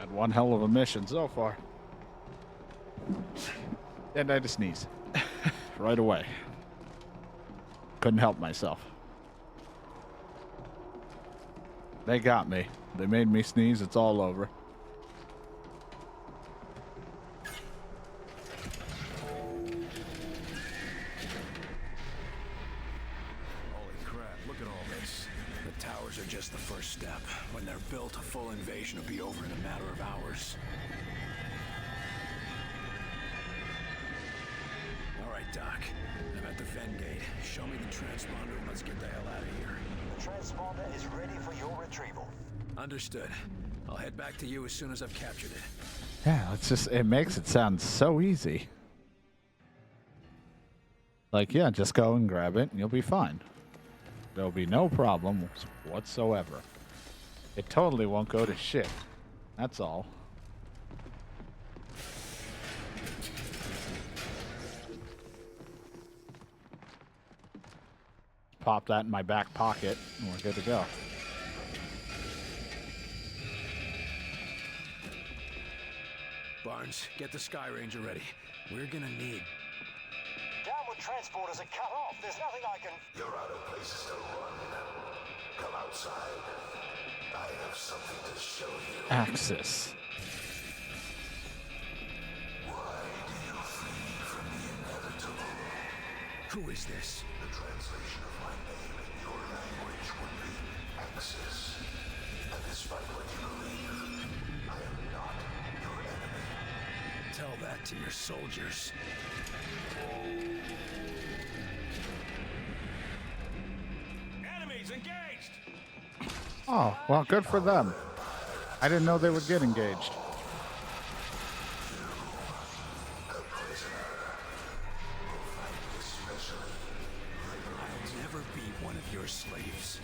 Had one hell of a mission so far. And I had to sneeze. Right away. Couldn't help myself. They got me. They made me sneeze. It's all over. The towers are just the first step. When they're built, a full invasion will be over in a matter of hours. All right, Doc. I'm at the Fen gate. Show me the transponder and let's get the hell out of here. The transponder is ready for your retrieval. Understood. I'll head back to you as soon as I've captured it. Yeah, it makes it sound so easy. Like, yeah, just go and grab it and you'll be fine. There'll be no problem whatsoever. It totally won't go to shit. That's all. Pop that in my back pocket and we're good to go. Barnes, get the Sky Ranger ready. We're gonna need... Downward transporters are cut off. There's nothing I can... You're out of places to run. Come outside. I have something to show you. Axis. Why do you flee from the inevitable? Who is this? The translation of my name in your language would be Axis. And despite what you believe, I am not your enemy. Tell that to your soldiers. Enemies engaged! Oh, well, good for them. I didn't know they would get engaged. I'll never be one of your slaves.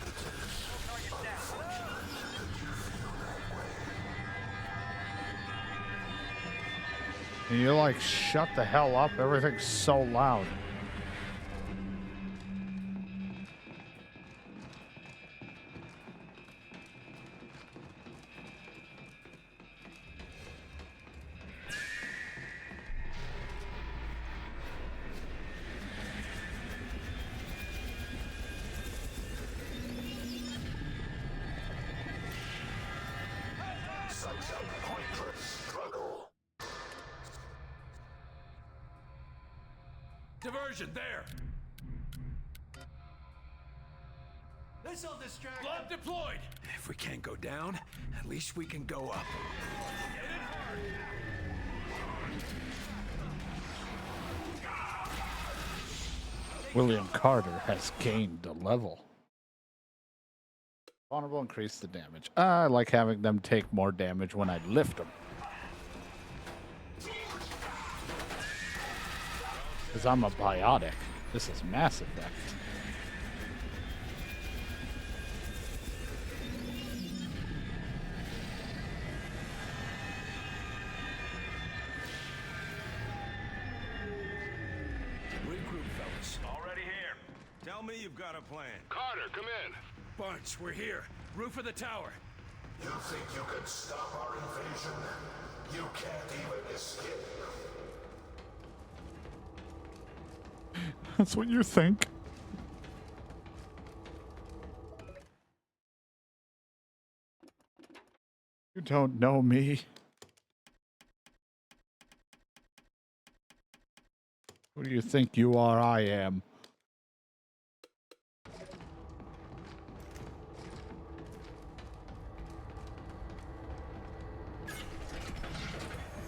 And you're like, shut the hell up. Everything's so loud. Such a pointless struggle. Diversion, there! This'll distract them. Blood deployed! If we can't go down, at least we can go up. Get it hard! William Carter has gained a level. Vulnerable, increase the damage. I like having them take more damage when I lift them. Because I'm a biotic. This is Mass Effect. Regroup, fellas. Already here. Tell me you've got a plan. Carter, come in. Barnes, we're here. Roof of the tower. You think you can stop our invasion? You can't even escape. That's what you think. You don't know me. Who do you think you are? I am.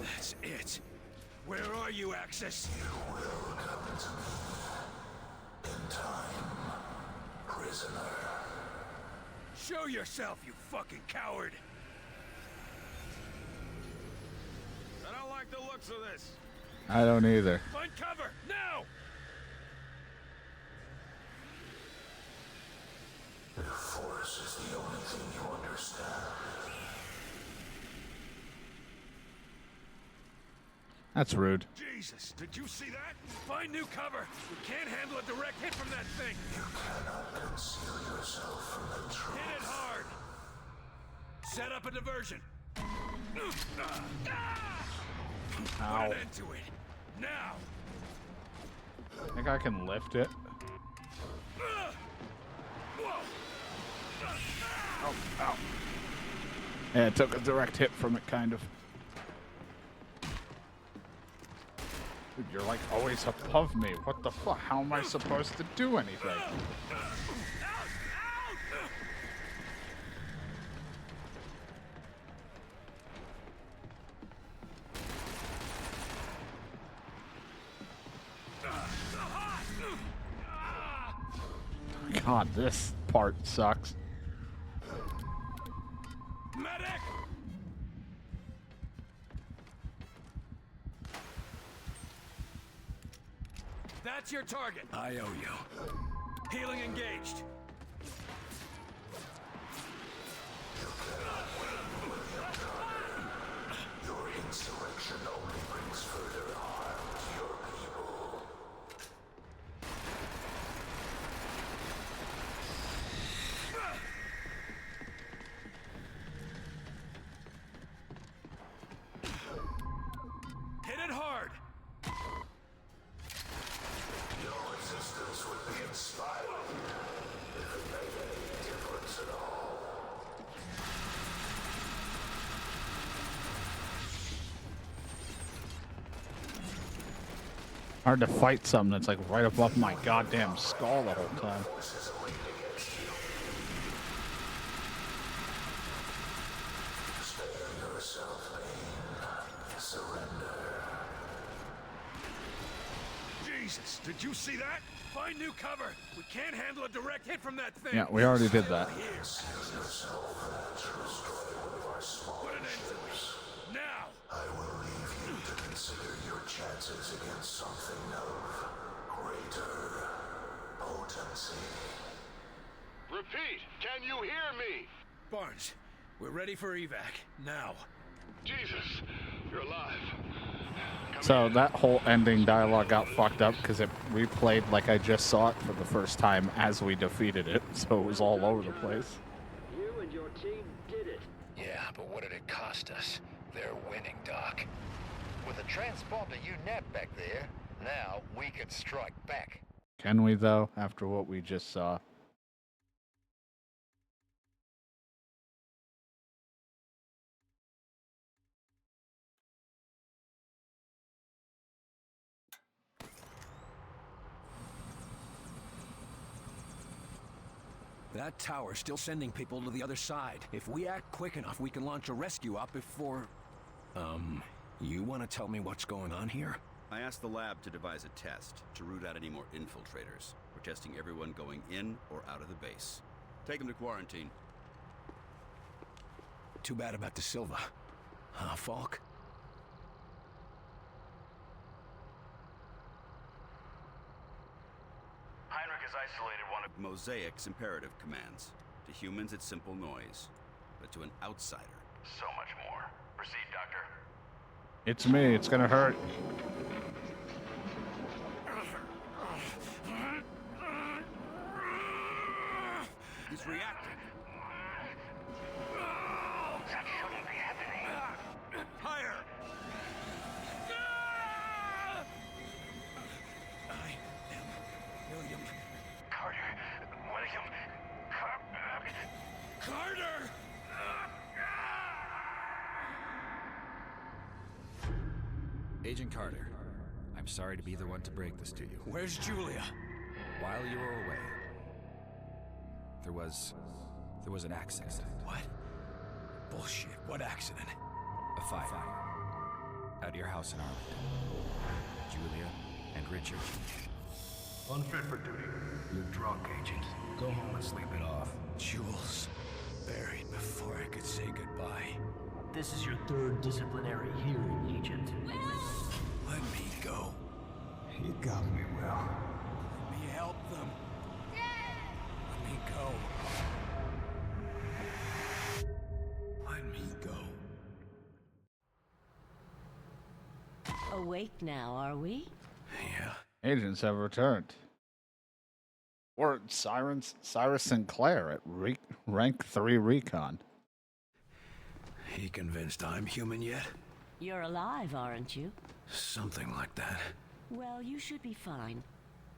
That's it. Where are you, Axis? You will come to me in time, prisoner. Show yourself, you fucking coward! I don't like the looks of this. I don't either. Find cover, now! The Force is the only thing you understand. That's rude. Jesus, did you see that? Find new cover. We can't handle a direct hit from that thing. You cannot conceal yourself from the truth. Hit it hard. Set up a diversion. Put Ow. an end to it. Now. I think I can lift it. Oh, ow. Yeah, it took a direct hit from it, kind of. Dude, you're like always above me. What the fuck? How am I supposed to do anything? God, this part sucks. Medic! That's your target. I owe you. Healing engaged. Your insurrection only brings further harm to your people. Hit it hard. Your resistance would be inspiring if it made any difference at all. Hard to fight something that's like right above my goddamn skull the whole time. Voices arrayed against you. Spare yourself pain. Surrender. Jesus, did you see that? Find new cover. We can't handle a direct hit from that thing. Yeah, we already did that. Save yourself to destroy one of our small Put an end to ships. it. Now. I will leave you to consider your chances against something of greater potency. Repeat, can you hear me? Barnes, we're ready for evac. Now. Jesus, you're alive. Come So here. that whole ending dialogue got fucked up because it replayed like I just saw it for the first time as we defeated it, so it was all over the place. You and your team did it. Yeah, but what did it cost us? They're winning, Doc. With a transponder you nabbed back there, now we can strike back. Can we, though, after what we just saw? That tower's still sending people to the other side. If we act quick enough, we can launch a rescue op before... you want to tell me what's going on here? I asked the lab to devise a test to root out any more infiltrators. We're testing everyone going in or out of the base. Take them to quarantine. Too bad about the Silva. Huh, Falk? Heinrich has isolated one of... Mosaic's imperative commands. To humans, it's simple noise. But to an outsider... So much more. Proceed, Doctor. It's me. It's gonna hurt. He's reacting. That shouldn't be happening. Higher! I am William Carter, William, Carter! Agent Carter, I'm sorry to be the one to break this to you. Where's Julia? While you were away, there was an accident. What? Bullshit. What accident? A fire. At your house in Arlington. Julia and Richard. Unfit for duty. You're drunk, Agent. Go home and sleep it off. Jules. Buried before I could say goodbye. This is your third disciplinary hearing, Agent. Let me go. You got me, Will. Let me help them. Let me go. Let me go. Awake now, are we? Yeah. Agents have returned. Or Cyrus Sinclair at rank 3 recon. He convinced I'm human yet? You're alive, aren't you? Something like that. Well, you should be fine.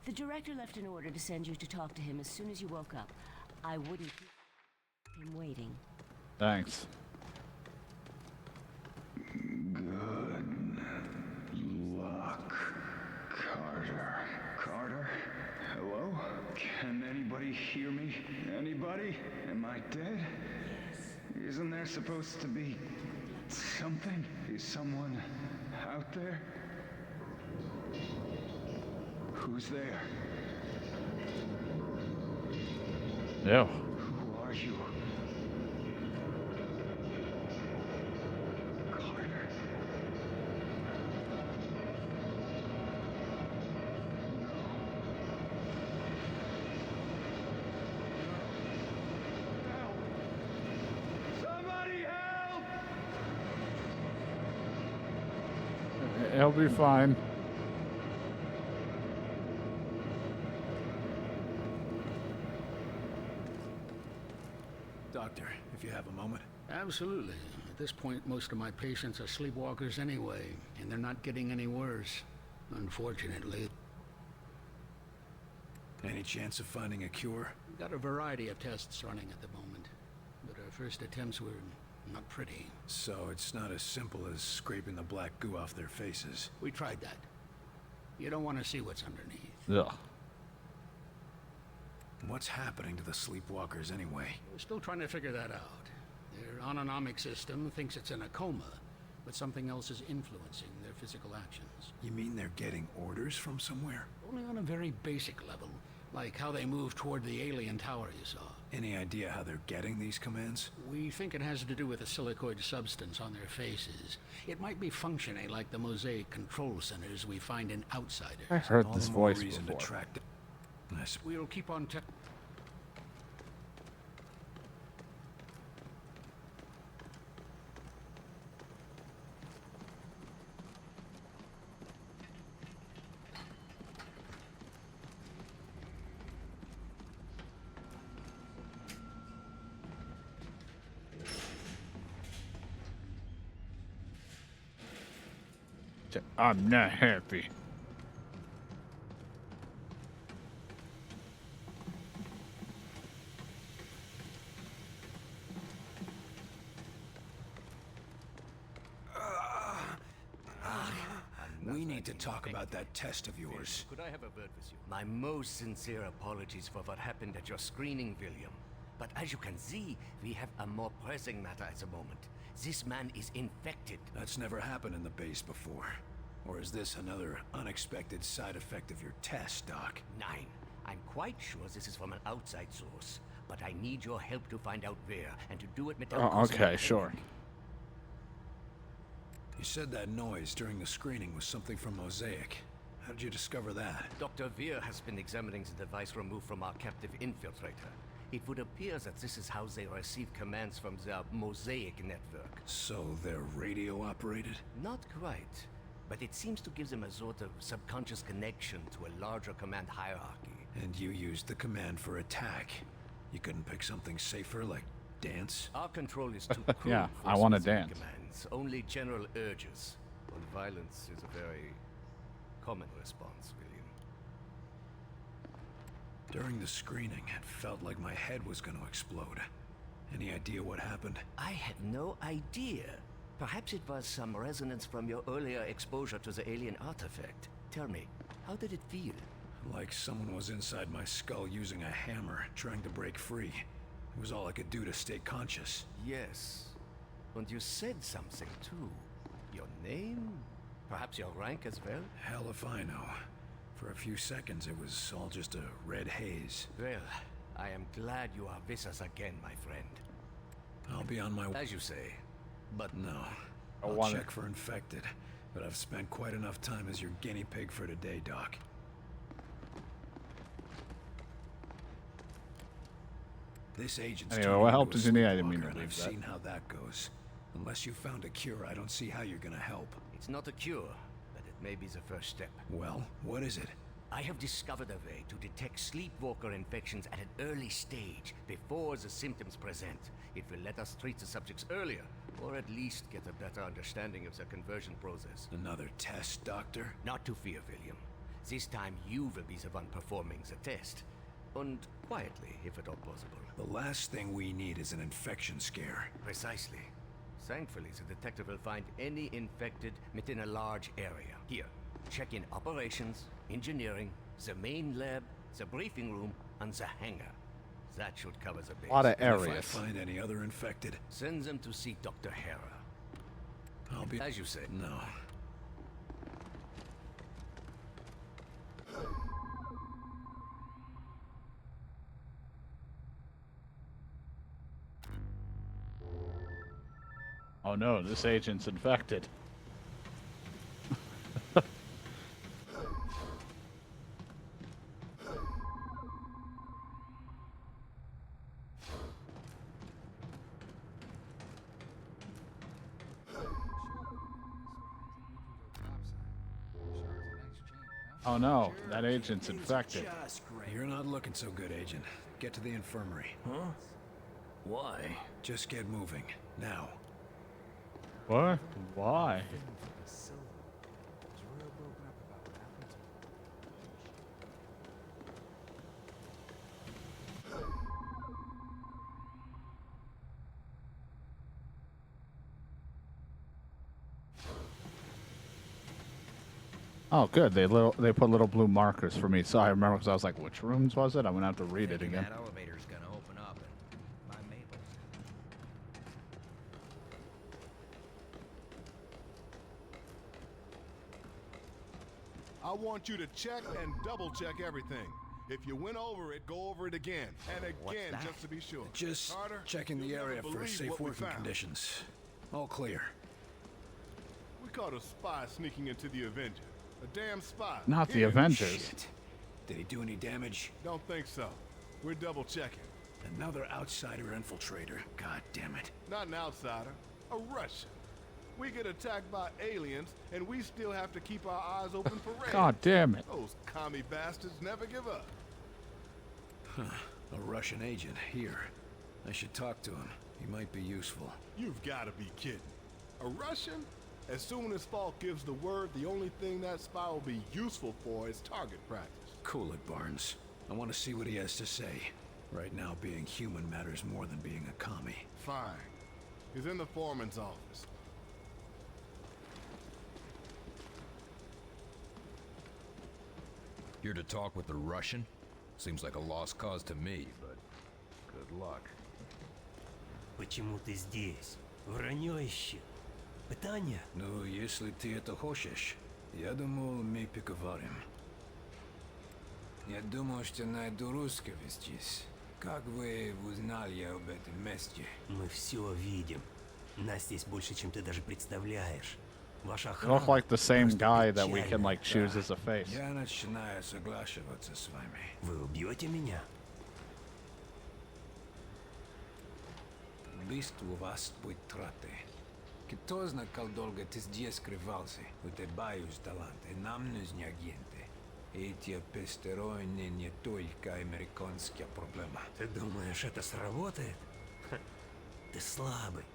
The director left an order to send you to talk to him as soon as you woke up. I wouldn't keep him waiting. Thanks. Good luck, Carter. Carter? Hello? Can anybody hear me? Anybody? Am I dead? Isn't there supposed to be something? Is someone out there? Who's there? Yeah. Who are you? Carter. Help! Somebody help! He'll be fine. Doctor, if you have a moment. Absolutely. At this point, most of my patients are sleepwalkers anyway, and they're not getting any worse, unfortunately. Any chance of finding a cure? We've got a variety of tests running at the moment, but our first attempts were not pretty. So it's not as simple as scraping the black goo off their faces. We tried that. You don't want to see what's underneath. Ugh. What's happening to the sleepwalkers anyway? We're still trying to figure that out. Their autonomic system thinks it's in a coma, but something else is influencing their physical actions. You mean they're getting orders from somewhere? Only on a very basic level, like how they move toward the alien tower you saw. Any idea how they're getting these commands? We think it has to do with the silicoid substance on their faces. It might be functioning like the mosaic control centers we find in Outsiders. I heard All this the more voice reason before. to track them. Nice. We'll keep on I'm not happy. We need to talk about that test of yours. Could I have a word with you? My most sincere apologies for what happened at your screening, William. But as you can see, we have a more pressing matter at the moment. This man is infected. That's never happened in the base before. Or is this another unexpected side effect of your test, Doc? Nine. I'm quite sure this is from an outside source. But I need your help to find out where, and to do it without causing okay, a sure. panic. You said that noise during the screening was something from Mosaic. How did you discover that? Dr. Veer has been examining the device removed from our captive infiltrator. It would appear that this is how they receive commands from their Mosaic network. So they're radio operated? Not quite. But it seems to give them a sort of subconscious connection to a larger command hierarchy. And you used the command for attack. You couldn't pick something safer like dance? Our control is too crude Yeah, for I want to specific dance. commands. Only general urges. Well, violence is a very common response, William. During the screening, it felt like my head was going to explode. Any idea what happened? I had no idea. Perhaps it was some resonance from your earlier exposure to the alien artifact. Tell me, how did it feel? Like someone was inside my skull using a hammer, trying to break free. It was all I could do to stay conscious. Yes. And you said something, too. Your name? Perhaps your rank as well? Hell if I know. For a few seconds, it was all just a red haze. Well, I am glad you are with us again, my friend. I'll be on my way. As you say. But no. I I'll want check for infected. But I've spent quite enough time as your guinea pig for today, Doc. This agent's Anyway, turning what into help a does he need? I didn't mean sleepwalker, to and leave I've that. seen how that goes. Unless you found a cure, I don't see how you're gonna help. It's not a cure, but it may be the first step. Well, what is it? I have discovered a way to detect sleepwalker infections at an early stage, before the symptoms present. It will let us treat the subjects earlier, Or at least get a better understanding of the conversion process. Another test, Doctor? Not to fear, William. This time you will be the one performing the test. And quietly, if at all possible. The last thing we need is an infection scare. Precisely. Thankfully, the detective will find any infected within a large area. Here, check in operations, engineering, the main lab, the briefing room, and the hangar. That should cover the base. A lot of If areas. I find any other infected, send them to see Dr. Hera. I'll be... As you said. No. Oh no, this agent's infected. Oh no, that agent's infected. You're not looking so good, Agent. Get to the infirmary. Huh? Why? Just get moving. Now. What? Why? Oh, good. They put little blue markers for me, so I remember because I was like, "Which rooms was it?" I'm gonna have to read it again. That elevator's gonna open up and my Mabel's I want you to check and double check everything. If you went over it, go over it again. And again, just to be sure. Just Carter, checking the you'll area never for believe safe what we working found. conditions. All clear. We caught a spy sneaking into the Avenger. A damn spy. Not the Here. Avengers. Shit. Did he do any damage? Don't think so. We're double checking. Another outsider infiltrator. God damn it. Not an outsider, a Russian. We get attacked by aliens, and we still have to keep our eyes open for raids. God damn it. Those commie bastards never give up. Huh. A Russian agent here. I should talk to him. He might be useful. You've got to be kidding. A Russian? As soon as Falk gives the word, the only thing that spy will be useful for is target practice. Cool it, Barnes. I want to see what he has to say. Right now, being human matters more than being a commie. Fine. He's in the foreman's office. You're to talk with the Russian? Seems like a lost cause to me, but good luck. Почему ты здесь? Вранье ищет. Питание? Ну, если ты это хочешь, я думал, мы поговорим. Я думал, что найду русского здесь. Как вы узнали об этом месте? Мы все видим. Нас здесь больше, чем ты даже представляешь. Ваша They охрана look like the same просто guy that we can печальная. like choose as a face. Я начинаю соглашиваться с вами. Вы убьете меня? Убийство у вас будет траты. Кто знает, как долго ты здесь скрывался? У тебя есть талант, и нам нужны агенты. Эти посторонние не только американская проблема. Ты думаешь, это сработает? Ха, ты слабый.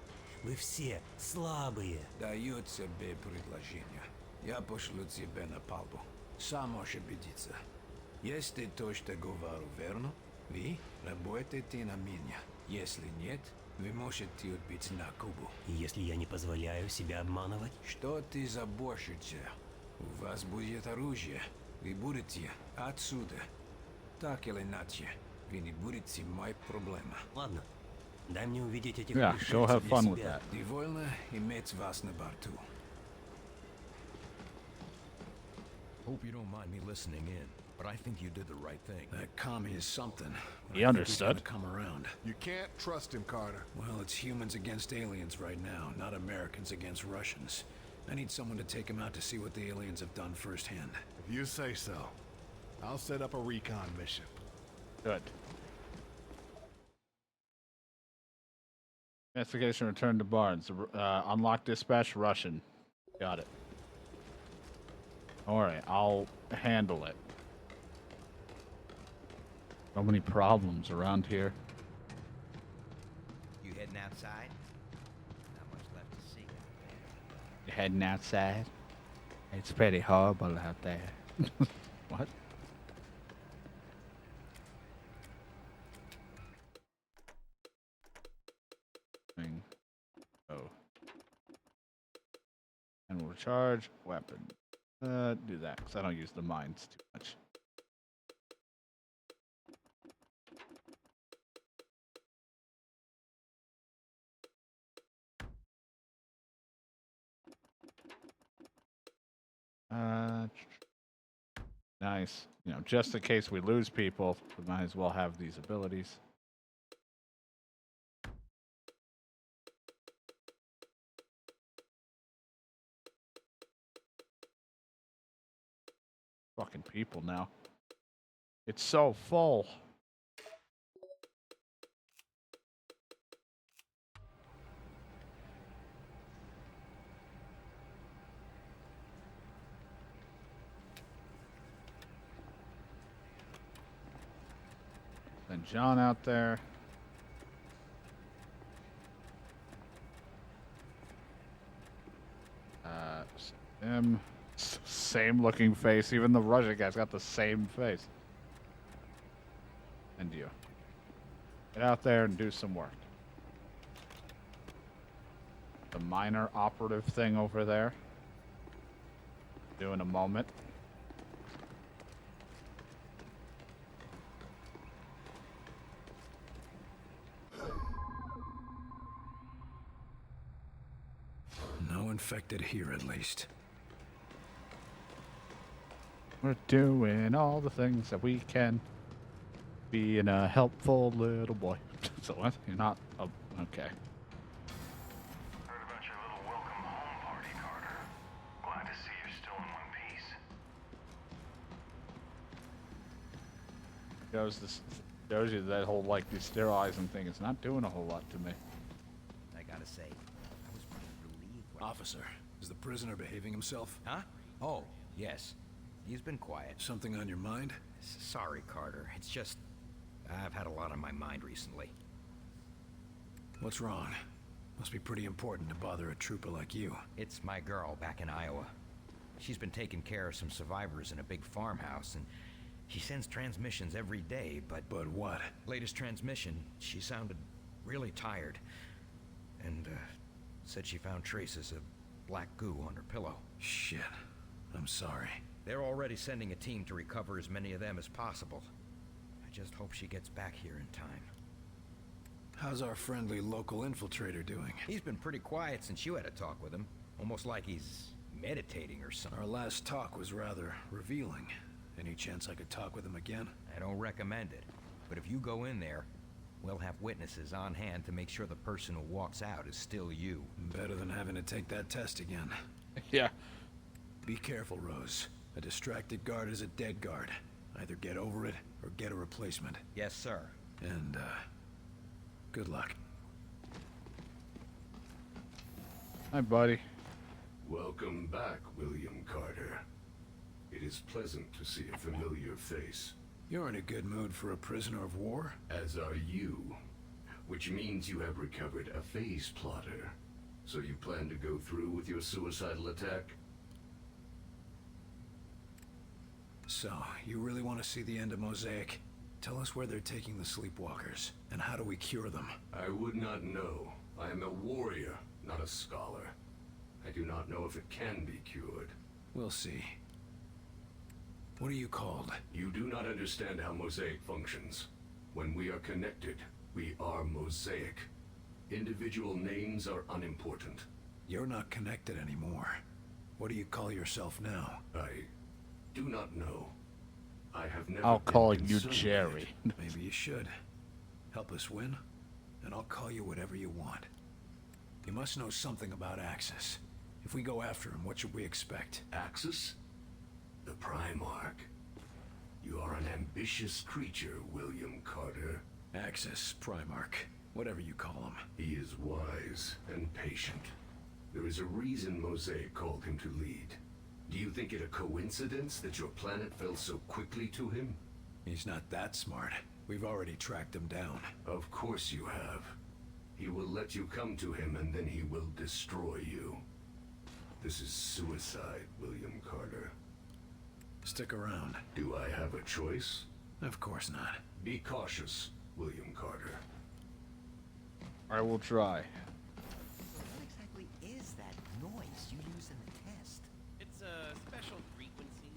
Вы все слабые. Даю тебе предложение. Я пошлю тебя на палубу. Сам можешь убедиться. Если то, что говорю, верно, вы работаете на меня. Если нет, вы можете убить на Кубу. И если я не позволяю себя обманывать? Что ты заботишься? У вас будет оружие. Вы будете отсюда. Так или иначе, вы не будете моей проблемой. Ладно. Дай мне увидеть этих Yeah, go have пришельцев для fun with себя. that. Довольно иметь вас на борту. Hope you don't mind me listening in, but I think you did the right thing. That commie is something. He understood. Come around. You can't trust him, Carter. Well, it's humans against aliens right now, not Americans against Russians. I need someone to take him out to see what the aliens have done firsthand. If you say so, I'll set up a recon mission. Good. Investigation returned to Barnes. Unlock dispatch Russian. Got it. Alright, I'll handle it. So many problems around here. You heading outside? Not much heading outside. It's pretty horrible out there. What? Oh. And we'll charge weapon. Do that, because I don't use the mines too much. Nice. You know, just in case we lose people, we might as well have these abilities. Fucking people now. It's so full. Send John out there. Him. Same looking face. Even the Russian guy's got the same face. And you. Get out there and do some work. The minor operative thing over there. Do in a moment. No infected here, at least. We're doing all the things that we can. Being a helpful little boy. So what? You're not... Oh, okay. Heard about your little welcome home party, Carter. Glad to see you're still in one piece. Shows you that whole, like, de-sterilizing thing is not doing a whole lot to me. I gotta say, I was pretty relieved when... Officer, is the prisoner behaving himself? Huh? Oh, yes. He's been quiet. Something on your mind? Sorry, Carter. It's just... I've had a lot on my mind recently. What's wrong? Must be pretty important to bother a trooper like you. It's my girl back in Iowa. She's been taking care of some survivors in a big farmhouse, and she sends transmissions every day, but... But what? Latest transmission, she sounded really tired. And, said she found traces of black goo on her pillow. Shit. I'm sorry. They're already sending a team to recover as many of them as possible. I just hope she gets back here in time. How's our friendly local infiltrator doing? He's been pretty quiet since you had a talk with him. Almost like he's meditating or something. Our last talk was rather revealing. Any chance I could talk with him again? I don't recommend it. But if you go in there, we'll have witnesses on hand to make sure the person who walks out is still you. Better than having to take that test again. Yeah. Be careful, Rose. A distracted guard is a dead guard. Either get over it or get a replacement. Yes, sir. And, good luck. Hi, buddy. Welcome back, William Carter. It is pleasant to see a familiar face. You're in a good mood for a prisoner of war? As are you. Which means you have recovered a phase plotter. So you plan to go through with your suicidal attack? So, you really want to see the end of Mosaic? Tell us where they're taking the sleepwalkers, and how do we cure them? I would not know. I am a warrior, not a scholar. I do not know if it can be cured. We'll see. What are you called? You do not understand how Mosaic functions. When we are connected, we are Mosaic. Individual names are unimportant. You're not connected anymore. What do you call yourself now? I do not know. I have never I'll been call you concerned with Jerry. it. Maybe you should. Help us win, and I'll call you whatever you want. You must know something about Axis. If we go after him, what should we expect? Axis? The Primarch. You are an ambitious creature, William Carter. Axis, Primarch, whatever you call him. He is wise and patient. There is a reason Mosaic called him to lead. Do you think it a coincidence that your planet fell so quickly to him? He's not that smart. We've already tracked him down. Of course you have. He will let you come to him and then he will destroy you. This is suicide, William Carter. Stick around. Do I have a choice? Of course not. Be cautious, William Carter. I will try. What exactly is that noise you use in the test? It's a special frequency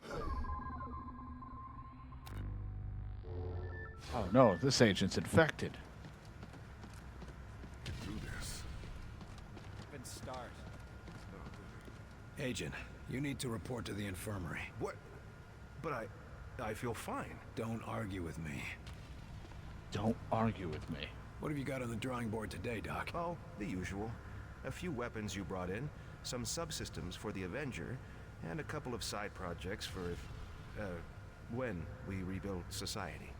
that Oh no, this agent's infected. Get through this. Been start. Agent, you need to report to the infirmary. What? But I feel fine. Don't argue with me. Don't argue with me. What have you got on the drawing board today, Doc? Oh, the usual. A few weapons you brought in, some subsystems for the Avenger, and a couple of side projects for when we rebuild society.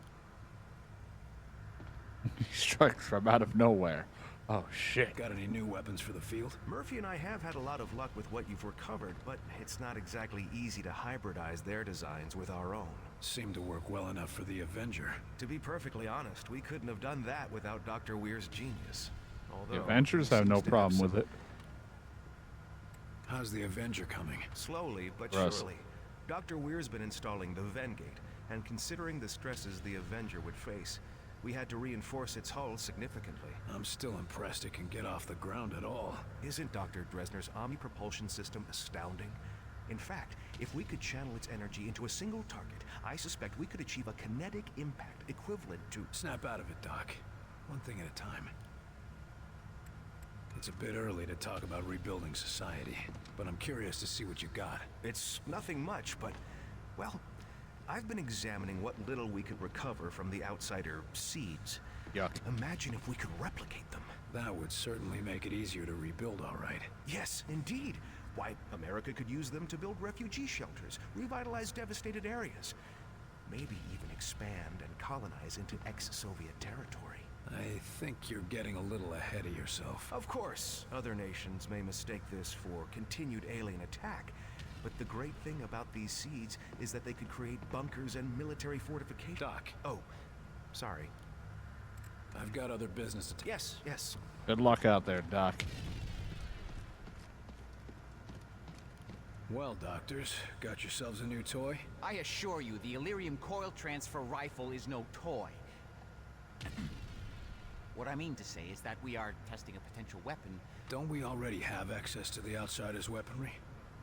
He strikes from out of nowhere. Oh shit. Got any new weapons for the field? Murphy and I have had a lot of luck with what you've recovered, but it's not exactly easy to hybridize their designs with our own. Seemed to work well enough for the Avenger. To be perfectly honest, we couldn't have done that without Dr. Weir's genius. The Avengers have no problem with it. How's the Avenger coming? Slowly, but Russ. surely. Dr. Weir's been installing the Vengate, and considering the stresses the Avenger would face, we had to reinforce its hull significantly. I'm still impressed it can get off the ground at all. Isn't Dr. Dresner's omni-propulsion system astounding? In fact, if we could channel its energy into a single target, I suspect we could achieve a kinetic impact equivalent to... Snap out of it, Doc. One thing at a time. It's a bit early to talk about rebuilding society, but I'm curious to see what you got. It's nothing much, but, well, I've been examining what little we could recover from the outsider seeds. Yuck. Imagine if we could replicate them. That would certainly make it easier to rebuild, all right. Yes, indeed. Why, America could use them to build refugee shelters, revitalize devastated areas, maybe even expand and colonize into ex-Soviet territory. I think you're getting a little ahead of yourself. Of course, other nations may mistake this for continued alien attack, but the great thing about these seeds is that they could create bunkers and military fortifications. Doc. Oh, sorry. I've got other business to Yes, yes. Good luck out there, Doc. Well, doctors, got yourselves a new toy? I assure you, the Illyrium coil transfer rifle is no toy. What I mean to say is that we are testing a potential weapon. Don't we already have access to the Outsider's weaponry?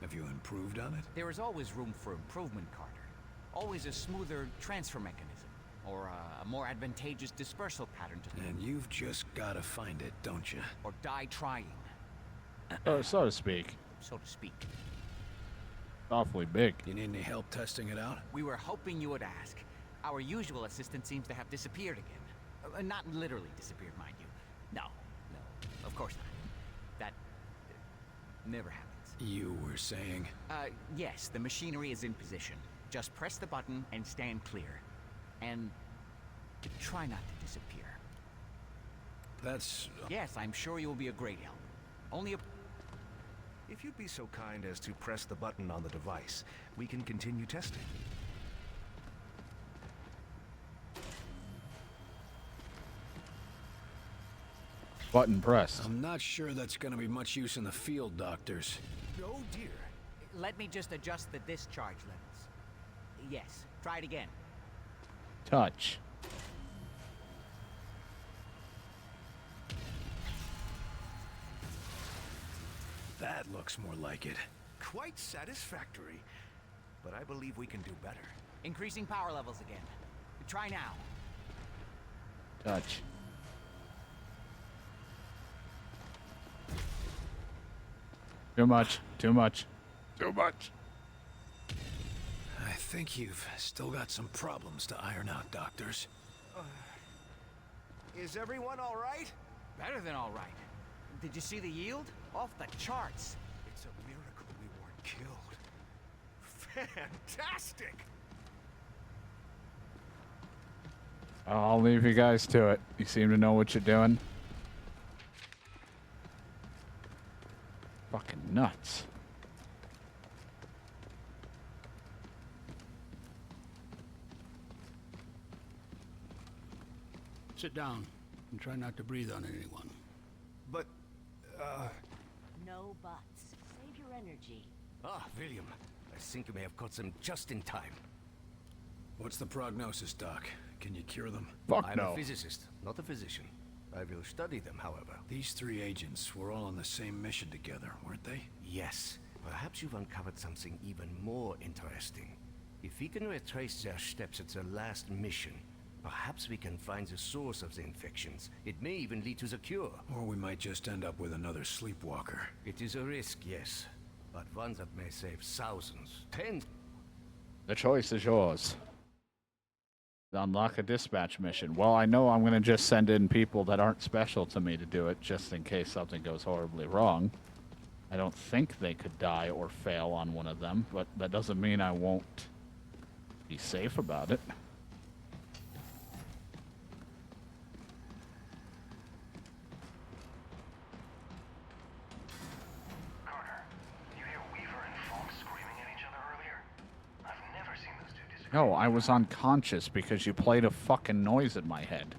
Have you improved on it? There is always room for improvement, Carter. Always a smoother transfer mechanism, or a more advantageous dispersal pattern to... And you've just gotta find it, don't you? Or die trying. So to speak. So to speak. Awfully big. You need any help testing it out? We were hoping you would ask. Our usual assistant seems to have disappeared again. Not literally disappeared, mind you. No, of course not. That never happens. You were saying? Yes, the machinery is in position. Just press the button and stand clear. And try not to disappear. That's... Yes, I'm sure you'll be a great help. Only a... If you'd be so kind as to press the button on the device, we can continue testing. Button pressed. I'm not sure that's gonna be much use in the field, doctors. Oh dear. Let me just adjust the discharge levels. Yes, try it again. Touch. That looks more like it. Quite satisfactory. But I believe we can do better. Increasing power levels again. Try now. Touch. Too much. Too much. Too much. I think you've still got some problems to iron out, doctors. Is everyone all right? Better than all right. Did you see the yield? Off the charts. It's a miracle we weren't killed. Fantastic! I'll leave you guys to it. You seem to know what you're doing. Fucking nuts. Sit down and try not to breathe on anyone. But, No buts. Save your energy. Ah, William. I think you may have caught them just in time. what's the prognosis, Doc? Can you cure them? Fuck I'm no. a physicist, not a physician. I will study them, however. These three agents were all on the same mission together, weren't they? Yes. Perhaps you've uncovered something even more interesting. If we can retrace their steps at their last mission, perhaps we can find the source of the infections. It may even lead to the cure. Or we might just end up with another sleepwalker. It is a risk, yes. But one that may save thousands, tens. The choice is yours. Unlock a dispatch mission. Well, I know I'm going to just send in people that aren't special to me to do it, just in case something goes horribly wrong. I don't think they could die or fail on one of them, but that doesn't mean I won't be safe about it. No, I was unconscious because you played a fucking noise in my head.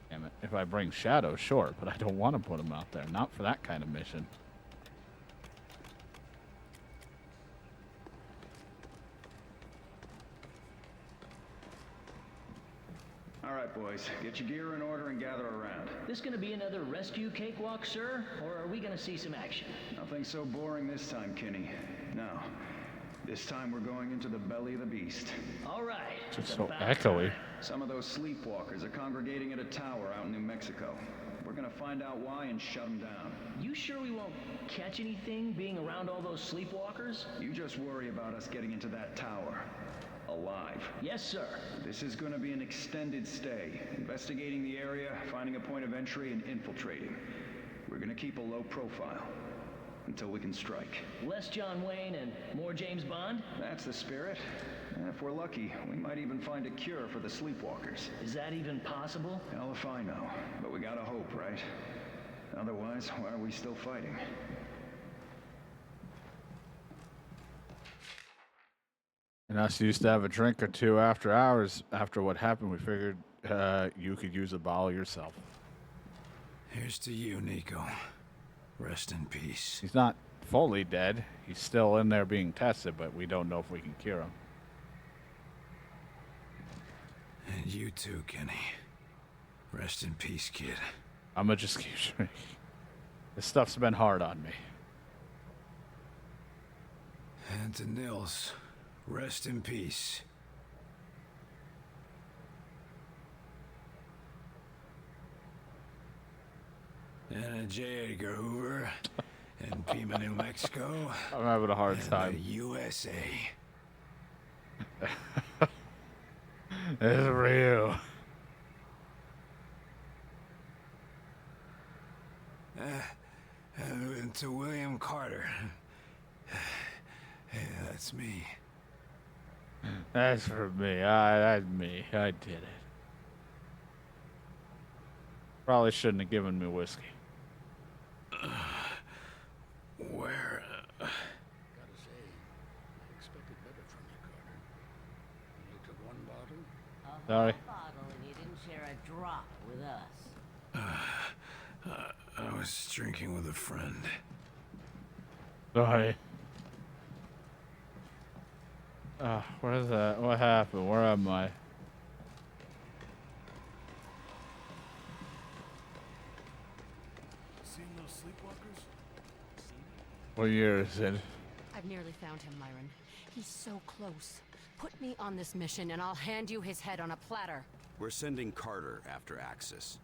Damn it. If I bring Shadow, sure, but I don't want to put him out there. Not for that kind of mission. All right, boys, get your gear in order and gather around. This gonna be another rescue cakewalk, sir? Or are we gonna see some action? Nothing so boring this time, Kinney. No. This time we're going into the belly of the beast. All right. Just so echoey. Some of those sleepwalkers are congregating at a tower out in New Mexico. We're gonna find out why and shut them down. You sure we won't catch anything being around all those sleepwalkers? You just worry about us getting into that tower. Alive. Yes, sir. This is going to be an extended stay. Investigating the area, finding a point of entry, and infiltrating. We're going to keep a low profile. Until we can strike. Less John Wayne and more James Bond? That's the spirit. And if we're lucky, we might even find a cure for the sleepwalkers. Is that even possible? Hell if I know. But we gotta hope, right? Otherwise, why are we still fighting? And us used to have a drink or two after hours. After what happened, we figured you could use a bottle yourself. Here's to you, Nico. Rest in peace. He's not fully dead. He's still in there being tested, but we don't know if we can cure him. And you too, Kenny. Rest in peace, kid. I'ma just keep drinking. This stuff's been hard on me. And to Nils, rest in peace. And J. Edgar Hoover in Pima, New Mexico. I'm having a hard and time. The USA. It's real. And to William Carter. Hey, that's me. That's for me. That's me. I did it. Probably shouldn't have given me whiskey. Where? Gotta say, I expected better from you, Carter. You only took one bottle? Sorry. Bottle, and you didn't share a drop with us. I was drinking with a friend. Sorry. Where's that? What happened? Where am I? Seen those sleepwalkers? What year is it? I've nearly found him, Myron. He's so close. Put me on this mission and I'll hand you his head on a platter. We're sending Carter after Axis.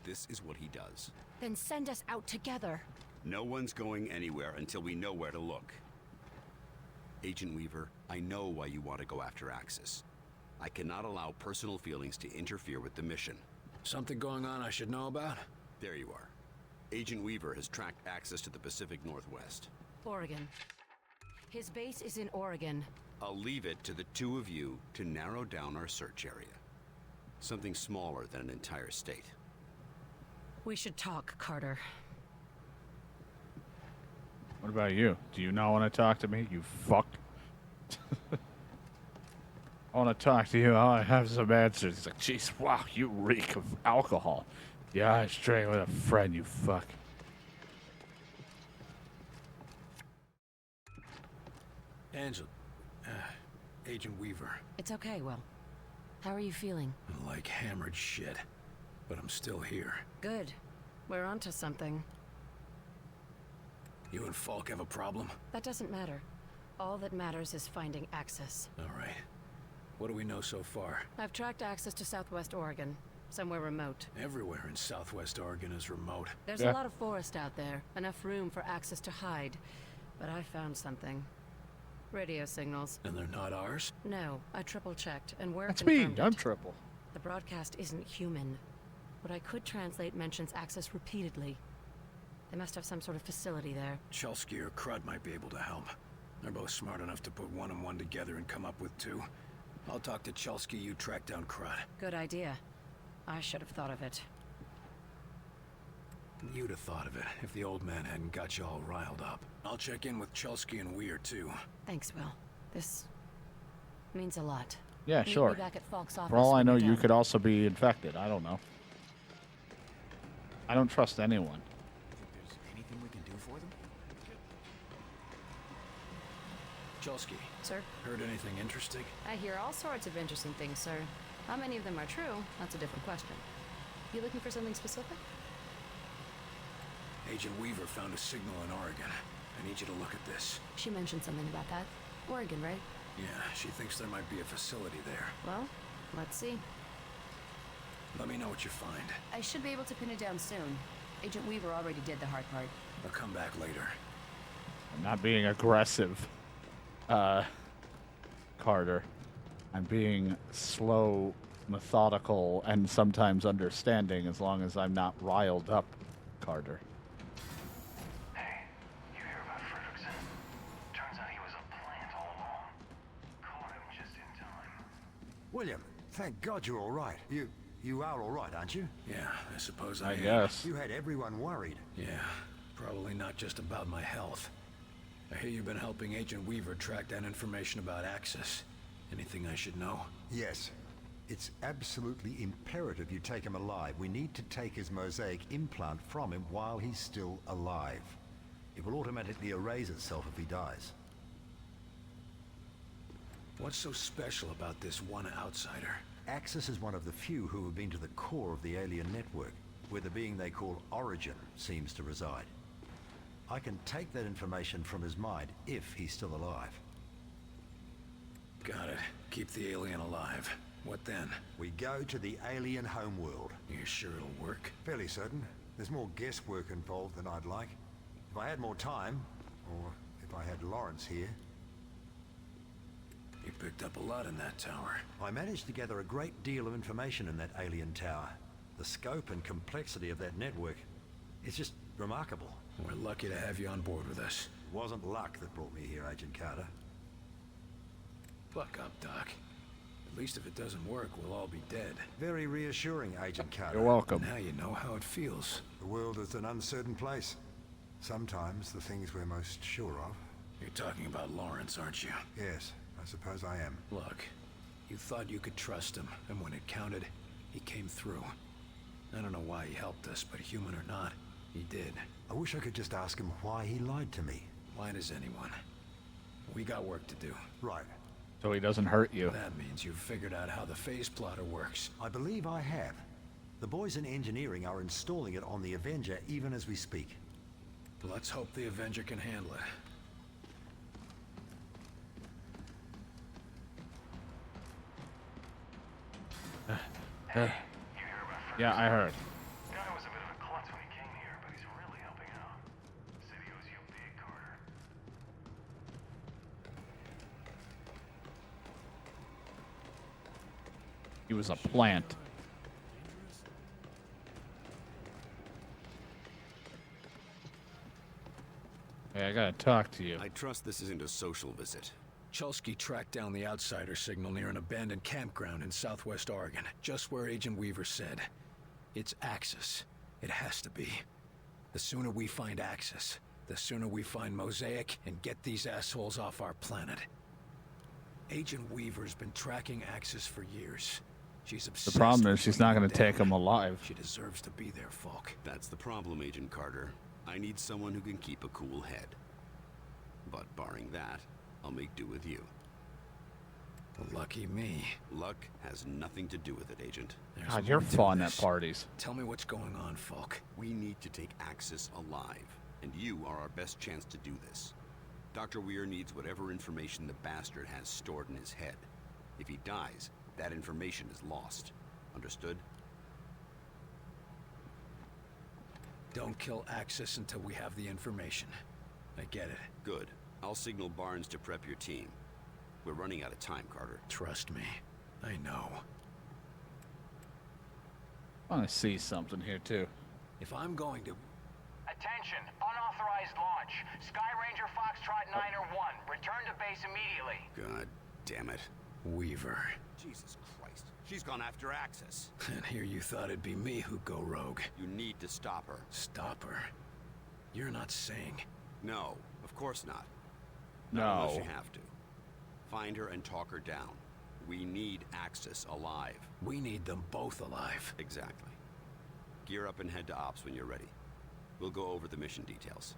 This is what he does. Then send us out together. No one's going anywhere until we know where to look. Agent Weaver, I know why you want to go after Axis. I cannot allow personal feelings to interfere with the mission. Something going on I should know about? There you are. Agent Weaver has tracked Axis to the Pacific Northwest. Oregon. His base is in Oregon. I'll leave it to the two of you to narrow down our search area. Something smaller than an entire state. We should talk, Carter. What about you? Do you not want to talk to me, you fuck? I want to talk to you. I have some answers. He's like, jeez, wow, you reek of alcohol. Yeah, I was drinking with a friend, you fuck. Angel. Agent Weaver. It's okay, Will. How are you feeling? Like hammered shit. But I'm still here. Good. We're onto something. You and Falk have a problem? That doesn't matter. All that matters is finding access. All right. What do we know so far? I've tracked access to Southwest Oregon. Somewhere remote. Everywhere in Southwest Oregon is remote. There's a lot of forest out there. Enough room for access to hide. But I found something. Radio signals. And they're not ours? No, I triple-checked, and we're That's me. confirmed I'm it. triple. The broadcast isn't human. What I could translate mentions access repeatedly. They must have some sort of facility there. Chelsky or Crud might be able to help. They're both smart enough to put one and one together and come up with two. I'll talk to Chelsky, you track down Crud. Good idea. I should have thought of it. You'd have thought of it if the old man hadn't got you all riled up. I'll check in with Chelsky and Weir, too. Thanks, Will. This means a lot. Yeah, Meet sure. me back at Falk's office For all I when know, you're you done. could also be infected. I don't know. I don't trust anyone. Anything we can do for them? Chelsky. Sir? Heard anything interesting? I hear all sorts of interesting things, sir. How many of them are true? That's a different question. You looking for something specific? Agent Weaver found a signal in Oregon. I need you to look at this. She mentioned something about that. Oregon, right? Yeah, she thinks there might be a facility there. Well, let's see. Let me know what you find. I should be able to pin it down soon. Agent Weaver already did the hard part. I'll come back later. I'm not being aggressive, Carter. I'm being slow, methodical, and sometimes understanding as long as I'm not riled up, Carter. Hey, you hear about Fredrickson? Turns out he was a plant all along. Caught him just in time. William, thank God you're all right. You are all right, aren't you? Yeah, I suppose I I am. guess. You had everyone worried. Yeah, probably not just about my health. I hear you've been helping Agent Weaver track down information about Axis. Anything I should know? Yes. It's absolutely imperative you take him alive. We need to take his mosaic implant from him while he's still alive. It will automatically erase itself if he dies. What's so special about this one outsider? Axis is one of the few who have been to the core of the alien network, where the being they call Origin seems to reside. I can take that information from his mind if he's still alive. Got it. Keep the alien alive. What then? We go to the alien homeworld. You sure it'll work? Fairly certain. There's more guesswork involved than I'd like. If I had more time, or if I had Lawrence here... You picked up a lot in that tower. I managed to gather a great deal of information in that alien tower. The scope and complexity of that network, it's just remarkable. We're lucky to have you on board with us. It wasn't luck that brought me here, Agent Carter. Buck up, Doc. At least if it doesn't work, we'll all be dead. Very reassuring, Agent Carter. You're welcome. Now you know how it feels. The world is an uncertain place. Sometimes the things we're most sure of. You're talking about Lawrence, aren't you? Yes, I suppose I am. Look, you thought you could trust him, and when it counted, he came through. I don't know why he helped us, but human or not, he did. I wish I could just ask him why he lied to me. Why does anyone? We got work to do. Right. So he doesn't hurt you. That means you've figured out how the phase plotter works. I believe I have. The boys in engineering are installing it on the Avenger even as we speak. Let's hope the Avenger can handle it. Yeah, I heard. Guy was a bit of a klutz when he came here, but he's really helping out. Said he owes you big, Carter. He was a plant. Hey, I gotta talk to you. I trust this isn't a social visit. Chulsky tracked down the outsider signal near an abandoned campground in southwest Oregon, just where Agent Weaver said. It's Axis. It has to be. The sooner we find Axis, the sooner we find Mosaic and get these assholes off our planet. Agent Weaver's been tracking Axis for years. She's obsessed. The problem is she's not going to down. take him alive. She deserves to be there, Falk. That's the problem, Agent Carter. I need someone who can keep a cool head. But barring that, I'll make do with you. Lucky me. Luck has nothing to do with it, Agent. God, you're fun at parties. Tell me what's going on, Falk. We need to take Axis alive, and you are our best chance to do this. Dr. Weir needs whatever information the bastard has stored in his head. If he dies, that information is lost. Understood? Don't kill Axis until we have the information. I get it. Good. I'll signal Barnes to prep your team. We're running out of time, Carter. Trust me. I know. I want to see something here, too. If I'm going to... Attention! Unauthorized launch. Sky Ranger Foxtrot 901. Return to base immediately. God damn it. Weaver. Jesus Christ. She's gone after Axis. And here you thought it'd be me who'd go rogue. You need to stop her. Stop her? You're not saying... No, of course not. No. Not unless you have to. Find her and talk her down. We need Axis alive. We need them both alive. Exactly. Gear up and head to Ops when you're ready. We'll go over the mission details.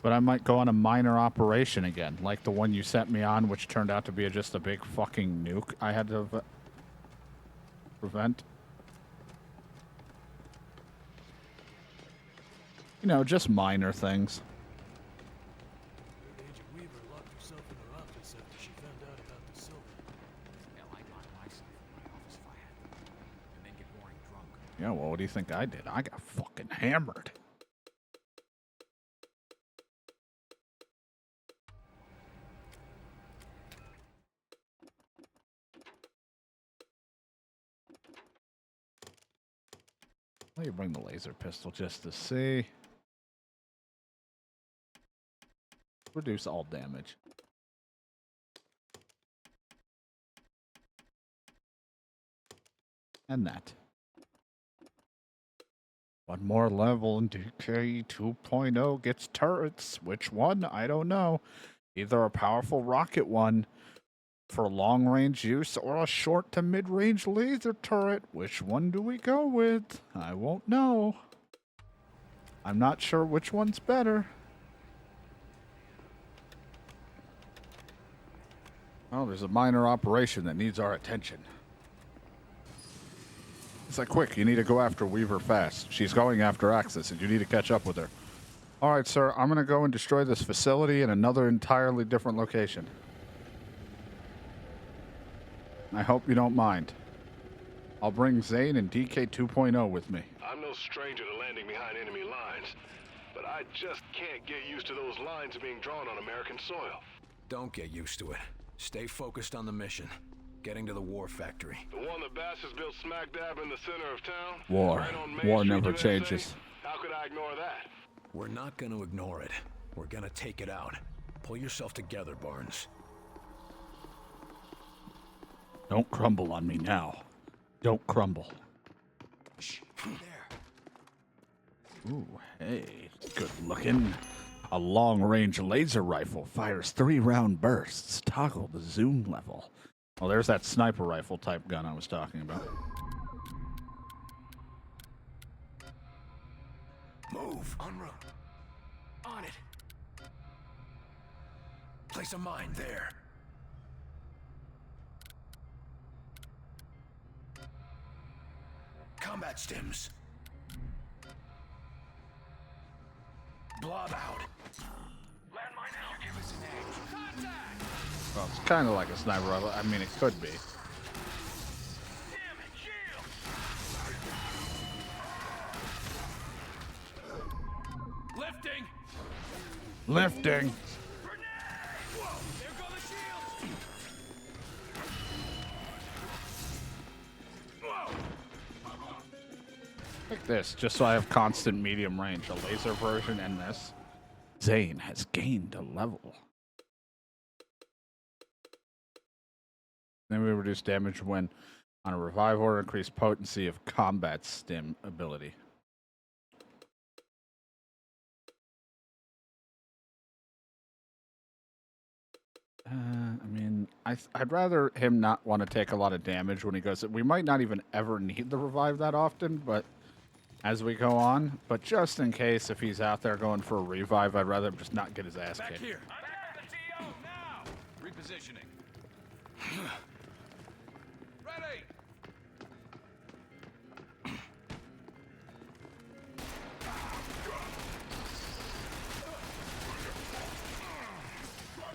But I might go on a minor operation again, like the one you sent me on, which turned out to be just a big fucking nuke I had to prevent. You know, just minor things. Agent Weaver locked herself in her office after she found out about the silver. Hell, I'd lock myself in my office if I had to, and then get boring drunk. Yeah, well, what do you think I did? I got fucking hammered. Let me bring the laser pistol just to see. Reduce all damage. And that. One more level in DK 2.0 gets turrets. Which one? I don't know. Either a powerful rocket one for long-range use or a short to mid-range laser turret. Which one do we go with? I won't know. I'm not sure which one's better. Oh, there's a minor operation that needs our attention. It's like, quick, you need to go after Weaver fast. She's going after Axis, and you need to catch up with her. All right, sir, I'm going to go and destroy this facility in another entirely different location. I hope you don't mind. I'll bring Zane and DK 2.0 with me. I'm no stranger to landing behind enemy lines, but I just can't get used to those lines being drawn on American soil. Don't get used to it. Stay focused on the mission. Getting to the war factory. The one the bastards built smack dab in the center of town? War. Right on Main War Street, never USA? changes. How could I ignore that? We're not going to ignore it. We're going to take it out. Pull yourself together, Barnes. Don't crumble on me now. Don't crumble. Shh, there. Ooh, hey, good looking. A long-range laser rifle fires 3-round bursts. Toggle the zoom level. Well, there's that sniper rifle type gun I was talking about. Move. En route. On it. Place a mine there. Combat stims. Blob out. Landmine out. Give us an edge. Contact! Well, it's kind of like a sniper rifle. I mean, it could be. Damn it, shield! Lifting. Lifting. Whoa, there go the shields! Whoa. Like this, just so I have constant medium range. A laser version and this. Zane has gained a level. Then we reduce damage when on a revive or increase potency of combat stim ability. I mean, I'd rather him not want to take a lot of damage when he goes. We might not even ever need the revive that often, but as we go on. But just in case, if he's out there going for a revive, I'd rather him just not get his ass Back kicked. here. Now. Repositioning. Ready.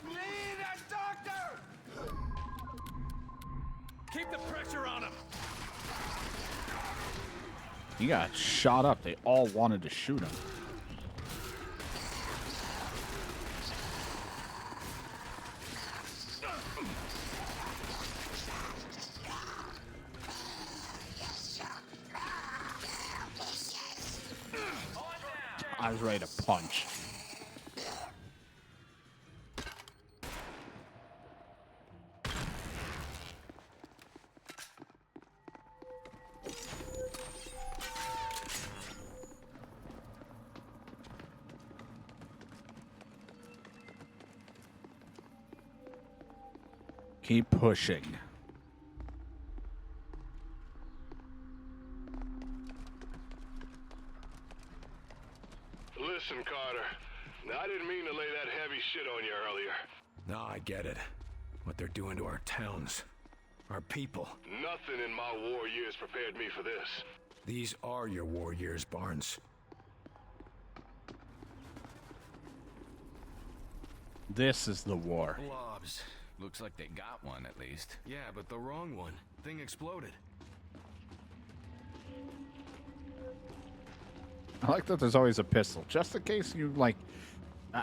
Need a doctor. Keep the pressure on him. He got shot up. They all wanted to shoot him. I was ready to punch. Keep pushing. Listen, Carter. Now, I didn't mean to lay that heavy shit on you earlier. No, I get it. What they're doing to our towns. Our people. Nothing in my war years prepared me for this. These are your war years, Barnes. This is the war. Blobs. Looks like they got one, at least. Yeah, but the wrong one. Thing exploded. I like that there's always a pistol, just in case you, like,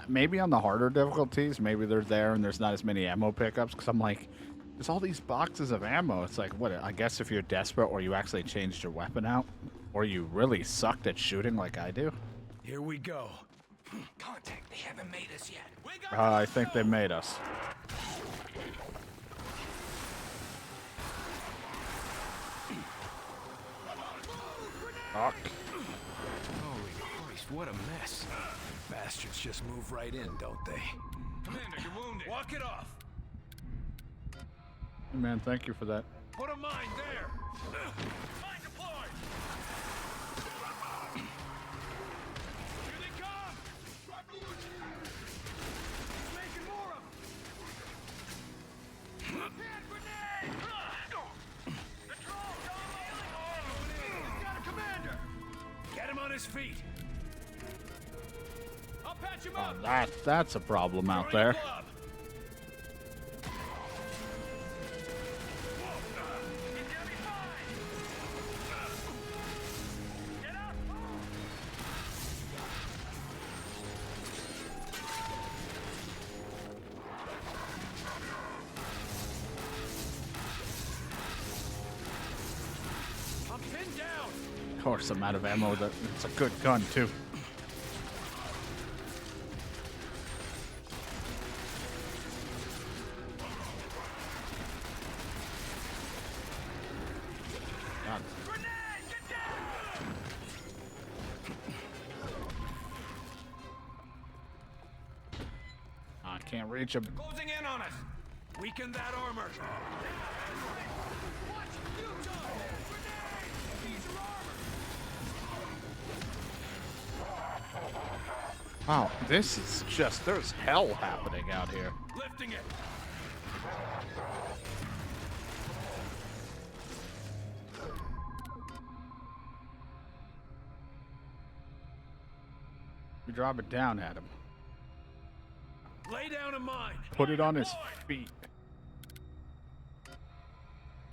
maybe on the harder difficulties, maybe they're there and there's not as many ammo pickups, because I'm like, there's all these boxes of ammo. It's like, what, I guess if you're desperate or you actually changed your weapon out, or you really sucked at shooting like I do. Here we go. Contact, they haven't made us yet. I think they made us. Fuck. Holy Christ, what a mess. Bastards just move right in, don't they? Commander, you're wounded. Walk it off. Man, thank you for that. Put a mine there. Mine deployed. Here they come. Making more of them. Hand grenade. Control, he's got a commander. Get him on his feet. I'll patch him up. That's a problem out there. Of course, I'm out of ammo. It's a good gun, too. God. I can't reach him. Closing in on us. Weaken that armor. Wow, this is just, there's hell happening out here. Lifting it. We drop it down at him. Lay down a mine. Put it on his feet.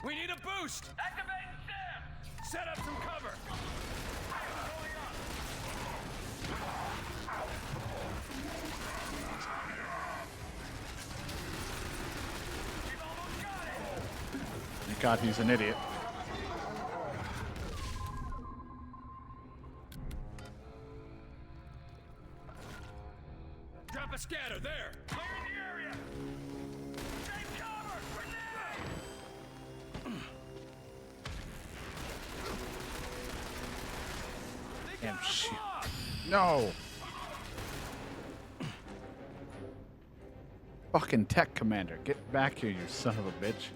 We need a boost. Activate STEM. Set up some cover. Thank God he's an idiot. Drop a scatter there. Clear the area. Take cover. Grenade. Goddamn shit. No! Fucking tech commander, get back here, you son of a bitch.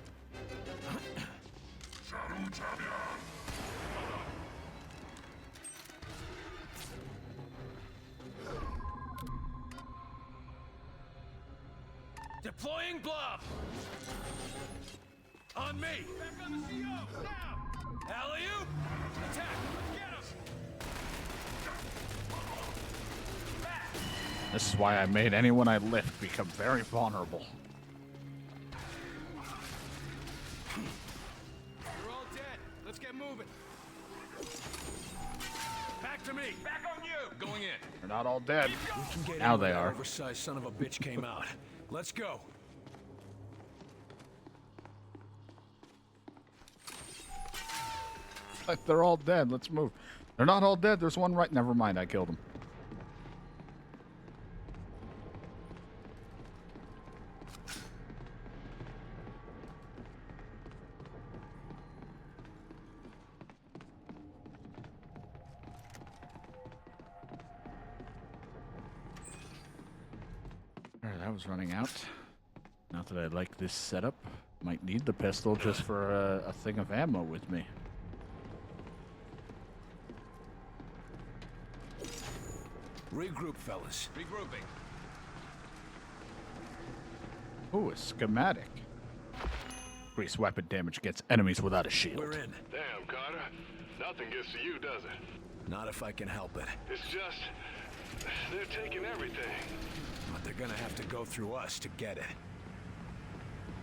Deploying blob! On me! Back on the CO! Now! Alley-oop! Attack! Let's get him! This is why I made anyone I lift become very vulnerable. You're all dead. Let's get moving. Back to me. Back on you. Going in. They're not all dead. We can get Now in where they that are. Oversized son of a bitch came out. Let's go. Like they're all dead. Let's move. They're not all dead. There's one right. Never mind. I killed him. Alright, that was running out. Not that I like this setup. Might need the pistol just for a thing of ammo with me. Regroup, fellas. Regrouping. Ooh, a schematic. Increased weapon damage against enemies without a shield. We're in. Damn, Carter. Nothing gets to you, does it? Not if I can help it. It's just... they're taking everything. But they're gonna have to go through us to get it.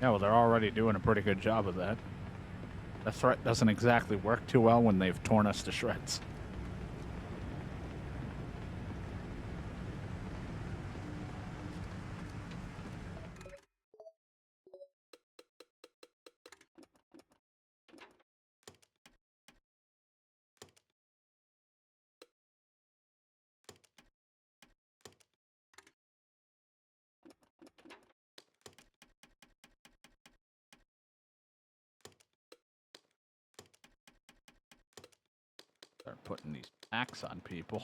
Yeah, well, they're already doing a pretty good job of that. The threat doesn't exactly work too well when they've torn us to shreds. Start putting these packs on people.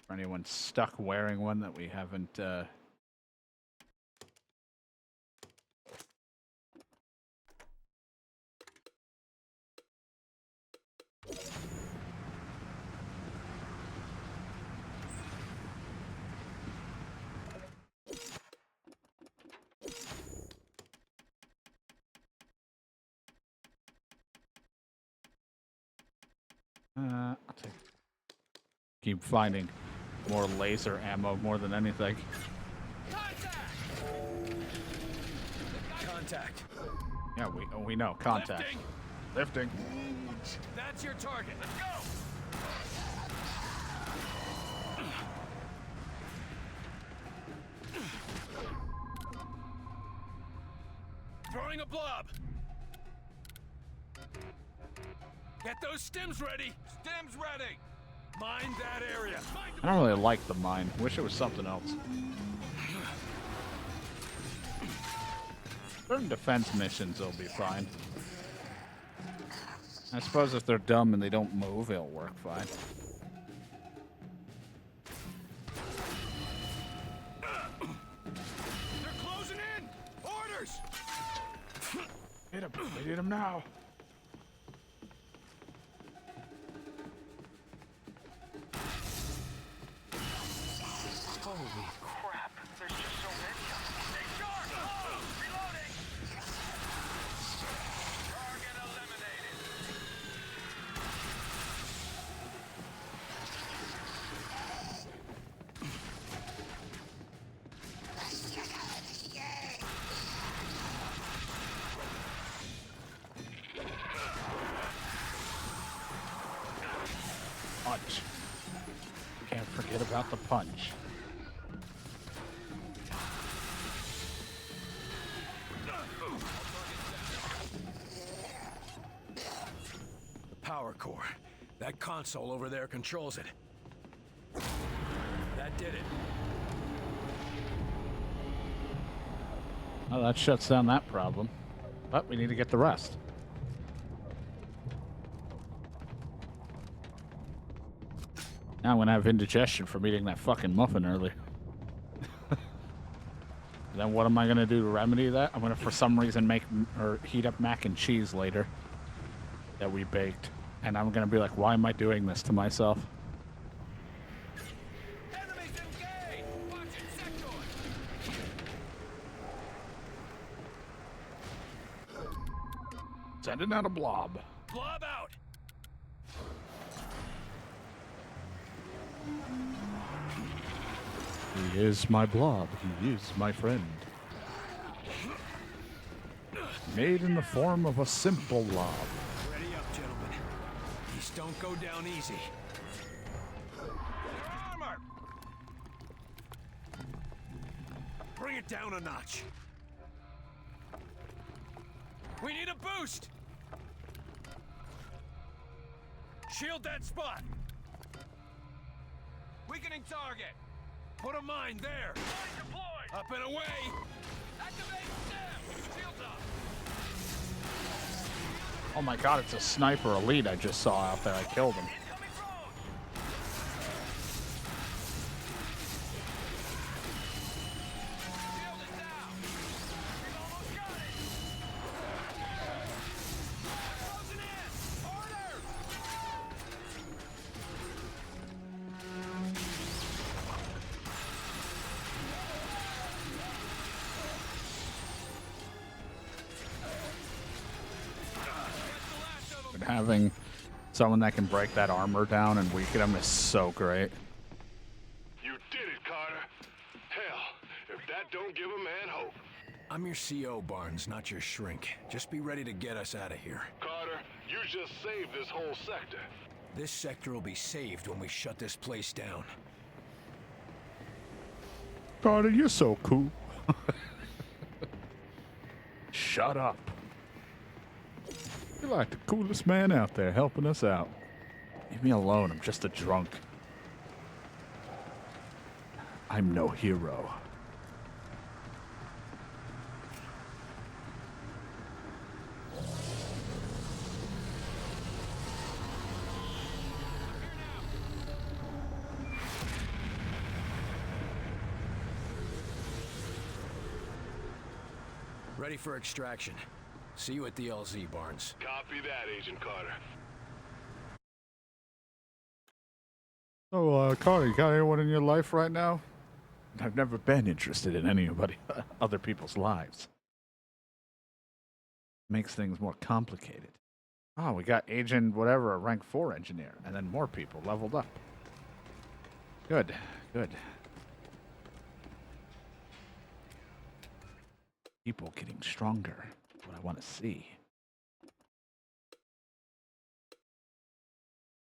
For anyone stuck wearing one that we haven't I'll take. Keep finding more laser ammo more than anything. Contact. Yeah, we know contact. Lifting. That's your target. Let's go. Throwing a blob. Get those stims ready. Stims ready. Mind that area. I don't really like the mine. Wish it was something else. Certain defense missions will be fine. I suppose if they're dumb and they don't move, it'll work fine. They're closing in. Orders. Hit him. We need him now. Holy crap, there's just so many of them. Stay sharp! Reloading! Target eliminated. Punch. Can't forget about the punch. Power core. That console over there controls it. That did it. Well, that shuts down that problem. But we need to get the rest. Now I'm gonna have indigestion from eating that fucking muffin early. Then what am I gonna do to remedy that? I'm gonna, for some reason, make or heat up mac and cheese later that we baked, and I'm gonna be like, why am I doing this to myself? Sending out a blob. Blob out! He is my blob. He is my friend. Made in the form of a simple blob. Ready up, gentlemen. These don't go down easy. Armor! Bring it down a notch. We need a boost! Shield that spot! Weakening target! Put a mine there. Mine deployed! Up and away. Activate STEM! Shields up! Oh my god, it's a sniper elite I just saw out there. I killed him. Having someone that can break that armor down and weaken them is so great. You did it, Carter. Hell, if that don't give a man hope. I'm your CO, Barnes, not your shrink. Just be ready to get us out of here. Carter, you just saved this whole sector. This sector will be saved when we shut this place down. Carter, you're so cool. Shut up. You're like the coolest man out there helping us out. Leave me alone, I'm just a drunk. I'm no hero. Ready for extraction. See you at the LZ, Barnes. Copy that, Agent Carter. So, Carter, you got anyone in your life right now? I've never been interested in anybody, other people's lives. Makes things more complicated. Oh, we got Agent whatever, a rank 4 engineer, and then more people leveled up. Good, good. People getting stronger. What I want to see.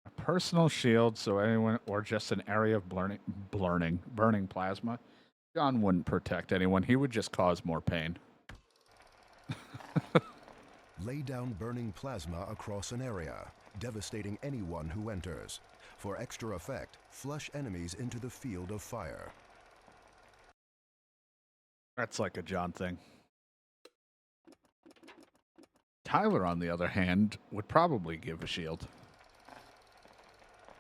A personal shield, so anyone, or just an area of burning plasma. John wouldn't protect anyone. He would just cause more pain. Lay down burning plasma across an area, devastating anyone who enters. For extra effect, flush enemies into the field of fire. That's like a John thing. Tyler, on the other hand, would probably give a shield.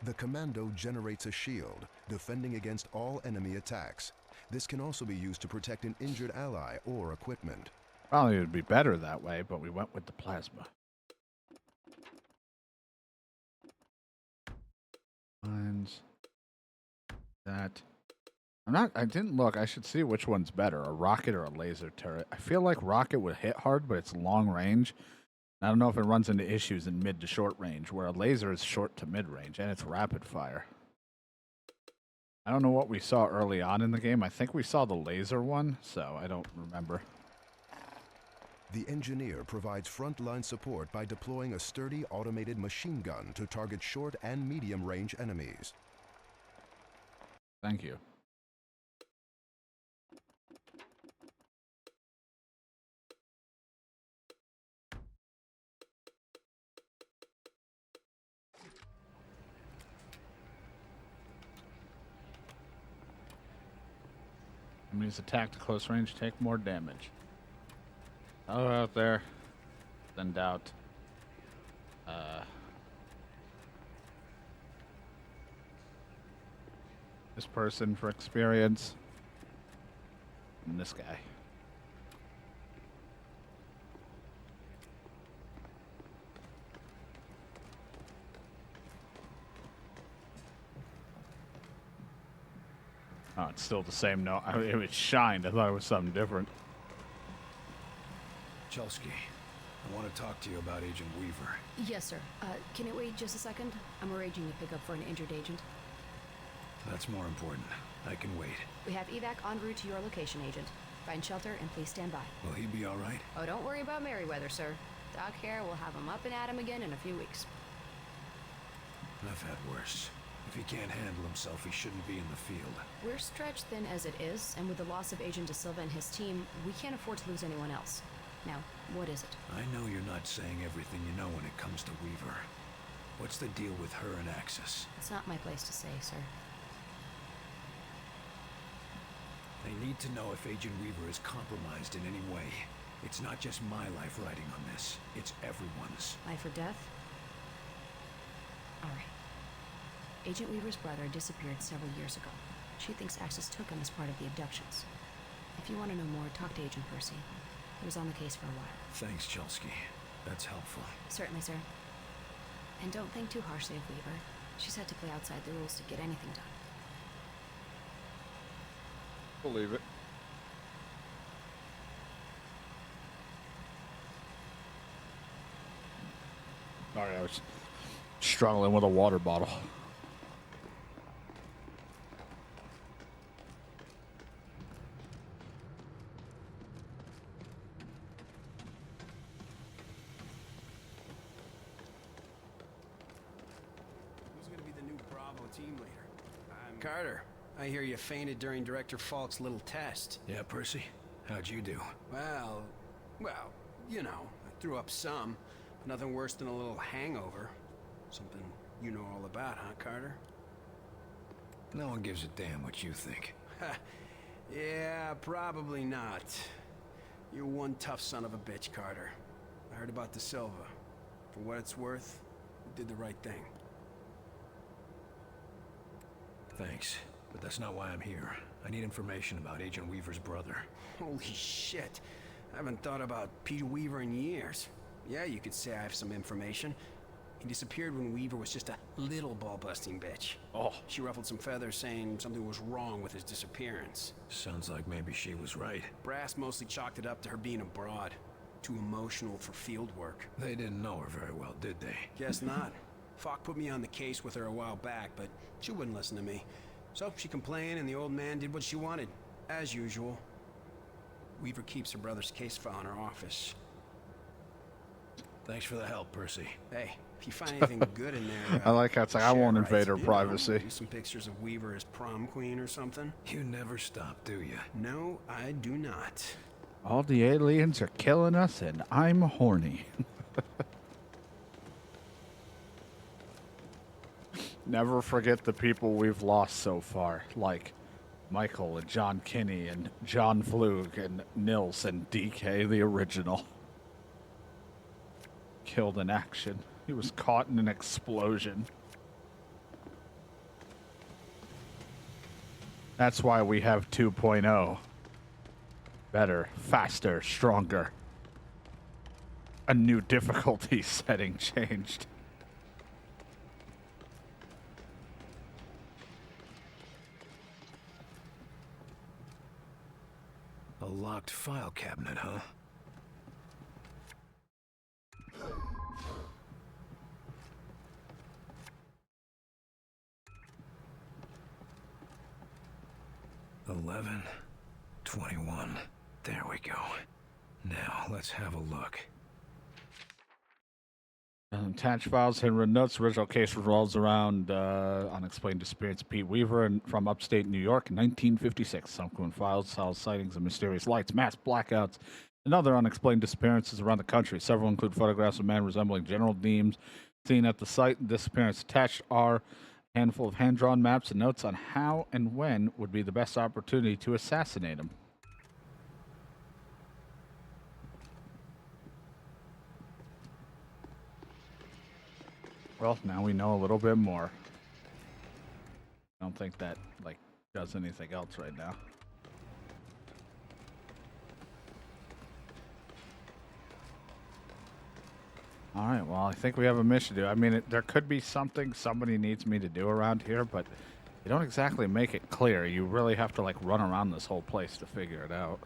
The commando generates a shield, defending against all enemy attacks. This can also be used to protect an injured ally or equipment. Probably it would be better that way, but we went with the plasma. Lines. That. I didn't look. I should see which one's better, a rocket or a laser turret. I feel like rocket would hit hard, but it's long range. I don't know if it runs into issues in mid to short range, where a laser is short to mid range, and it's rapid fire. I don't know what we saw early on in the game. I think we saw the laser one, so I don't remember. The engineer provides frontline support by deploying a sturdy automated machine gun to target short and medium range enemies. Thank you. Enemies attacked at close range take more damage. Oh, out there. Send out. This person for experience. And this guy. Oh, it's still the same note. It was shined. I thought it was something different. Chelsky, I want to talk to you about Agent Weaver. Yes, sir. Can it wait just a second? I'm arranging a pickup for an injured agent. That's more important. I can wait. We have evac en route to your location, Agent. Find shelter and please stand by. Will he be all right? Oh, don't worry about Merryweather, sir. Doc here will have him up and at him again in a few weeks. I've had worse. If he can't handle himself, he shouldn't be in the field. We're stretched thin as it is, and with the loss of Agent De Silva and his team, we can't afford to lose anyone else. Now, what is it? I know you're not saying everything you know when it comes to Weaver. What's the deal with her and Axis? It's not my place to say, sir. They need to know if Agent Weaver is compromised in any way. It's not just my life riding on this. It's everyone's. Life or death? All right. Agent Weaver's brother disappeared several years ago. She thinks Axis took him as part of the abductions. If you want to know more, talk to Agent Percy. He was on the case for a while. Thanks, Chelsky. That's helpful. Certainly, sir. And don't think too harshly of Weaver. She's had to play outside the rules to get anything done. Believe it. Sorry, I was struggling with a water bottle. Who's gonna be the new Bravo team leader? Carter, I hear you fainted during Director Falk's little test. Yeah, Percy? How'd you do? Well, you know, I threw up some. Nothing worse than a little hangover. Something you know all about, huh, Carter? No one gives a damn what you think. Yeah, probably not. You're one tough son of a bitch, Carter. I heard about De Silva. For what it's worth, you did the right thing. Thanks, but that's not why I'm here. I need information about Agent Weaver's brother. Holy shit. I haven't thought about Peter Weaver in years. Yeah, you could say I have some information. He disappeared when Weaver was just a little ball-busting bitch. Oh. She ruffled some feathers saying something was wrong with his disappearance. Sounds like maybe she was right. Brass mostly chalked it up to her being a broad. Too emotional for field work. They didn't know her very well, did they? Guess not. Falk put me on the case with her a while back, but she wouldn't listen to me. So she complained and the old man did what she wanted. As usual. Weaver keeps her brother's case file in her office. Thanks for the help, Percy. Hey, if you find anything good in there... I like how it's like, I won't share, invade her right? You privacy. know, some pictures of Weaver as prom queen or something. You never stop, do you? No, I do not. All the aliens are killing us, and I'm horny. Never forget the people we've lost so far, like Michael and John Kinney and John Flug and Nils and DK the original. Killed in action. He was caught in an explosion. That's why we have 2.0. Better, faster, stronger. A new difficulty setting changed. A locked file cabinet, huh? $11, $21. There we go. Now, let's have a look. Attached files, handwritten notes. Original case revolves around unexplained disappearance of Pete Weaver from upstate New York in 1956. Subsequent files, solid sightings of mysterious lights, mass blackouts, and other unexplained disappearances around the country. Several include photographs of men resembling General Deems seen at the site of disappearance. Attached are a handful of hand-drawn maps and notes on how and when would be the best opportunity to assassinate him. Well, now we know a little bit more. I don't think that, like, does anything else right now. All right, well, I think we have a mission to do. I mean, there could be something somebody needs me to do around here, but you don't exactly make it clear. You really have to, like, run around this whole place to figure it out.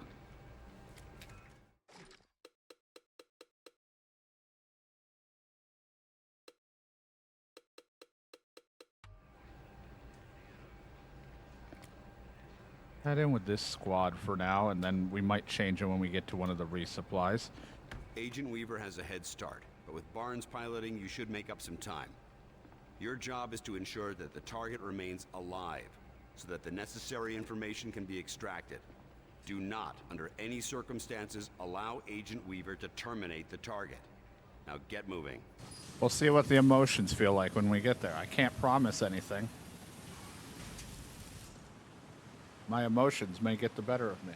Head in with this squad for now, and then we might change it when we get to one of the resupplies. Agent Weaver has a head start, but with Barnes piloting, you should make up some time. Your job is to ensure that the target remains alive, so that the necessary information can be extracted. Do not, under any circumstances, allow Agent Weaver to terminate the target. Now get moving. We'll see what the emotions feel like when we get there. I can't promise anything. My emotions may get the better of me.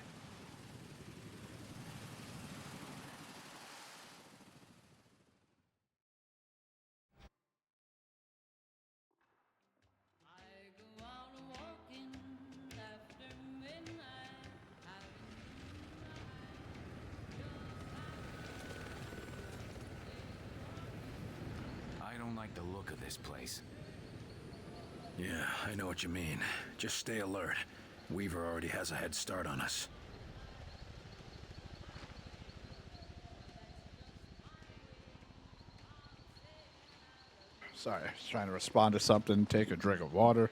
I don't like the look of this place. Yeah, I know what you mean. Just stay alert. Weaver already has a head start on us. Sorry, I was trying to respond to something, take a drink of water.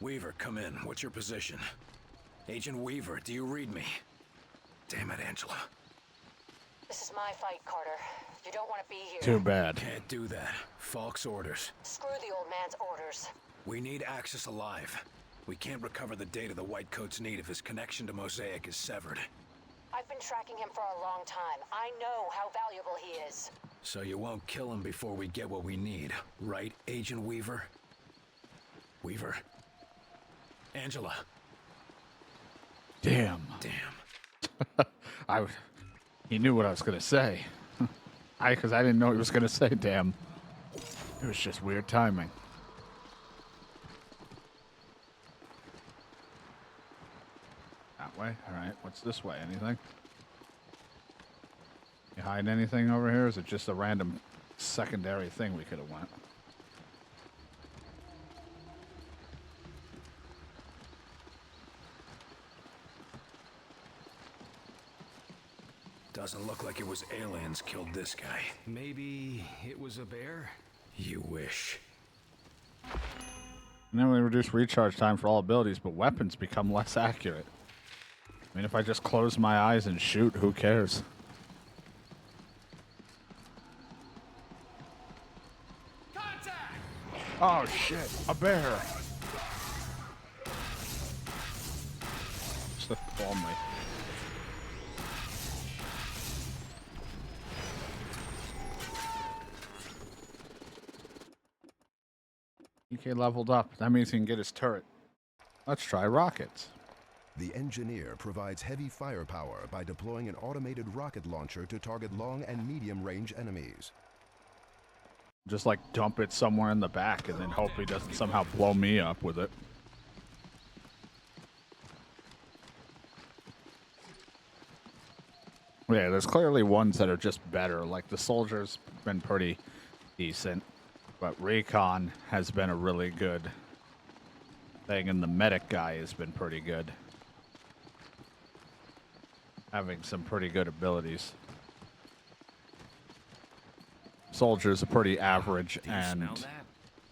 Weaver, come in. What's your position? Agent Weaver, do you read me? Damn it, Angela. This is my fight, Carter. You don't want to be here. Too bad. Can't do that. Falk's orders. Screw the old man's orders. We need Axis alive. We can't recover the data the White Coats need if his connection to Mosaic is severed. I've been tracking him for a long time. I know how valuable he is. So you won't kill him before we get what we need, right, Agent Weaver? Weaver? Angela? Damn. Damn. He knew what I was gonna say. Because I didn't know he was gonna say damn. It was just weird timing. That way? Alright, what's this way? Anything? You hiding anything over here? Or is it just a random secondary thing we could have went? Doesn't look like it was aliens killed this guy. Maybe it was a bear? You wish. And then we reduce recharge time for all abilities, but weapons become less accurate. I mean, if I just close my eyes and shoot, who cares? Contact! Oh shit, a bear! Just call me. EK leveled up. That means he can get his turret. Let's try rockets. The engineer provides heavy firepower by deploying an automated rocket launcher to target long and medium-range enemies. Just like dump it somewhere in the back and then hope he doesn't somehow blow me up with it. Yeah, there's clearly ones that are just better. Like the soldier's been pretty decent, but recon has been a really good thing, and the medic guy has been pretty good. Having some pretty good abilities. Soldier's a pretty average, Do you and smell that?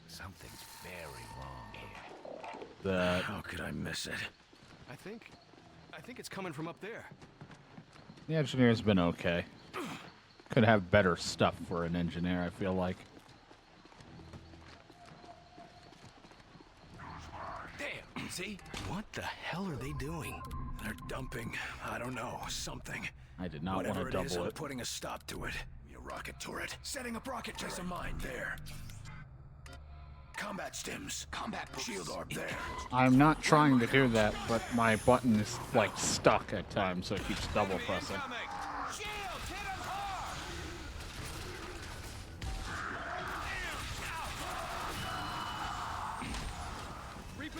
Something's very wrong here. How could I miss it? I think it's coming from up there. The engineer's been okay. Could have better stuff for an engineer, I feel like. Damn, see? What the hell are they doing? They're dumping, I don't know, something. I did not want to Whatever it is, double I'm it. putting a stop to it. Your rocket turret. Setting up rocket turret. of mine there. Combat stims. Combat shield orb there. I'm not trying to do that, but my button is like stuck at times, so it keeps double pressing.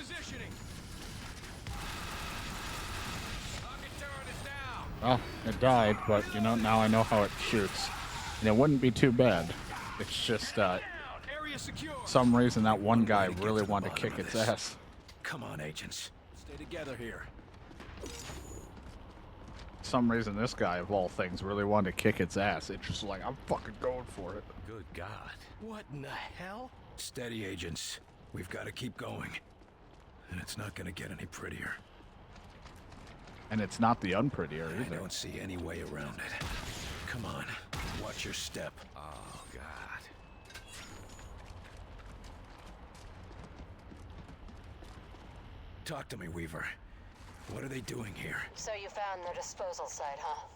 Repositioning. Rocket turret is down. Well, it died, but you know, now I know how it shoots. And it wouldn't be too bad. It's just, Area secure. some reason that one guy really wanted to kick its ass. Come on, agents. Stay together here. Some reason this guy, of all things, really wanted to kick its ass. It's just like, I'm fucking going for it. Good God. What in the hell? Steady, agents. We've got to keep going. And it's not going to get any prettier. And it's not the unprettier either. I don't see any way around it. Come on. Watch your step. Oh, God. Talk to me, Weaver. What are they doing here? So you found their disposal site, huh?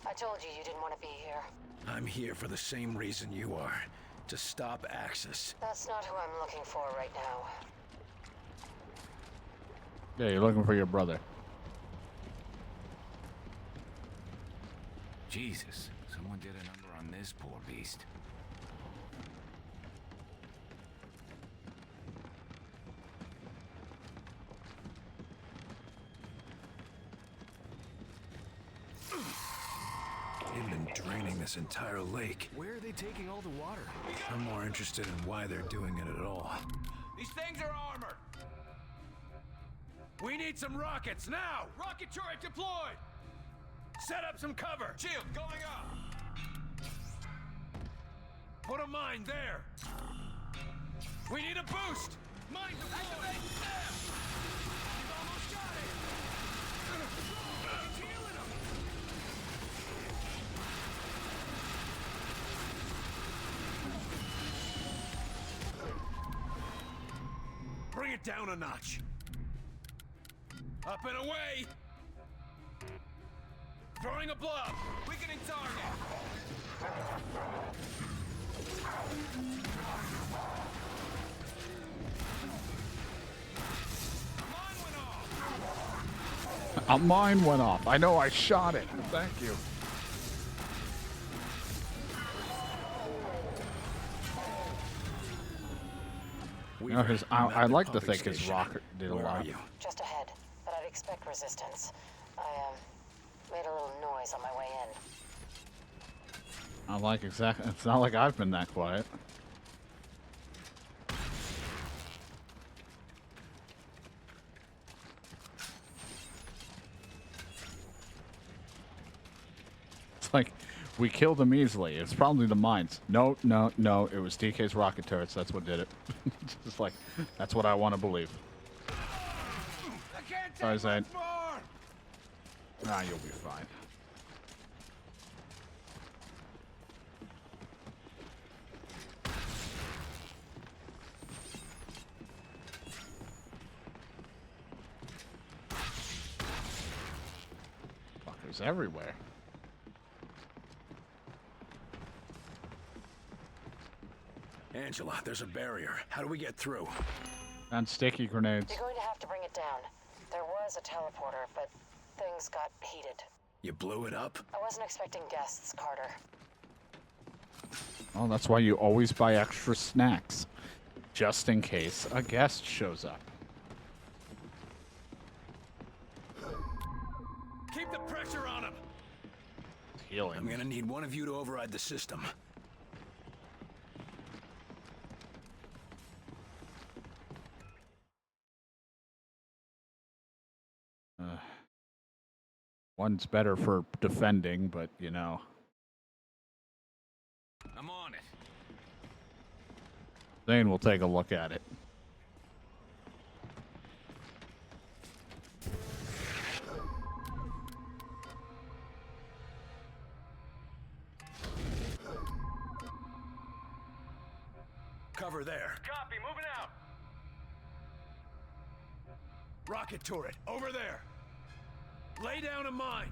I told you you didn't want to be here. I'm here for the same reason you are. To stop Axis. That's not who I'm looking for right now. Yeah, you're looking for your brother. Jesus, someone did a number on this poor beast. They've been draining this entire lake. Where are they taking all the water? I'm more interested in why they're doing it at all. These things are armored. We need some rockets now. Rocket turret deployed! Set up some cover. Shield going up! Put a mine there. We need a boost. Mine deployed! You've almost got it! He's healing him! Bring it down a notch. Up and away. Throwing a blob. Weakening target! Mine went off. I know I shot it. Thank you. You know, I like to think his rocket did a lot. Just ahead, but I'd expect resistance. I made a little noise on my way in. I like exactly. It's not like I've been that quiet. It's like we killed them easily. It's probably the mines. No, no, no. It was DK's rocket turrets. That's what did it. Just like that's what I want to believe. Sorry, Zane. Ah, you'll be fine. Fuckers everywhere. Angela, there's a barrier. How do we get through? And sticky grenades. You're going to have to bring it down. There was a teleporter, but things got heated. You blew it up? I wasn't expecting guests, Carter. Well, that's why you always buy extra snacks. Just in case a guest shows up. Keep the pressure on him. Healing. I'm gonna need one of you to override the system. One's better for defending, but you know. I'm on it. Zane will take a look at it. Cover there. Copy, moving out. Rocket turret, over there. Lay down a mine.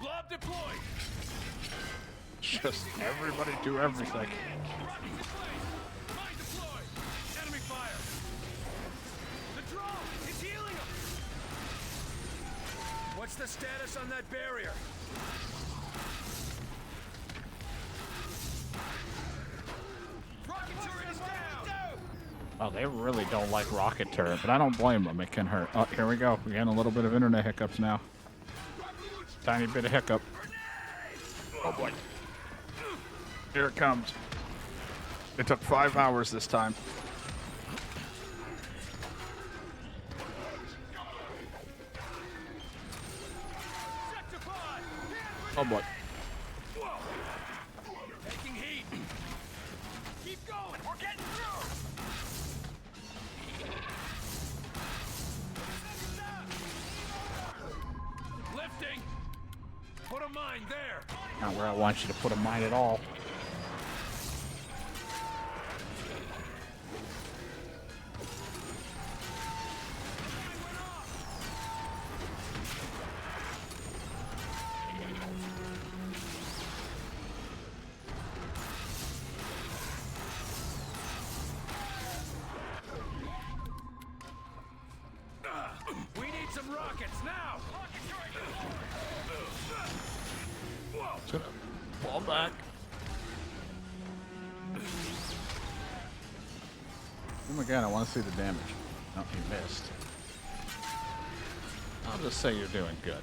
Blob deployed. Just everybody do everything. Rocket deployed. Mine deployed. Enemy fire. The drone is healing him. What's the status on that barrier? Rocket turret is down. Oh, they really don't like rocket turret, but I don't blame them. It can hurt. Oh, here we go. We're getting a little bit of internet hiccups now. Tiny bit of hiccup. Oh boy. Here it comes. It took 5 hours this time. Oh boy. Taking heat. Keep going. We're getting through. Lifting. Put a mine there. Not where I want you to put a mine at all. We need some rockets now. It's gonna fall back. Oh my god, I want to see the damage. Oh, you missed. I'll just say you're doing good.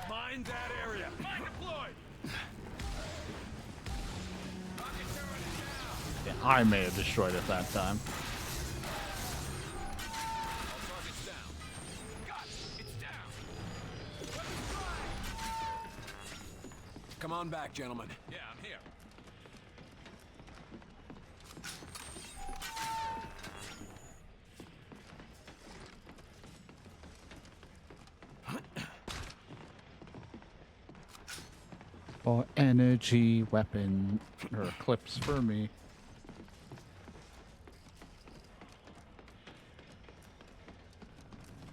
Mind that area. Mine deployed. Yeah, I may have destroyed it that time. Come on back, gentlemen. Yeah, I'm here. Or energy weapon or clips for me.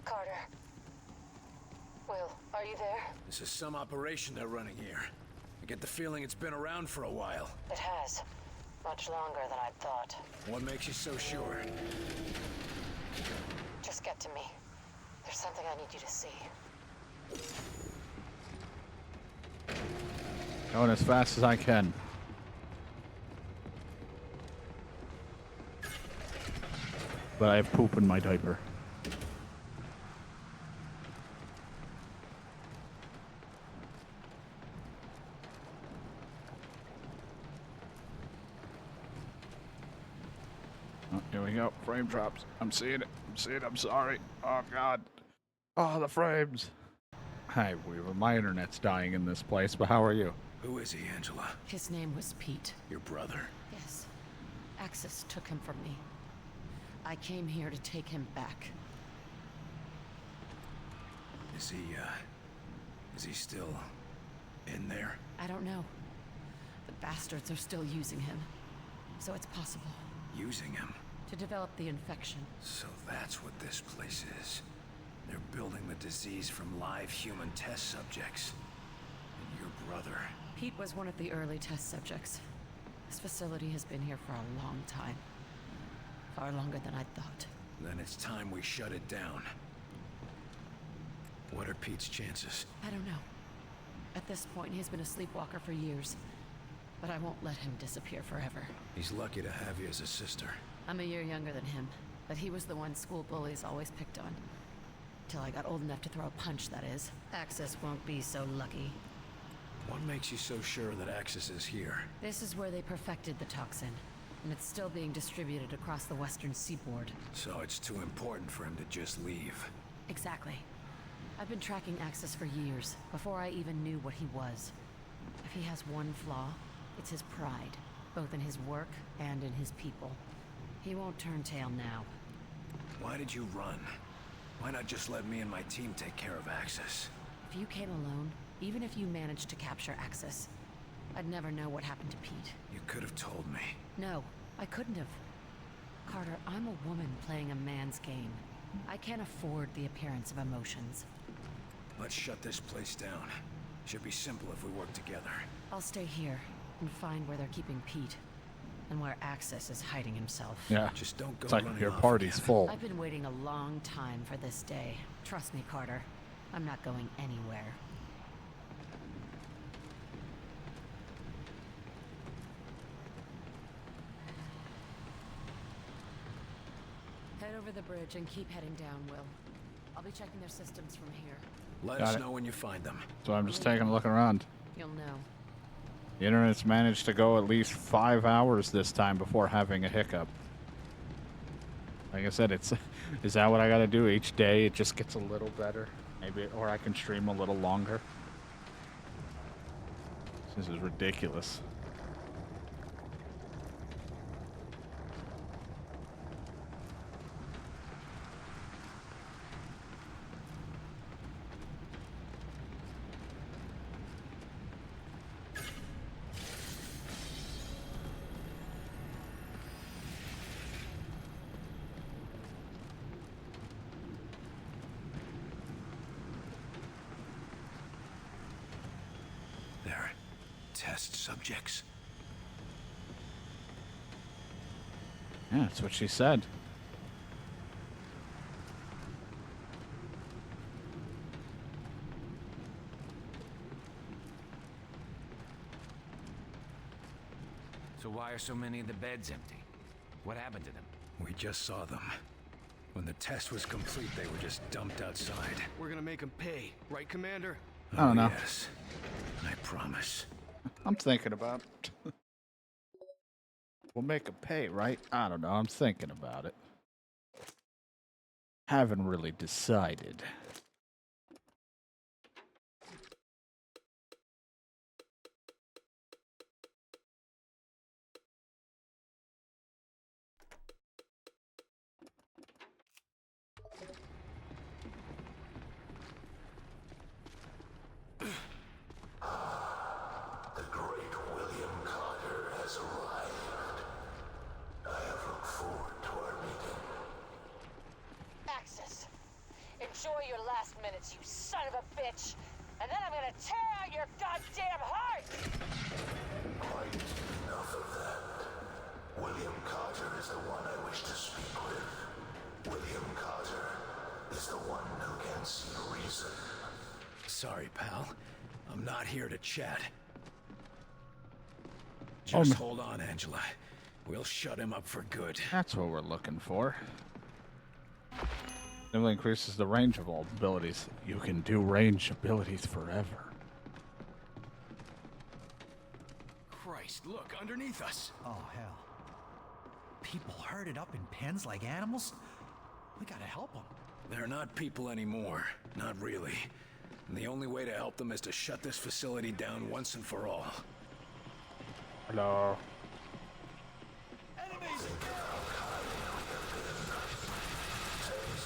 Carter. Will, are you there? This is some operation they're running here. I get the feeling it's been around for a while. It has. Much longer than I'd thought. What makes you so sure? Just get to me. There's something I need you to see. Going as fast as I can. But I have poop in my diaper. Oh, here we go. Frame drops. I'm seeing it. I'm seeing it. I'm sorry. Oh, God. Oh, the frames. Hi, Weaver. My internet's dying in this place, but how are you? Who is he, Angela? His name was Pete. Your brother? Yes. Axis took him from me. I came here to take him back. Is he still in there? I don't know. The bastards are still using him. So it's possible. Using him? To develop the infection. So that's what this place is. They're building the disease from live human test subjects. And your brother. Pete was one of the early test subjects. This facility has been here for a long time. Far longer than I thought. Then it's time we shut it down. What are Pete's chances? I don't know. At this point, he's been a sleepwalker for years. But I won't let him disappear forever. He's lucky to have you as a sister. I'm a year younger than him, but he was the one school bullies always picked on. Till I got old enough to throw a punch, that is. Axis won't be so lucky. What makes you so sure that Axis is here? This is where they perfected the toxin, and it's still being distributed across the western seaboard. So it's too important for him to just leave. Exactly. I've been tracking Axis for years, before I even knew what he was. If he has one flaw, it's his pride, both in his work and in his people. He won't turn tail now. Why did you run? Why not just let me and my team take care of Axis? If you came alone, even if you managed to capture Axis, I'd never know what happened to Pete. You could have told me. No, I couldn't have. Carter, I'm a woman playing a man's game. I can't afford the appearance of emotions. Let's shut this place down. Should be simple if we work together. I'll stay here and find where they're keeping Pete. And where Axis is hiding himself. Yeah, just don't go it's like running your off party's again. full. I've been waiting a long time for this day. Trust me, Carter. I'm not going anywhere. Right over the bridge and keep heading down, Will. I'll be checking their systems from here. Let Got us it. know when you find them. So I'm just taking a look around. You'll know. The internet's managed to go at least 5 hours this time before having a hiccup. Like I said, is that what I gotta do each day? It just gets a little better. Maybe, or I can stream a little longer. This is ridiculous. They're test subjects. Yeah, that's what she said. So why are so many of the beds empty? What happened to them? We just saw them. When the test was complete, they were just dumped outside. We're gonna make them pay, right, Commander? I don't know. Yes, I promise. I'm thinking about it. We'll make a pay, right? I don't know. I'm thinking about it. Haven't really decided. The great William Carter has arrived. I have looked forward to our meeting. Axis, enjoy your last minutes, you son of a bitch! And then I'm gonna tear out your goddamn heart! Quite enough of that. William Carter is the one I wish to speak with. William Carter is the one who can see reason. Sorry, pal. I'm not here to chat. Oh, Just man. hold on, Angela. We'll shut him up for good. That's what we're looking for. Simply increases the range of all abilities. You can do range abilities forever. Christ, look, underneath us. Oh, hell. People herded up in pens like animals? We gotta help them. They're not people anymore. Not really. And the only way to help them is to shut this facility down once and for all. Hello. Tens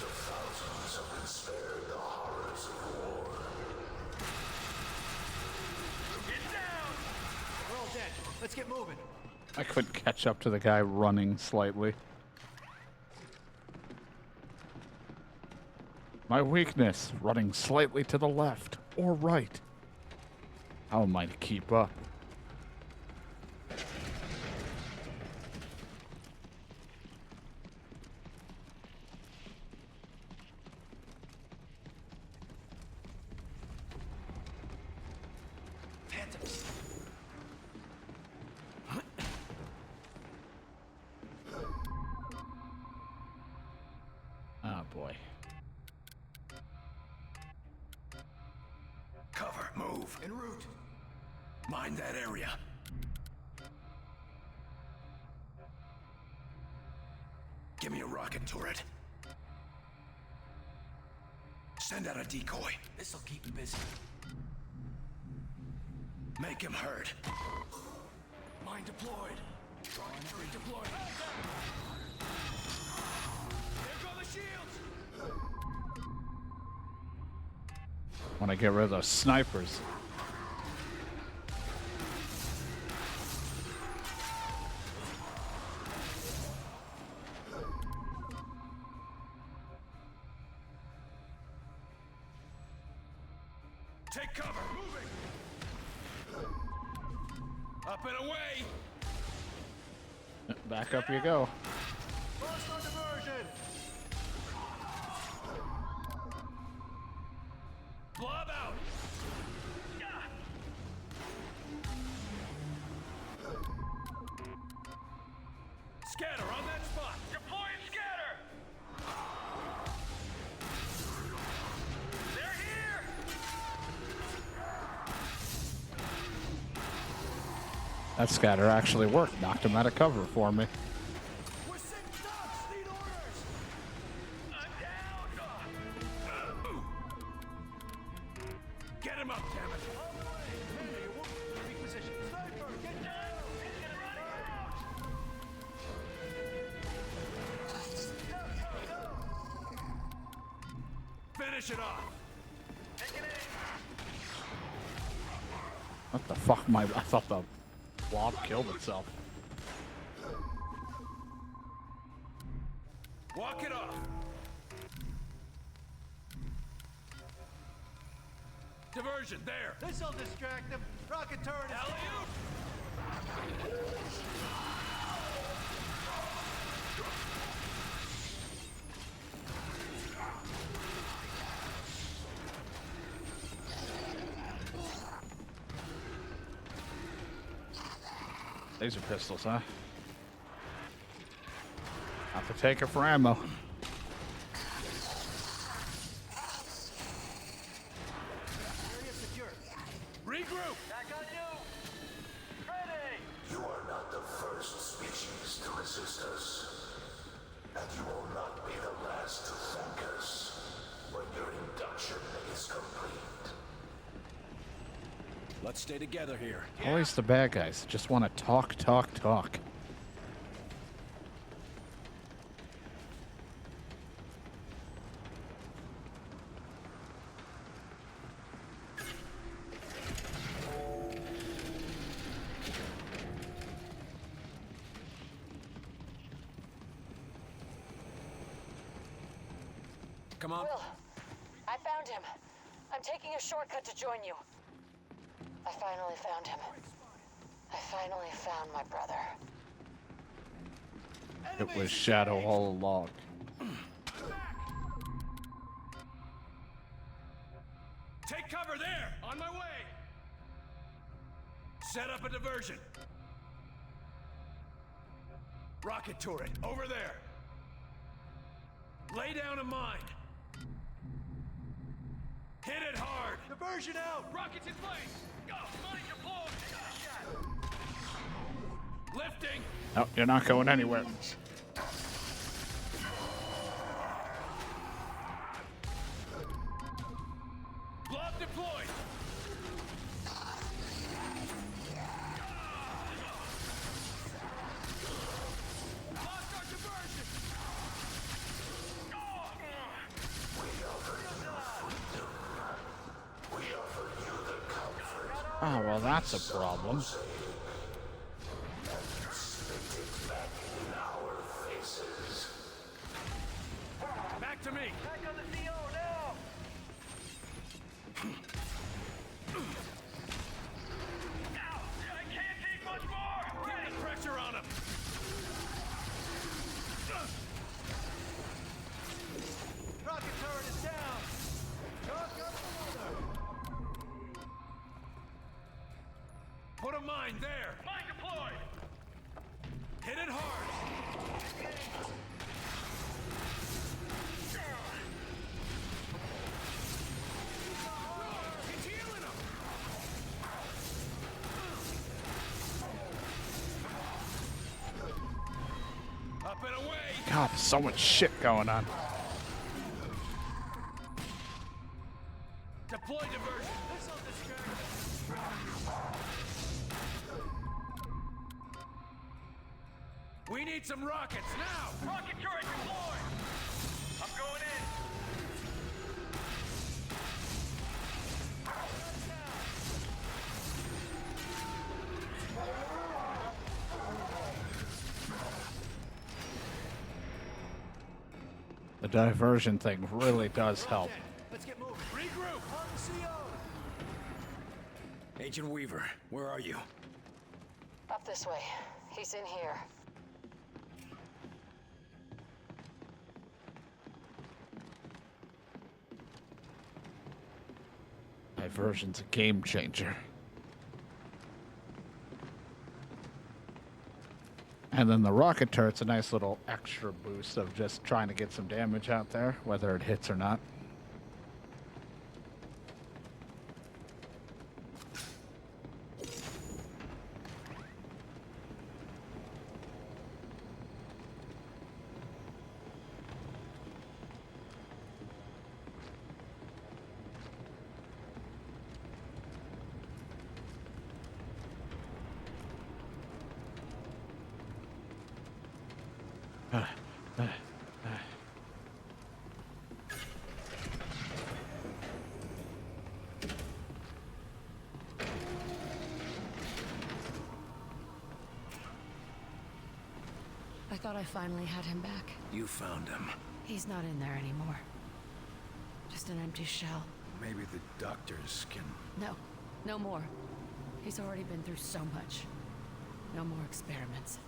of thousands have been spared the horrors of war. Get down! We're all dead. Let's get moving. I couldn't catch up to the guy running slightly. My weakness, running slightly to the left or right. How am I to keep up? Oh boy. Cover, move. En route. Mind that area. Give me a rocket turret. Send out a decoy. This'll keep him busy. Make him hurt. Mine deployed. Rocket turret deployed. There go the shields! Want to get rid of those snipers. Take cover! Moving! Up and away! Back up you go. Hostile diversion! Blob out! Scatter on that spot! Deploying scatter! That scatter actually worked. Knocked him out of cover for me. Get him up, damn it! Commander, your woman, reposition. Sniper, get down! He's gonna run out! Finish it off! What the fuck? I thought the blob killed itself. Walk it off! Diversion, there! This'll distract them. Rocket turret is... Laser pistols, huh? Have to take it for ammo. Regroup! Back on you! Ready! You are not the first species to resist us. And you will not be the last to thank us when your induction is complete. Let's stay together here. Always the bad guys. Just want to talk. Come on. Will, I found him. I'm taking a shortcut to join you. I finally found him. I finally found my brother. It was Shadow all along. Take cover there! On my way! Set up a diversion. Rocket turret, over there. Lay down a mine. Hit it hard! Diversion out! Rockets in place! Go! Mine deployed! Lifting! No, you're not going anywhere. Blob deployed! Lost our diversion! Oh, well, that's a problem. Back to me! Back on the CO now! I can't take much more! Keep the pressure on him! Rocket turret is down! Shotgun another! Put a mine there! Mine deployed! Hit it hard! It's healing him! Up and away! God, there's so much shit going on. Deploy diversion! This'll distract them! We need some rockets now! Rocket turret deployed! I'm going in! The diversion thing really does help. Let's get moving. Regroup! On the CO! Agent Weaver, where are you? Up this way. He's in here. Diversion's a game changer. And then the rocket turret's a nice little extra boost of just trying to get some damage out there, whether it hits or not. I thought I finally had him back. You found him. He's not in there anymore. Just an empty shell. Maybe the doctors can... No, no more. He's already been through so much. No more experiments.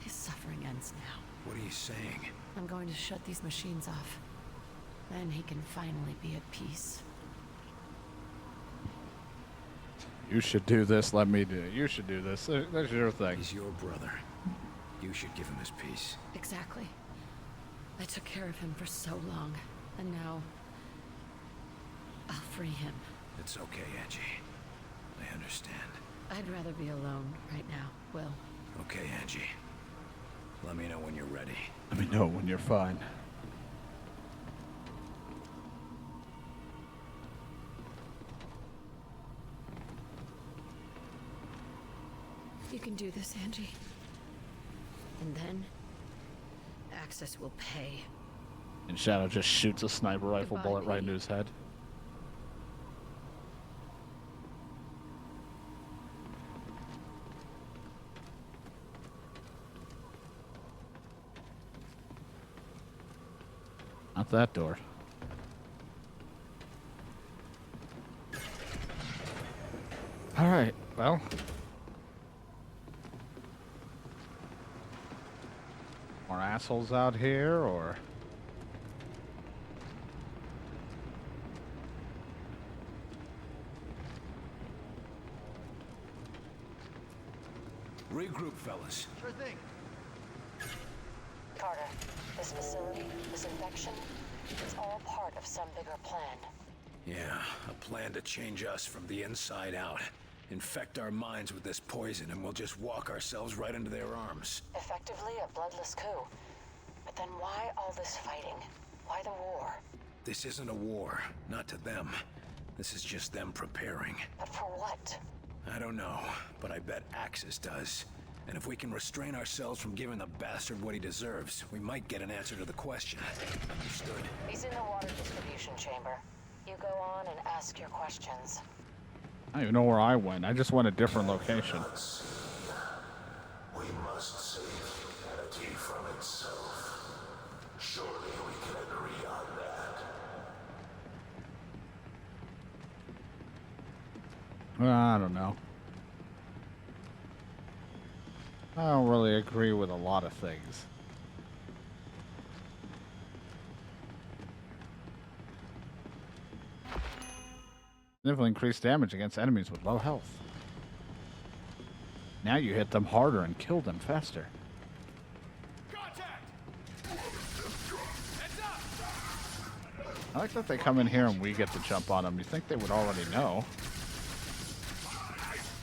His suffering ends now. What are you saying? I'm going to shut these machines off. Then he can finally be at peace. You should do this, let me do it. You should do this. That's your thing. He's your brother. You should give him his peace. Exactly. I took care of him for so long, and now I'll free him. It's okay, Angie. I understand. I'd rather be alone right now, Will. Okay, Angie. Let me know when you're ready. Let me know when you're fine. You can do this, Angie. And then, Axis will pay. And Shadow just shoots a sniper rifle bullet right into his head. Not that door. All right, well. More assholes out here, or? Regroup, fellas. Sure thing. Carter, this facility, this infection, it's all part of some bigger plan. Yeah, a plan to change us from the inside out. Infect our minds with this poison and we'll just walk ourselves right into their arms. Effectively a bloodless coup. But then why all this fighting? Why the war? This isn't a war, not to them. This is just them preparing. But for what? I don't know, but I bet Axis does. And if we can restrain ourselves from giving the bastard what he deserves, we might get an answer to the question. Understood? He's in the water distribution chamber. You go on and ask your questions. I don't even know where I went. I just went a different location. We must save humanity from itself. Surely we can agree on that. I don't know. I don't really agree with a lot of things. Significantly increased damage against enemies with low health. Now you hit them harder and kill them faster. I like that they come in here and we get to jump on them. You think they would already know?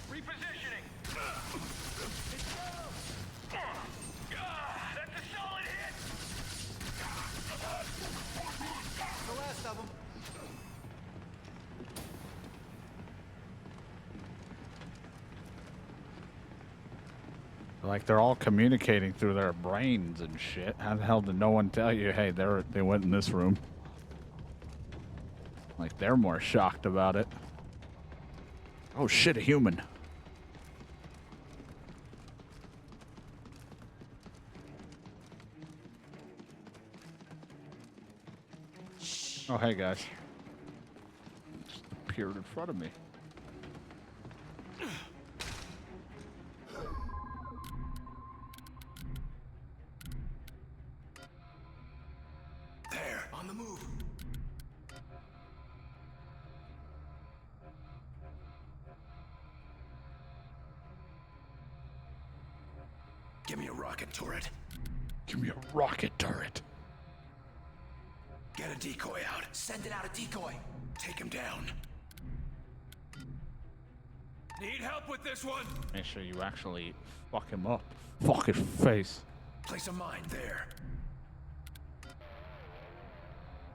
Repositioning. That's a solid hit. The last of them. Like they're all communicating through their brains and shit. How the hell did no one tell you, hey, they went in this room? Like they're more shocked about it. Oh shit, a human. Oh hey guys. Just appeared in front of me. There, on the move. Give me a rocket turret. Give me a rocket turret. Get a decoy out. Send it out a decoy. Take him down. Need help with this one? Make sure you actually fuck him up. Fuck his face. Place a mine there.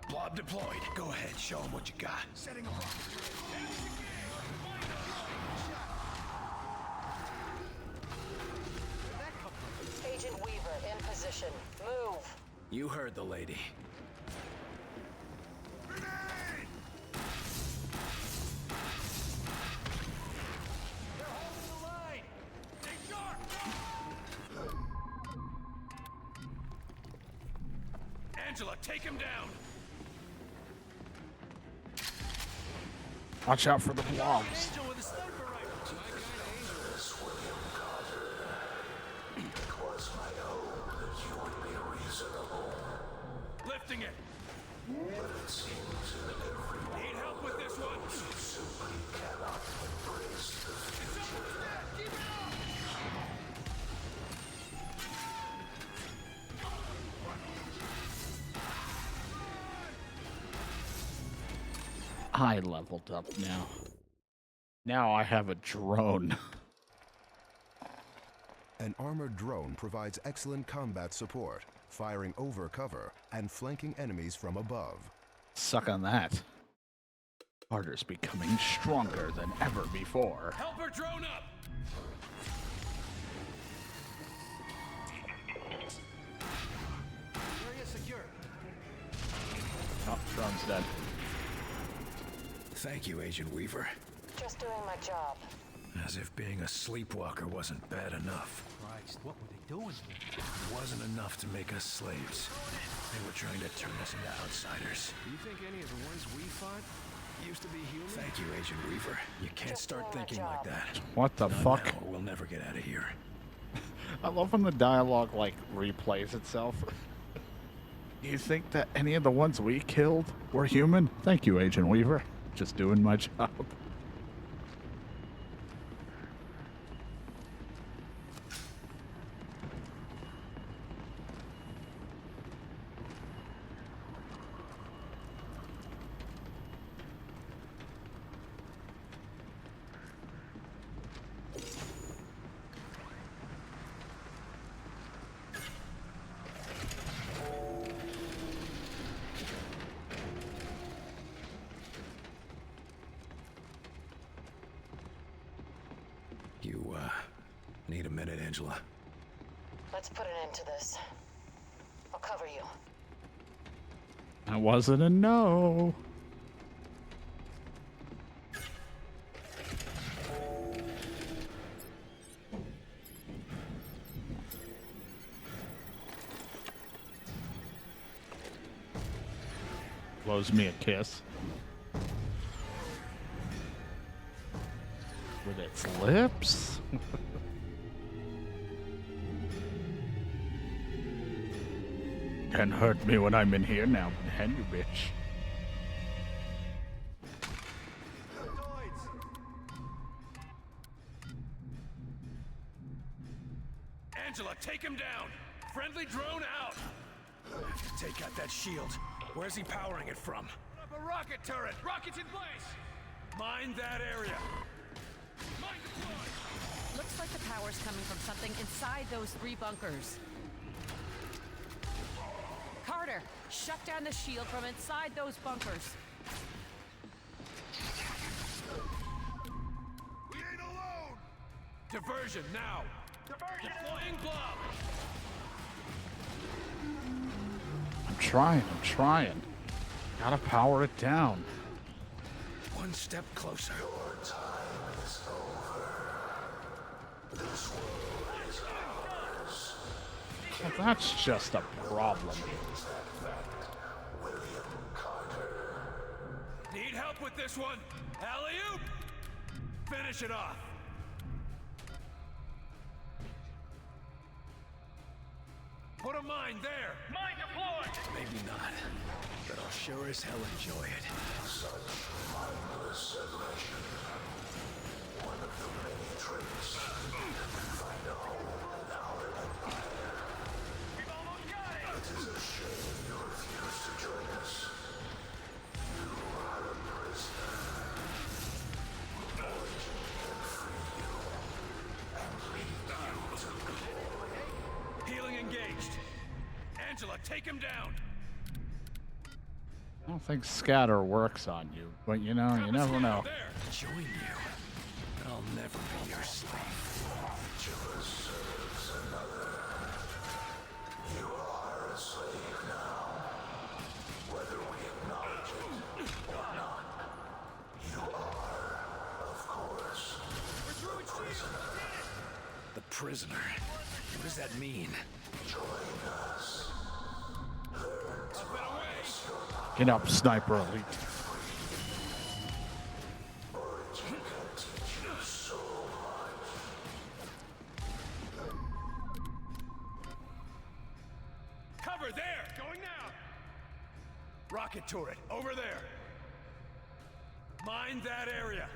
Blob deployed. Go ahead, show him what you got. Setting a rocket. Agent Weaver, in position. Move. You heard the lady. Angela, take him down! Watch out for the blobs. This William Carter. It was my hope that you would be reasonable. Lifting it! But it seems that everyone Need help with this one? who simply cannot embrace the future. I leveled up now. Now I have a drone. An armored drone provides excellent combat support, firing over cover and flanking enemies from above. Suck on that. Carter's becoming stronger than ever before. Help her drone up! Area secure. Oh, drone's dead. Thank you, Agent Weaver. Just doing my job. As if being a sleepwalker wasn't bad enough. Christ, what were they doing? It wasn't enough to make us slaves. They were trying to turn us into outsiders. You think any of the ones we fought used to be human? Thank you, Agent Weaver. You can't start thinking like that. What the Not fuck? now, or we'll never get out of here. I love when the dialogue, like, replays itself. Do you think that any of the ones we killed were human? Thank you, Agent Weaver. Just doing my job. You, need a minute, Angela. Let's put an end to this. I'll cover you. That wasn't a no. Blows me a kiss. With its lips? Can't hurt me when I'm in here now, can you, bitch? Angela, take him down! Friendly drone out! Take out that shield. Where's he powering it from? Up a rocket turret! Rockets in place! Mine that area! Mine deployed! Looks like the power's coming from something inside those 3 bunkers. Carter, shut down the shield from inside those bunkers. We ain't alone! Diversion, now! Diversion! Deploying blob! I'm trying. Gotta power it down. One step closer. Your time is over. This world is ours. Well, that's just a problem. William Carter. Need help with this one? Alley-oop! Finish it off! Put a mine there! Mine deployed! Maybe not, but I'll sure as hell enjoy it. Such mindless aggression. One of the many traits that can find a home in our empire. We've almost got it! It is a shame you refuse to join us. You are a prisoner. Origin can free you and lead you to glory. Healing engaged! Angela, take him down! I don't think scatter works on you, but you know, you never know. Join you, but I'll never be your slave. Each of us serves another. prisoner. What does that mean? Get up, Sniper Elite. Cover there! Going now! Rocket turret, over there! Mind that area!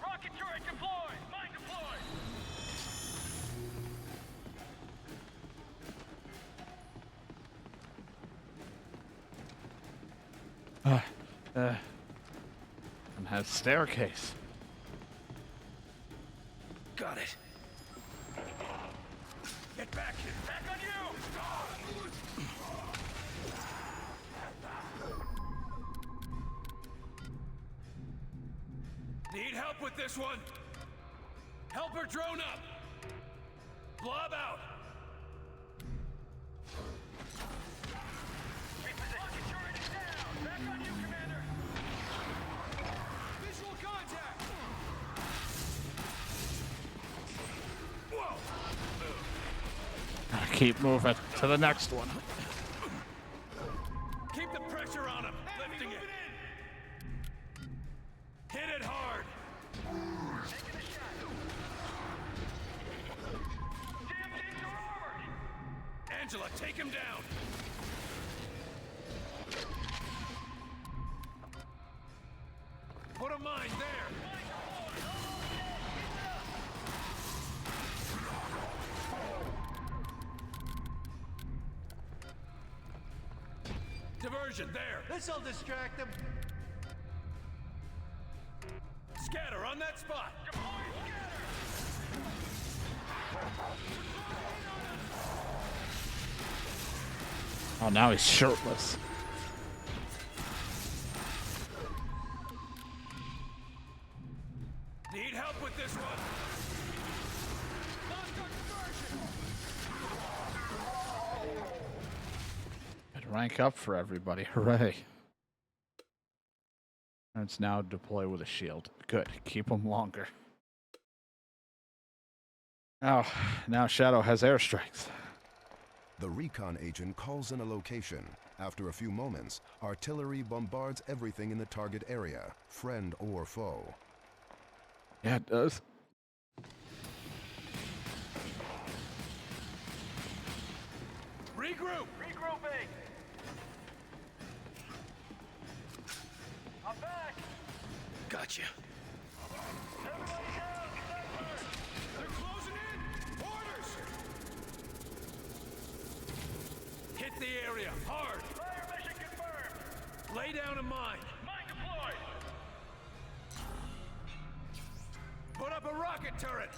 Rocket turret deployed! Mine deployed! And has staircase. Got it. Get back here! Back on you! Need help with this one? Helper drone up! Blob out! Rocket turret is down! Back on you, Commander! Visual contact! Whoa! Gotta keep moving to the next one. Keep the pressure on him, lifting it. Hit it hard. Taking a shot. Damn things are armored. Angela, take him down. Put a mine there. Diversion there. This'll distract them. Scatter on that spot. Oh, now he's shirtless. Need help with this one. Good rank up for everybody. Hooray. It's now deploy with a shield. Good. Keep them longer. Oh, now Shadow has airstrikes. The recon agent calls in a location. After a few moments, artillery bombards everything in the target area, friend or foe. Yeah, it does. Regroup! Regrouping! I'm back! Gotcha. Everybody down! They're closing in! Orders! Hit the area, hard! Fire mission confirmed! Lay down a mine! Mine deployed! Put up a rocket turret!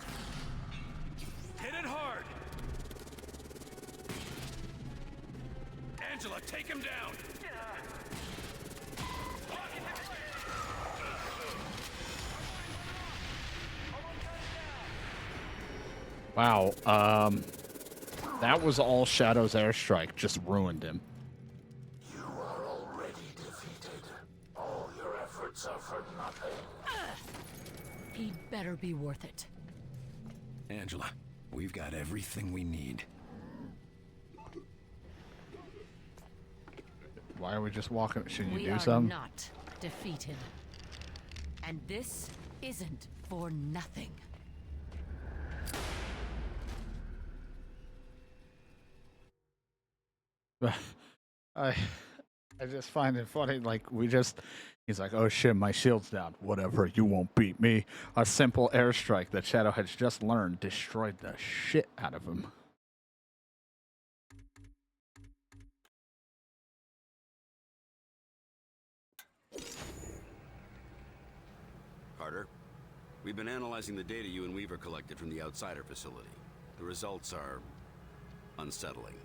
Hit it hard! Angela, take him down! Wow, that was all Shadow's airstrike. Just ruined him. You are already defeated. All your efforts are for nothing. He'd better be worth it. Angela, we've got everything we need. Why are we just walking? Shouldn't you We do are something? not defeated. And this isn't for nothing. I just find it funny. Like he's like, oh shit, my shield's down. Whatever, you won't beat me. A simple airstrike that Shadow has just learned destroyed the shit out of him. Carter, we've been analyzing the data you and Weaver collected from the Outsider facility. The results are unsettling.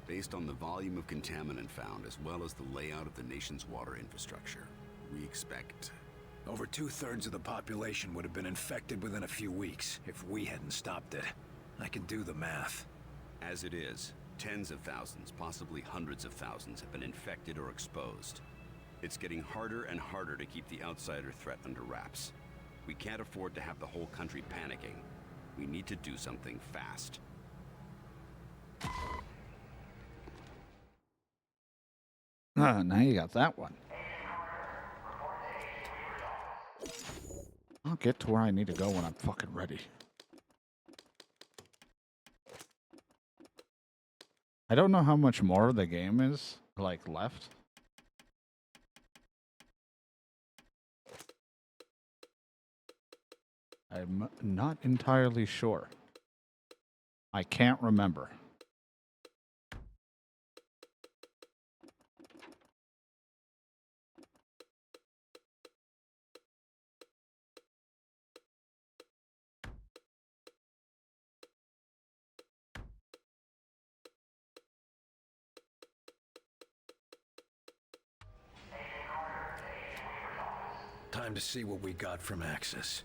Based on the volume of contaminant found, as well as the layout of the nation's water infrastructure, we expect... Over 2/3 of the population would have been infected within a few weeks if we hadn't stopped it. I can do the math. As it is, tens of thousands, possibly hundreds of thousands, have been infected or exposed. It's getting harder and harder to keep the Outsider threat under wraps. We can't afford to have the whole country panicking. We need to do something fast. Now you got that one. I'll get to where I need to go when I'm fucking ready. I don't know how much more of the game is, like, left. I'm not entirely sure. I can't remember. Time to see what we got from Axis.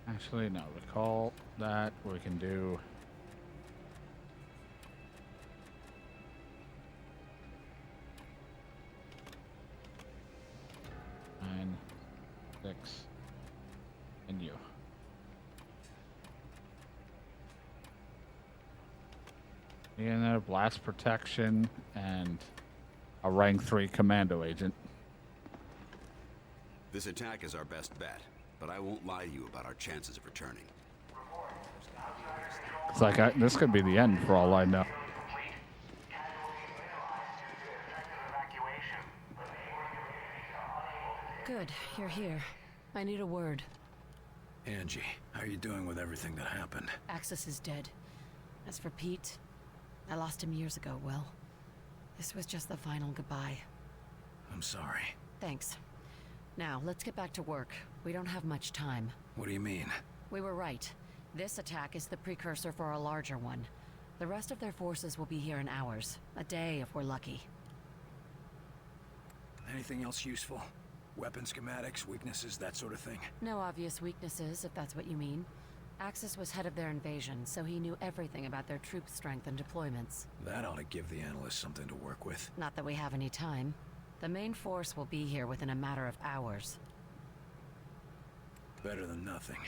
Actually, no. Recall that we can do. Nine, 6, and you. And there, blast protection and a rank 3 commando agent. This attack is our best bet, but I won't lie to you about our chances of returning. It's like this could be the end for all I know. Good, you're here. I need a word. Angie, how are you doing with everything that happened? Axis is dead. As for Pete, I lost him years ago, Will. This was just the final goodbye. I'm sorry. Thanks. Now, let's get back to work. We don't have much time. What do you mean? We were right. This attack is the precursor for a larger one. The rest of their forces will be here in hours. A day if we're lucky. Anything else useful? Weapon schematics, weaknesses, that sort of thing? No obvious weaknesses, if that's what you mean. Axis was head of their invasion, so he knew everything about their troop strength and deployments. That ought to give the analysts something to work with. Not that we have any time. The main force will be here within a matter of hours. Better than nothing.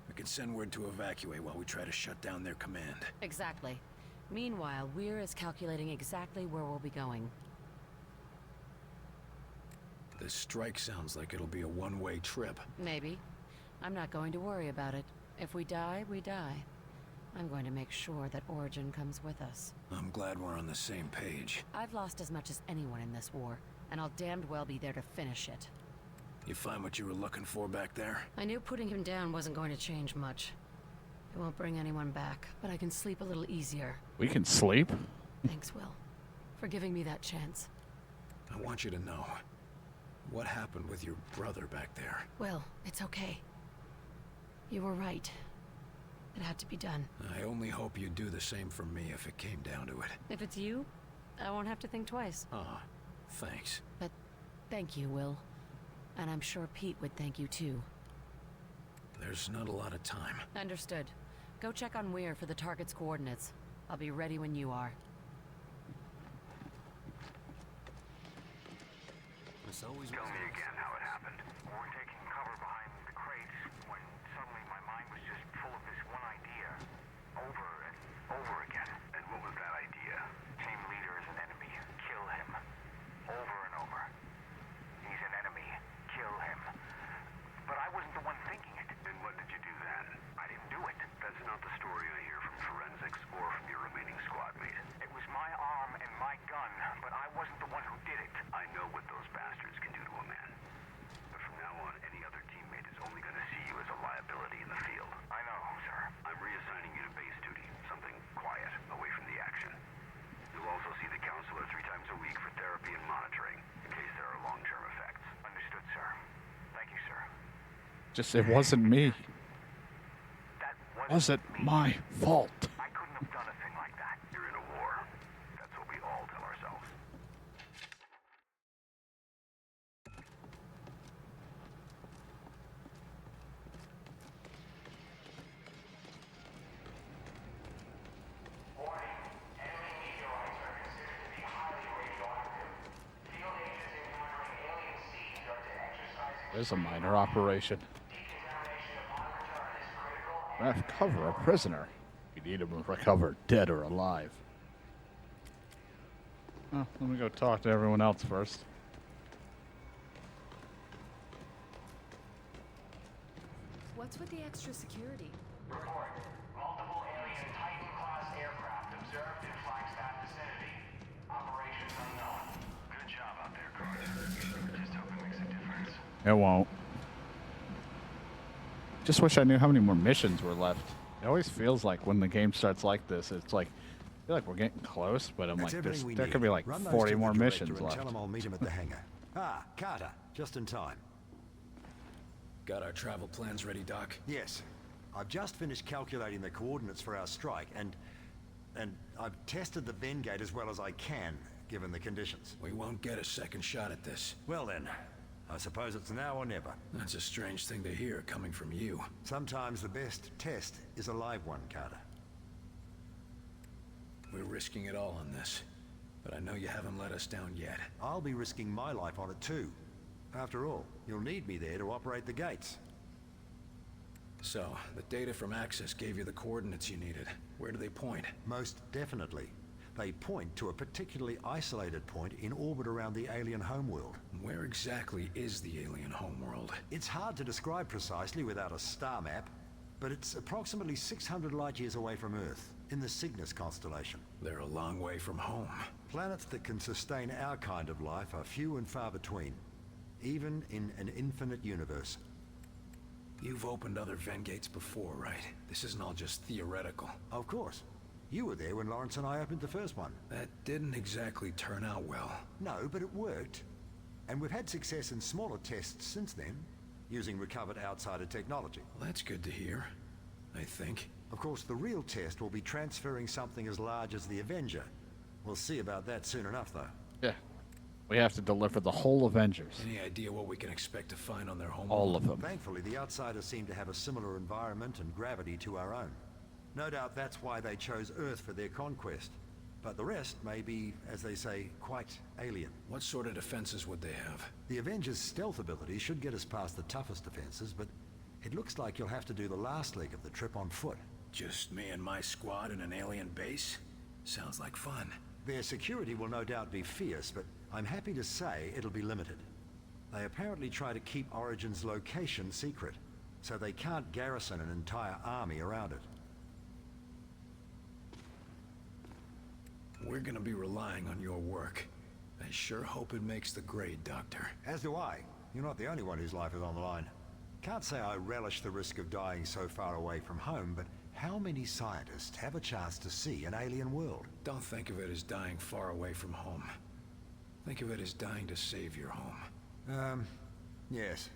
We can send word to evacuate while we try to shut down their command. Exactly. Meanwhile, Weir is calculating exactly where we'll be going. This strike sounds like it'll be a one-way trip. Maybe. I'm not going to worry about it. If we die, we die. I'm going to make sure that Origin comes with us. I'm glad we're on the same page. I've lost as much as anyone in this war, and I'll damned well be there to finish it. You find what you were looking for back there? I knew putting him down wasn't going to change much. It won't bring anyone back, but I can sleep a little easier. We can sleep? Thanks, Will, for giving me that chance. I want you to know what happened with your brother back there. Will, it's okay. You were right. It had to be done. I only hope you'd do the same for me if it came down to it. If it's you, I won't have to think twice. Ah, thanks. But thank you, Will. And I'm sure Pete would thank you too. There's not a lot of time. Understood. Go check on Weir for the target's coordinates. I'll be ready when you are. Tell me again how it happened. We're taking cover behind the crates when suddenly my mind was just full of this one idea. Over and over again. And what was that idea? Team leader is an enemy. Kill him. Over and over. He's an enemy. Kill him. But I wasn't the one thinking it. And what did you do then? I didn't do it. That's not the story I hear from forensics or from your remaining squad mate. It was my arm and my gun, but I wasn't the one who did it. I know what those bastards can do to a man. But from now on, any other teammate is only going to see you as a liability in the field. I know, sir. I'm reassigning you to base duty. Something quiet, away from the action. You'll also see the counselor 3 times a week for therapy and monitoring, in case there are long-term effects. Understood, sir. Thank you, sir. Just, it wasn't me. That Wasn't my fault. I couldn't have done a thing like that. You're in a war. That's what we all tell ourselves. There's a minor operation. Recover a prisoner. We need him recovered, dead or alive. Oh, let me go talk to everyone else first. What's with the extra security? Report. Multiple alien Titan-class aircraft observed in Flagstaff vicinity. Operations unknown. Good job out there, Carter. Just hope it makes a difference. It won't. Just wish I knew how many more missions were left. It always feels like when the game starts like this, it's like, I feel like we're getting close, but I'm That's like, everything we there need. could be like Run those 40 to the more director missions and left. Tell him I'll meet him at the hangar. Ah, Carter, just in time. Got our travel plans ready, Doc? Yes. I've just finished calculating the coordinates for our strike, and I've tested the Ven gate as well as I can, given the conditions. We won't get a second shot at this. Well then, I suppose it's now or never. That's a strange thing to hear coming from you. Sometimes the best test is a live one, Carter. We're risking it all on this, but I know you haven't let us down yet. I'll be risking my life on it too. After all, you'll need me there to operate the gates. So, the data from Axis gave you the coordinates you needed. Where do they point? Most definitely. They point to a particularly isolated point in orbit around the alien homeworld. Where exactly is the alien homeworld? It's hard to describe precisely without a star map, but it's approximately 600 light years away from Earth, in the Cygnus constellation. They're a long way from home. Planets that can sustain our kind of life are few and far between, even in an infinite universe. You've opened other Ven gates before, right? This isn't all just theoretical. Of course. You were there when Lawrence and I opened the first one. That didn't exactly turn out well. No, but it worked. And we've had success in smaller tests since then, using recovered outsider technology. Well, that's good to hear, I think. Of course, the real test will be transferring something as large as the Avenger. We'll see about that soon enough, though. Yeah. We have to deliver the whole Avengers. Any idea what we can expect to find on their home? All of them. Thankfully, the outsiders seem to have a similar environment and gravity to our own. No doubt that's why they chose Earth for their conquest. But the rest may be, as they say, quite alien. What sort of defenses would they have? The Avengers' stealth ability should get us past the toughest defenses, but it looks like you'll have to do the last leg of the trip on foot. Just me and my squad in an alien base? Sounds like fun. Their security will no doubt be fierce, but I'm happy to say it'll be limited. They apparently try to keep Origin's location secret, so they can't garrison an entire army around it. We're gonna be relying on your work. I sure hope it makes the grade, Doctor. As do I. You're not the only one whose life is on the line. Can't say I relish the risk of dying so far away from home, but how many scientists have a chance to see an alien world? Don't think of it as dying far away from home. Think of it as dying to save your home. Yes.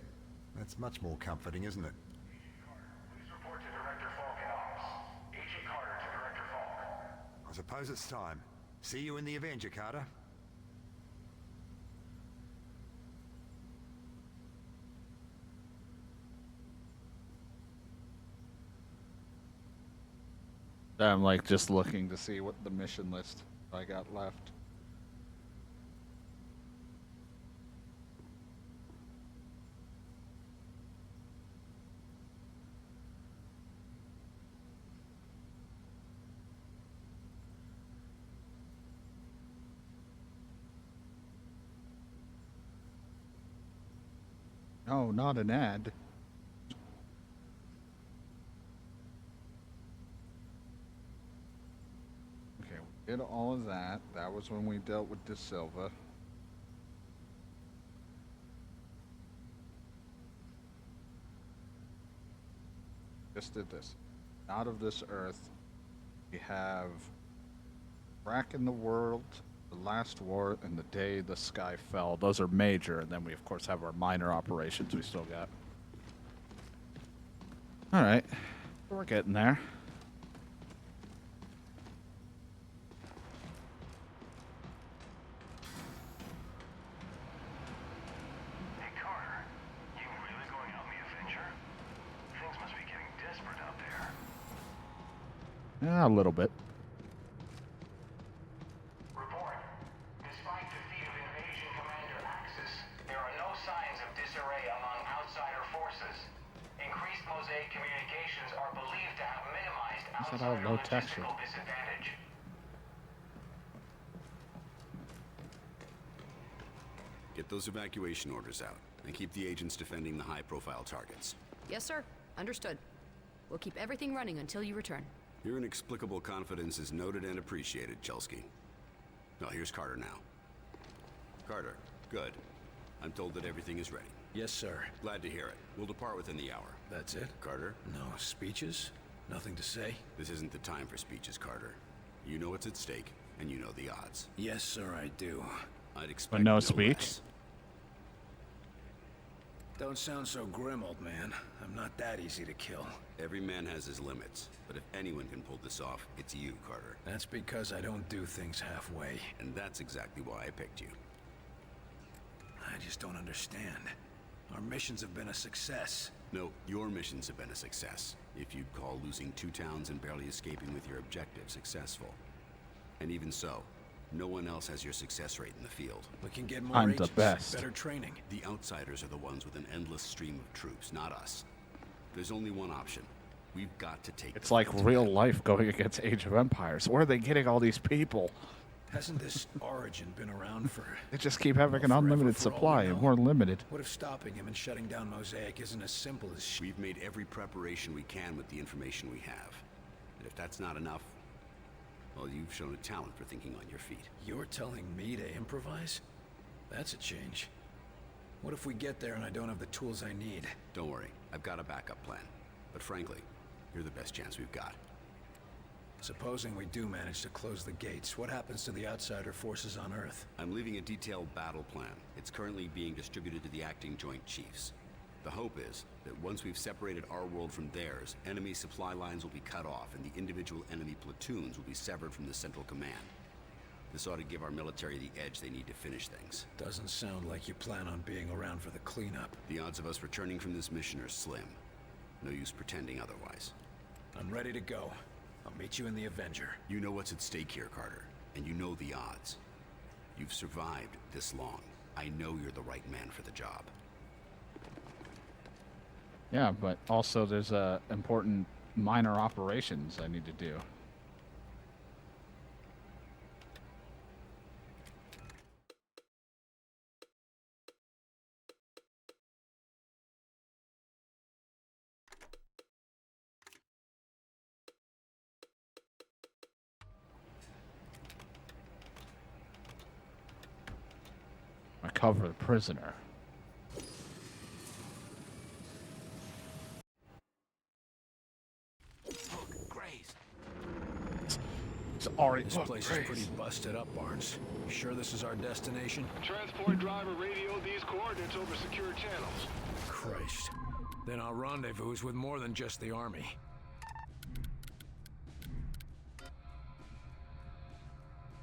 That's much more comforting, isn't it? Please report to Director Falk in office. Agent Carter to Director Falk. I suppose it's time. See you in the Avenger, Carter. I'm like just looking to see what the mission list I got left. Oh, not an ad. Okay, we did all of that. That was when we dealt with De Silva. Just did this. Out of this earth, we have Crack in the World, The Last War, and The Day the Sky Fell. Those are major, and then we of course have our minor operations we still got. Alright, we're getting there. Hey, Carter. You really going out in the Avenger? Things must be getting desperate out there. Yeah, a little bit. Report. Despite defeat of Invasion Commander Axis, there are no signs of disarray among Is that all low texture? Disadvantage. Get those evacuation orders out, and keep the agents defending the high-profile targets. Yes, sir. Understood. We'll keep everything running until you return. Your inexplicable confidence is noted and appreciated, Chelsky. Well, here's Carter now. Carter, good. I'm told that everything is ready. Yes, sir. Glad to hear it. We'll depart within the hour. That's it? Carter? No speeches? Nothing to say? This isn't the time for speeches, Carter. You know what's at stake, and you know the odds. Yes, sir, I do. I'd expect But no speech? less. Don't sound so grim, old man. I'm not that easy to kill. Every man has his limits, but if anyone can pull this off, it's you, Carter. That's because I don't do things halfway. And that's exactly why I picked you. I just don't understand. Our missions have been a success. No, your missions have been a success. If you'd call losing 2 towns and barely escaping with your objective successful. And even so, no one else has your success rate in the field. We can get more I'm agents, the best. better training. The outsiders are the ones with an endless stream of troops, not us. There's only one option. We've got to take It's like real life going against Age of Empires. Where are they getting all these people? Hasn't this origin been around for... They just keep having an unlimited supply and more limited. What if stopping him and shutting down Mosaic isn't as simple as... We've made every preparation we can with the information we have. And if that's not enough, well, you've shown a talent for thinking on your feet. You're telling me to improvise? That's a change. What if we get there and I don't have the tools I need? Don't worry, I've got a backup plan. But frankly, you're the best chance we've got. Supposing we do manage to close the gates, what happens to the outsider forces on Earth? I'm leaving a detailed battle plan. It's currently being distributed to the acting Joint Chiefs. The hope is that once we've separated our world from theirs, enemy supply lines will be cut off and the individual enemy platoons will be severed from the central command. This ought to give our military the edge they need to finish things. Doesn't sound like you plan on being around for the cleanup. The odds of us returning from this mission are slim. No use pretending otherwise. I'm ready to go. I'll meet you in the Avenger. You know what's at stake here, Carter, and you know the odds. You've survived this long. I know you're the right man for the job. Yeah, but also there's important minor operations I need to do. Recover the prisoner. This place is pretty busted up, Barnes. You sure this is our destination? Transport driver radioed these coordinates over secure channels. Christ. Then our rendezvous is with more than just the army.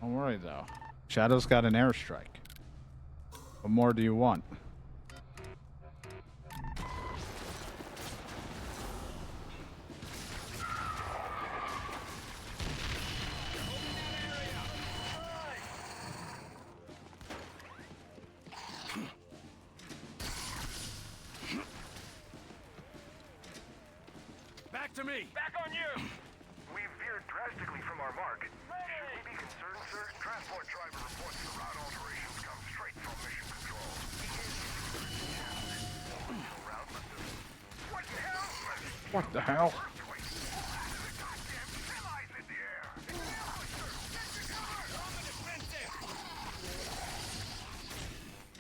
Don't worry though. Shadow's got an airstrike. What more do you want? Back to me! Back on you! We've veered drastically from our mark. Should we be concerned, sir? Transport driver reports the route alterations come straight from mission control. What the hell?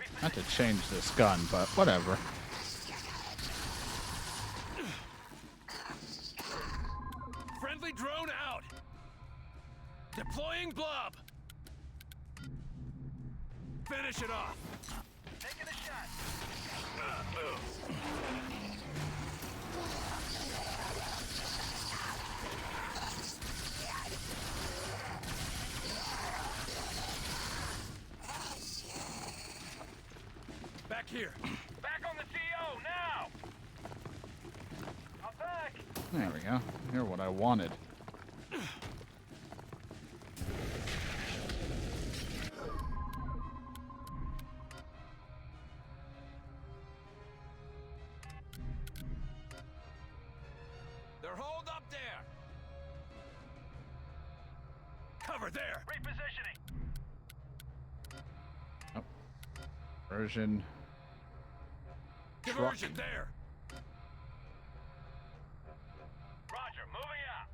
I had to change this gun, but whatever. Friendly drone out! Deploying blob! Finish it off! Taking a shot! Back here! Back on the CO, now! I'm back! There we go. You're what I wanted. They're holed up there! Cover there. Repositioning. Version. Diversion there. Roger, moving out.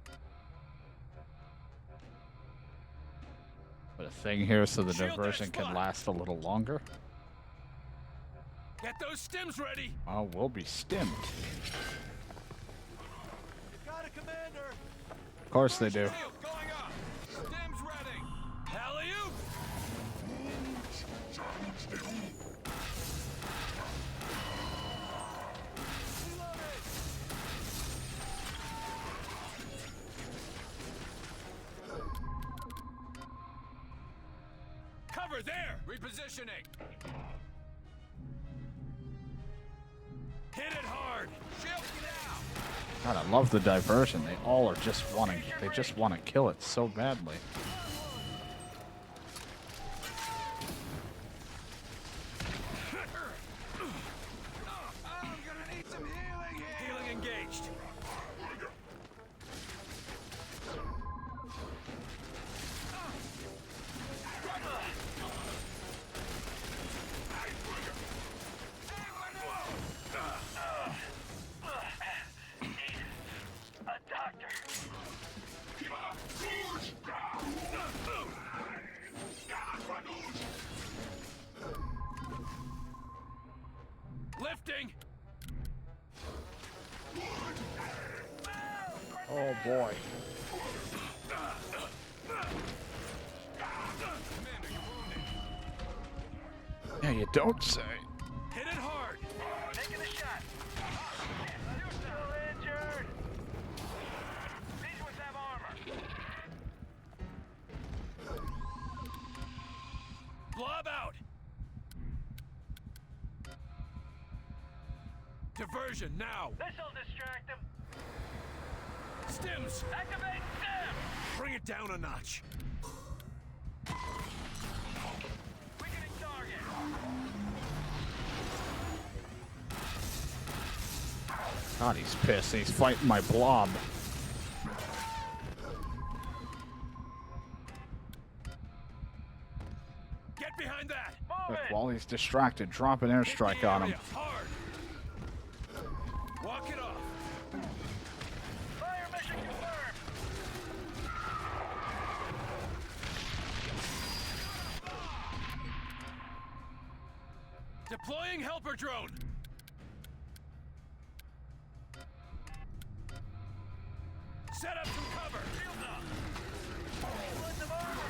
Put a thing here so the Shield that diversion can spot. last a little longer. Get those stims ready. Oh, we'll be stimmed. Got a commander. Of course they do. Shield going up. Stims ready. Alley-oop. Cover there. Repositioning. Hit it hard. Shield, get out. God, I love the diversion. They all are just wanting. They just want to kill it so badly. I'm gonna need some healing here. Healing engaged. A doctor. Lifting. Oh boy. Yeah, you don't say. Hit it hard. Taking a shot. You're still injured. These ones have armor. Blob out. Diversion now. This'll distract them. Stims. Activate stim. Bring it down a notch. Weakening target. God, he's pissed. He's fighting my blob. Get behind that. Look, while he's distracted, drop an airstrike on him. Hard. Walk it off. Fire mission confirmed. Deploying helper drone. Set up some cover. Shield up. Lots of armor.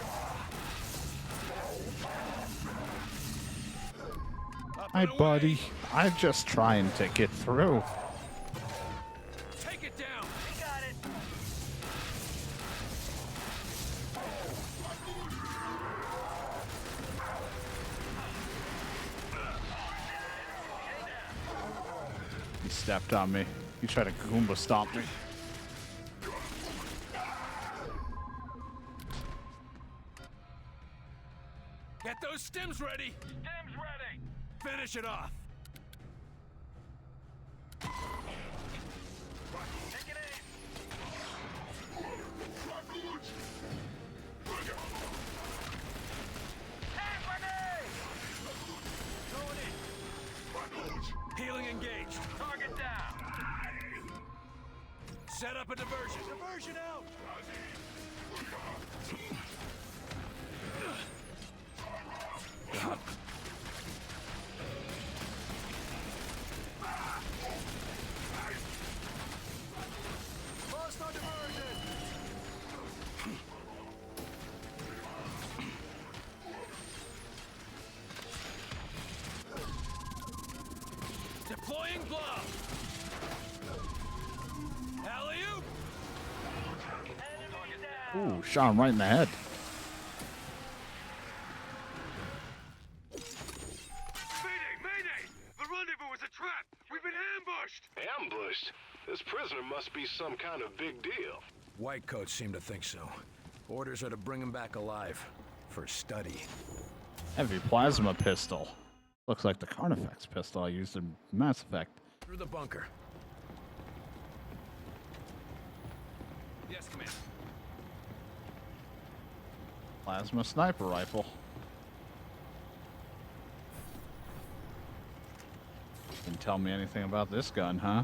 Up Hi, and away. buddy. I'm just trying to get through. Take it down. We got it. He stepped on me. He tried to Goomba stomp me. Get those stims ready. Stims ready. Finish it off. Taking aim. Hand grenade. Going in. Healing engaged. Target down. Set up a diversion. Diversion out. Lost on diversion. Deploying blob. Alley-oop. Ooh, shot him right in the head. Mayday! Mayday! The rendezvous is a trap! We've been ambushed! Ambushed? This prisoner must be some kind of big deal. Whitecoats seem to think so. Orders are to bring him back alive. For study. Heavy plasma pistol. Looks like the Carnifex pistol I used in Mass Effect. Through the bunker. Yes, Commander. Plasma sniper rifle. Didn't tell me anything about this gun, huh?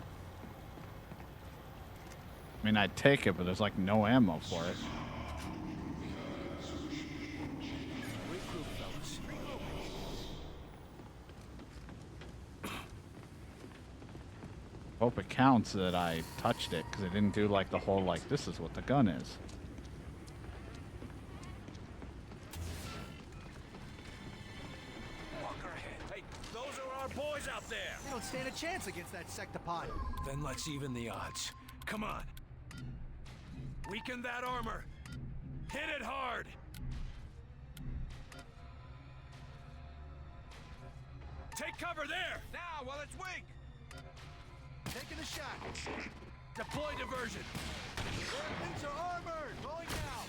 I mean, I'd take it, but there's like no ammo for it. Hope it counts that I touched it, because it didn't do like the whole like this is what the gun is. Hey, those are our boys out there. They don't stand a chance against that sectopod. Then let's even the odds. Come on. Weaken that armor. Hit it hard. Take cover there. Now, while it's weak. Taking a shot. Deploy diversion. Weapons are armored. Going now.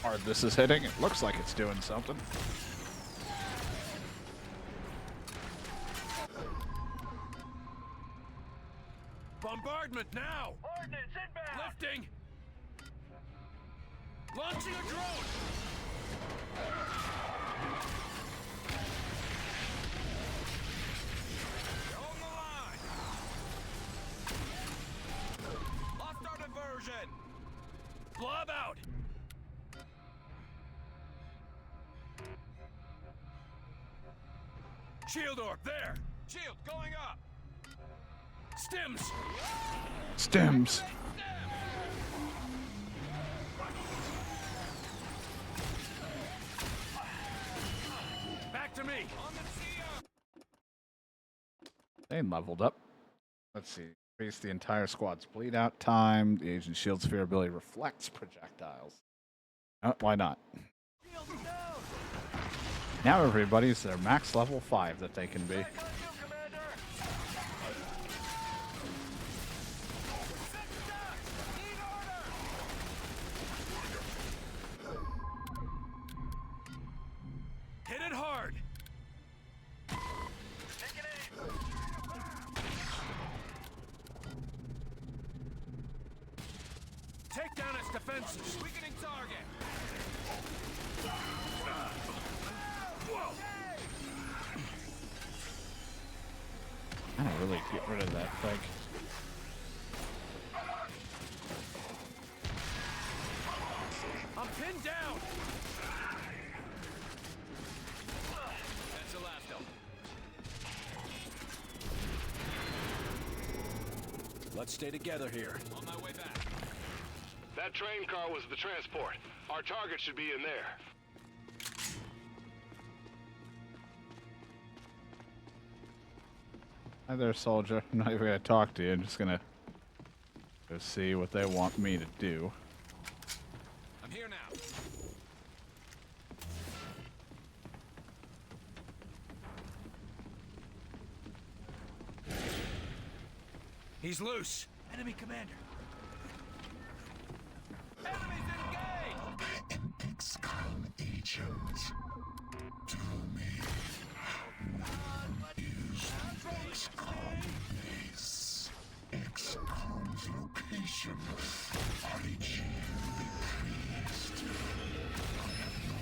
How hard this is hitting? It looks like it's doing something. Bombardment now! Ordnance inbound! Lifting! Launching a drone! On the line! Lost our diversion! Blob out! Shield orb, there! Shield going up! Stims! Stims. Back to me! They leveled up. Let's see. Increase the entire squad's bleed out time. The agent shield sphere ability reflects projectiles. Oh, why not? Now everybody's their max level 5 that they can be. Hit it hard! Take down its defenses! Weakening target! Whoa! I don't really get rid of that thing. I'm pinned down! That's the last of them. Let's stay together here. On my way back. That train car was the transport. Our target should be in there. Hi there, soldier. I'm not even gonna talk to you. I'm just gonna go see what they want me to do. I'm here now. He's loose. Enemy commander. Enemies engaged! An XCOM agent. Tell me, what is XCOM base? XCOM's location. IG decreased. I have no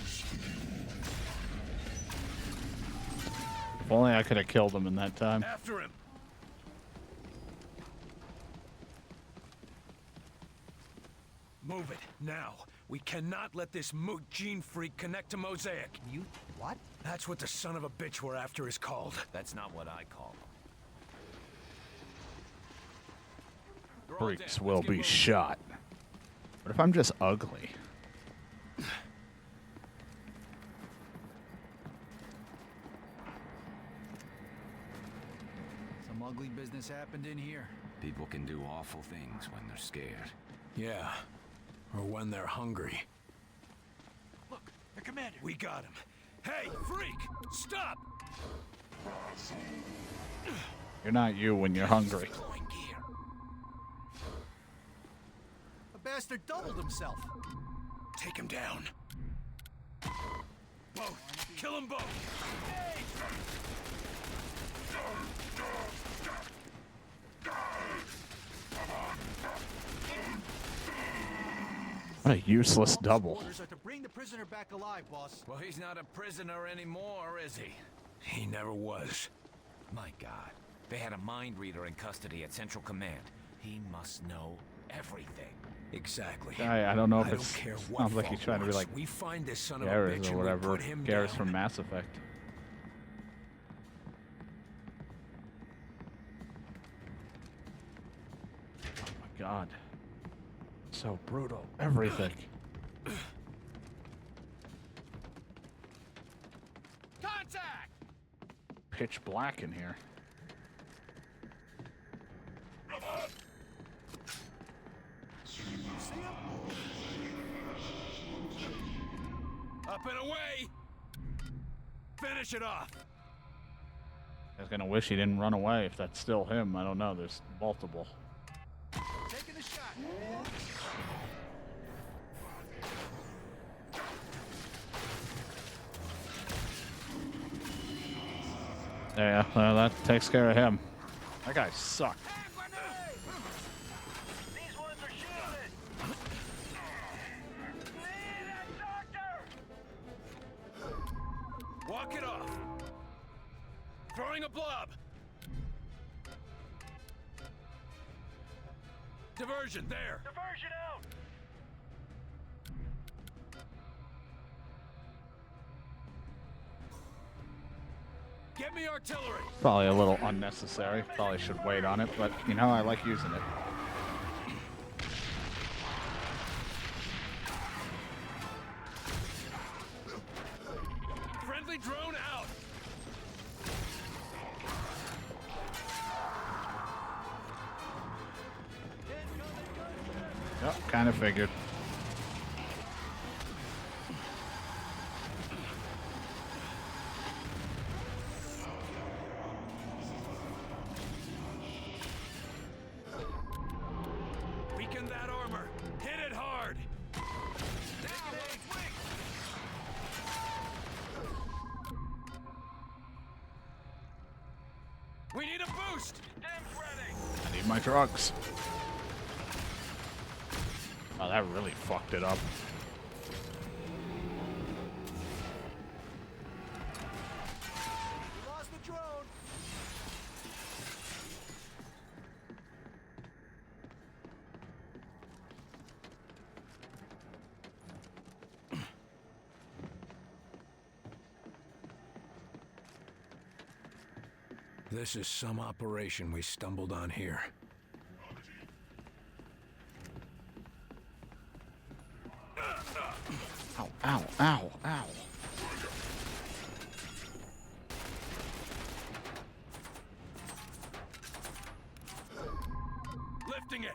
use for you. If only I could have killed him in that time. After him! Move it, now. We cannot let this moot gene freak connect to Mosaic. You what? That's what the son of a bitch we're after is called. That's not what I call them. Freaks will be shot. What if I'm just ugly? Some ugly business happened in here. People can do awful things when they're scared. Yeah. Or when they're hungry. Look, the commander. We got him. Hey, freak! Stop! You're not you when you're hungry. The bastard doubled himself. Take him down. Both. Kill them both. Hey! What a useless double. Orders are to bring the prisoner back alive, boss. Well, he's not a prisoner anymore, is he? He never was. My God. They had a mind reader in custody at Central Command. He must know everything. Exactly. I don't know if I it's don't care what sounds like he's Falk trying to be wants. like We find this son of a Garrus bitch or and we whatever. put him Garrus down. from Mass Effect. Oh my God. So brutal. Everything. Contact! Pitch black in here. Up and away! Finish it off! I was gonna wish he didn't run away. If that's still him, I don't know. There's multiple. Taking a shot. Yeah, well, that takes care of him. That guy sucked. These ones are shielded! Need a doctor! Walk it off! Throwing a blob! Diversion, there! Diversion out! Get me artillery! Probably a little unnecessary. Probably should wait on it, but you know, I like using it. Friendly drone out! Yep, kind of figured. Weaken that armor! Hit it hard! Now, it's weak! We need a boost! Stim's ready! I need my drugs. Oh, that really fucked it up. We lost the drone. This is some operation we stumbled on here. Ow, ow, ow, ow. Lifting it!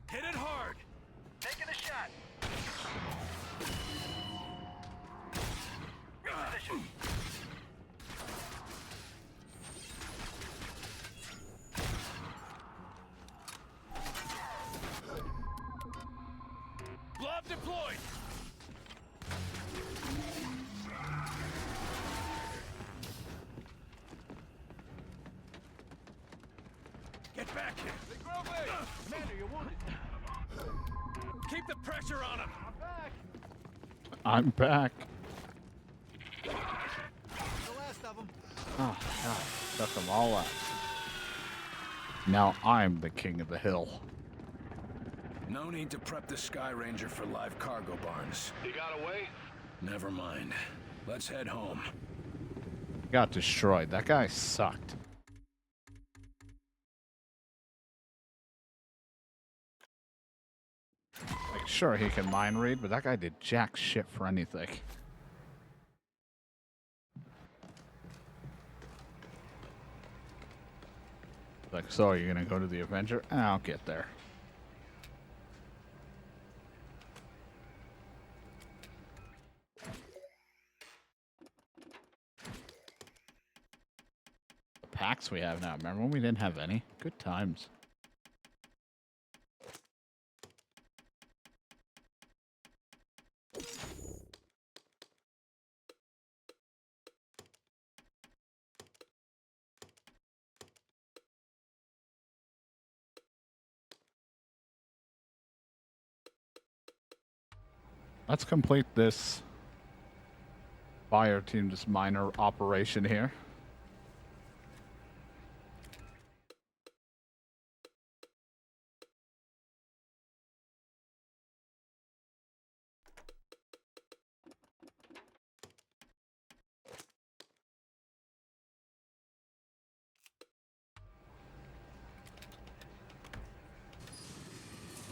Hit it hard! Taking a shot! Reposition! Blob deployed! Get back here! Commander, you're wounded. Keep the pressure on him! I'm back. The last of them. Oh, God. Took them all out. Now I'm the king of the hill. No need to prep the Sky Ranger for live cargo barns. You got away? Never mind. Let's head home. Got destroyed. That guy sucked. Like, sure, he can mind read, but that guy did jack shit for anything. Like, so are you gonna go to the Avenger? I'll get there. The packs we have now. Remember when we didn't have any? Good times. Let's complete this fire team, this minor operation here.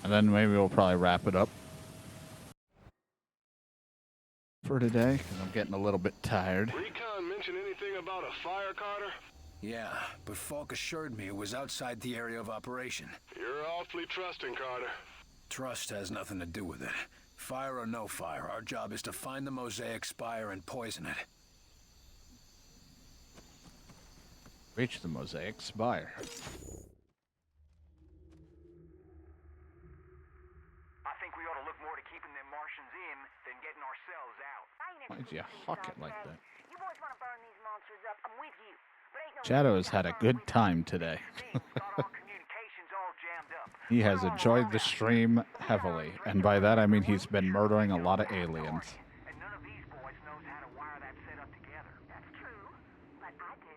And then maybe we'll probably wrap it up for today, because I'm getting a little bit tired. Recon mention anything about a fire, Carter? Yeah, but Falk assured me it was outside the area of operation. You're awfully trusting, Carter. Trust has nothing to do with it. Fire or no fire, our job is to find the Mosaic Spire and poison it. Reach the Mosaic Spire. I think we ought to look more to keeping them Martians in than getting ourselves out. Why'd you huck it like that? You boys want to burn these monsters up, I'm with you. But ain't no Shadow's had a good time today. He has enjoyed the stream heavily, and by that I mean he's been murdering a lot of aliens. And none of these boys knows how to wire that setup together. That's true, but I do.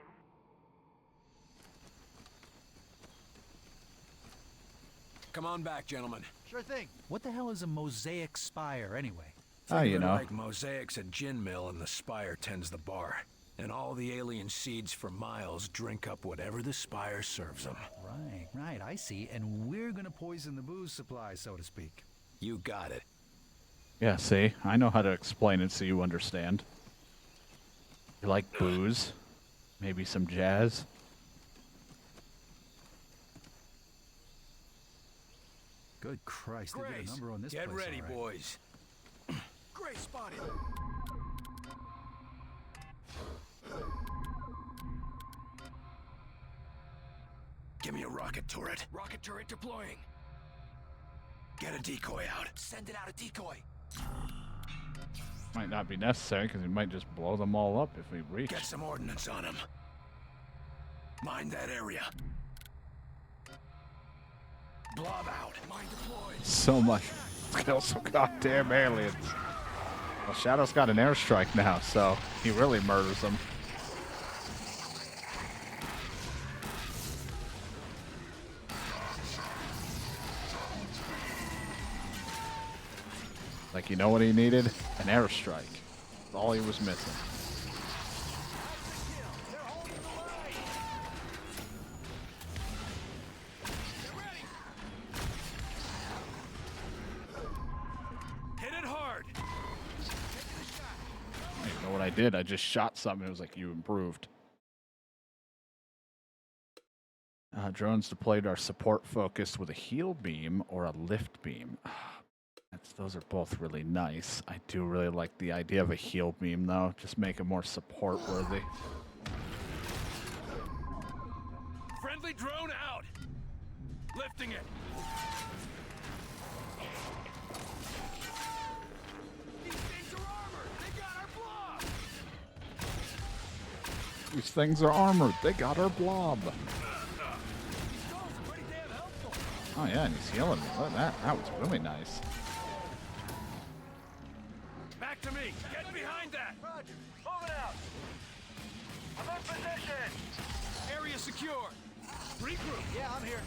Come on back, gentlemen. Sure thing. What the hell is a Mosaic Spire, anyway? Oh, you know. Like Mosaic's a gin mill and the Spire tends the bar. And all the alien seeds for miles drink up whatever the Spire serves them. Right, I see. And we're gonna poison the booze supply, so to speak. You got it. Yeah, see? I know how to explain it so you understand. You like booze? Maybe some jazz? Good Christ, they get a number on this Get place, ready, all right. boys. Grace spotted. Give me a rocket turret. Rocket turret deploying. Get a decoy out. Send it out a decoy. Might not be necessary, because we might just blow them all up if we reach. Get some ordnance on them. Mind that area. Blob out. Mine deployed. So much. Kill some goddamn aliens. Well, Shadow's got an airstrike now, so he really murders them. Like, you know what he needed? An airstrike. That's all he was missing. Hit it hard! You know what I did? I just shot something. It was like, you improved. Drones deployed are support focused with a heal beam or a lift beam. Those are both really nice. I do really like the idea of a heal beam, though. Just make it more support worthy. Friendly drone out! Lifting it! These things are armored! They got our blob! These things are armored. They got our blob. Oh yeah, and he's healing me. Look at that. That was really nice. Back to me! Get behind that! Roger. Moving out! I'm in position! Area secure. Regroup! Yeah, I'm here.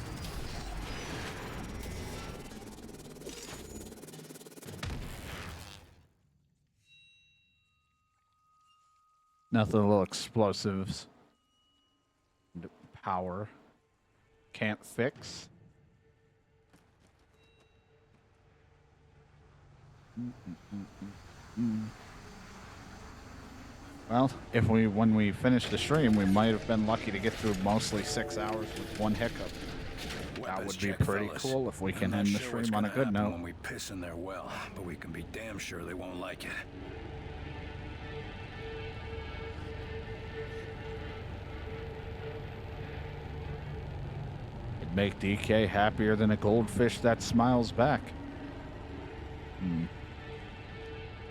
Nothing, a little explosives. Power. Can't fix. Well, when we finish the stream, we might have been lucky to get through mostly 6 hours with one hiccup. That would be pretty cool if we can end the stream on a good note. When we piss in their well, but we can be damn sure they won't like it. It'd make DK happier than a goldfish that smiles back.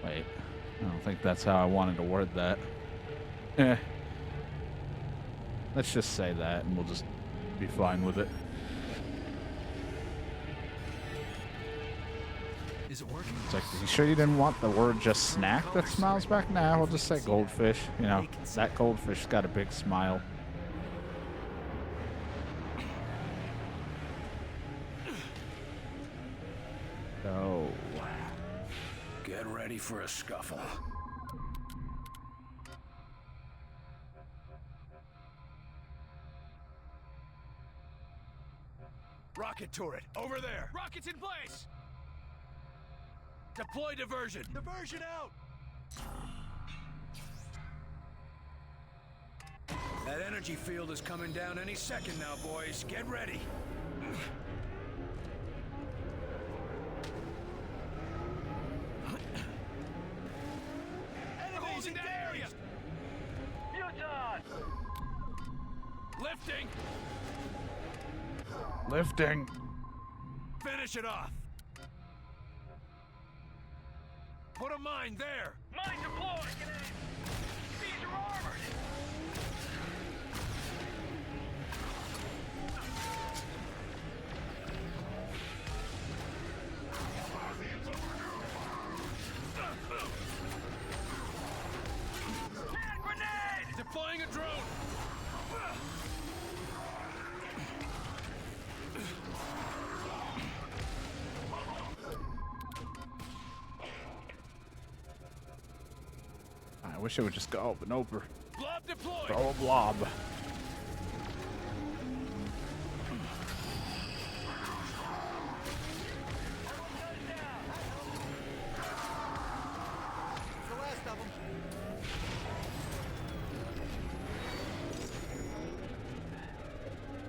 Wait, I don't think that's how I wanted to word that. Let's just say that and we'll just be fine with it. Is it working? It's like, you sure you didn't want the word just snack that smiles back? Nah, we'll just say goldfish. You know, that goldfish got a big smile. So, Get ready for a scuffle. Rocket turret, over there! Rockets in place! Deploy diversion! Diversion out! That energy field is coming down any second now, boys. Get ready. Enemies in that area! Muton! Lifting! lifting. Finish it off! Put a mine there! Mine deployed! These are armored! Grenade! Deploying a drone! I wish it would just go, but nope. Blob deployed! Throw a blob. The last of them.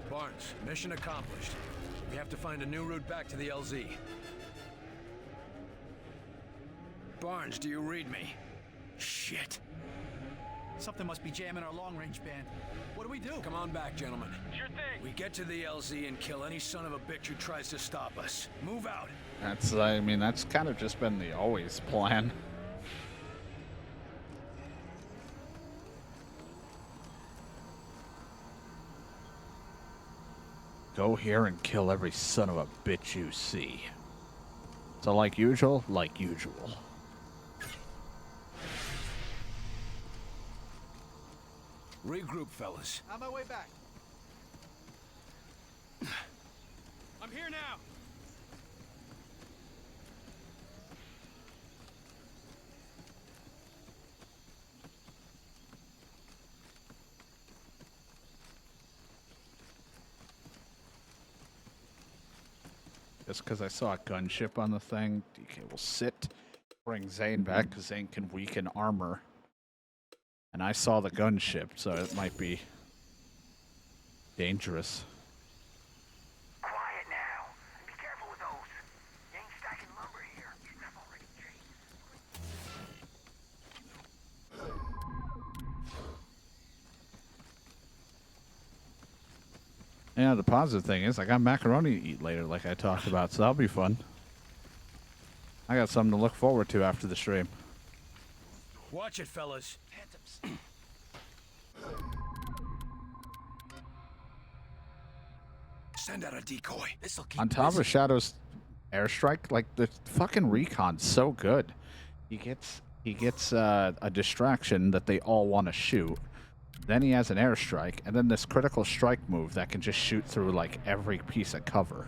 Barnes, mission accomplished. We have to find a new route back to the LZ. Barnes, do you read me? Shit. Something must be jamming our long-range band. What do we do? Come on back, gentlemen. Sure thing. We get to the LZ and kill any son of a bitch who tries to stop us. Move out. That's, I mean, that's kind of just been the always plan. Go here and kill every son of a bitch you see. So like usual, like usual. Regroup, fellas. On my way back. I'm here now. Just because I saw a gunship on the thing, DK will sit, bring Zane back because Zane can weaken armor. And I saw the gunship, so it might be dangerous. Quiet now. Be careful with those. You ain't stacking lumber here. Stuff already changed. Yeah, the positive thing is I got macaroni to eat later, like I talked about, so that'll be fun. I got something to look forward to after the stream. Watch it, fellas. Send out a decoy. This'll keep On top busy. of Shadow's airstrike, like the fucking recon's so good. He gets a distraction that they all want to shoot. Then he has an airstrike, and then this critical strike move that can just shoot through like every piece of cover.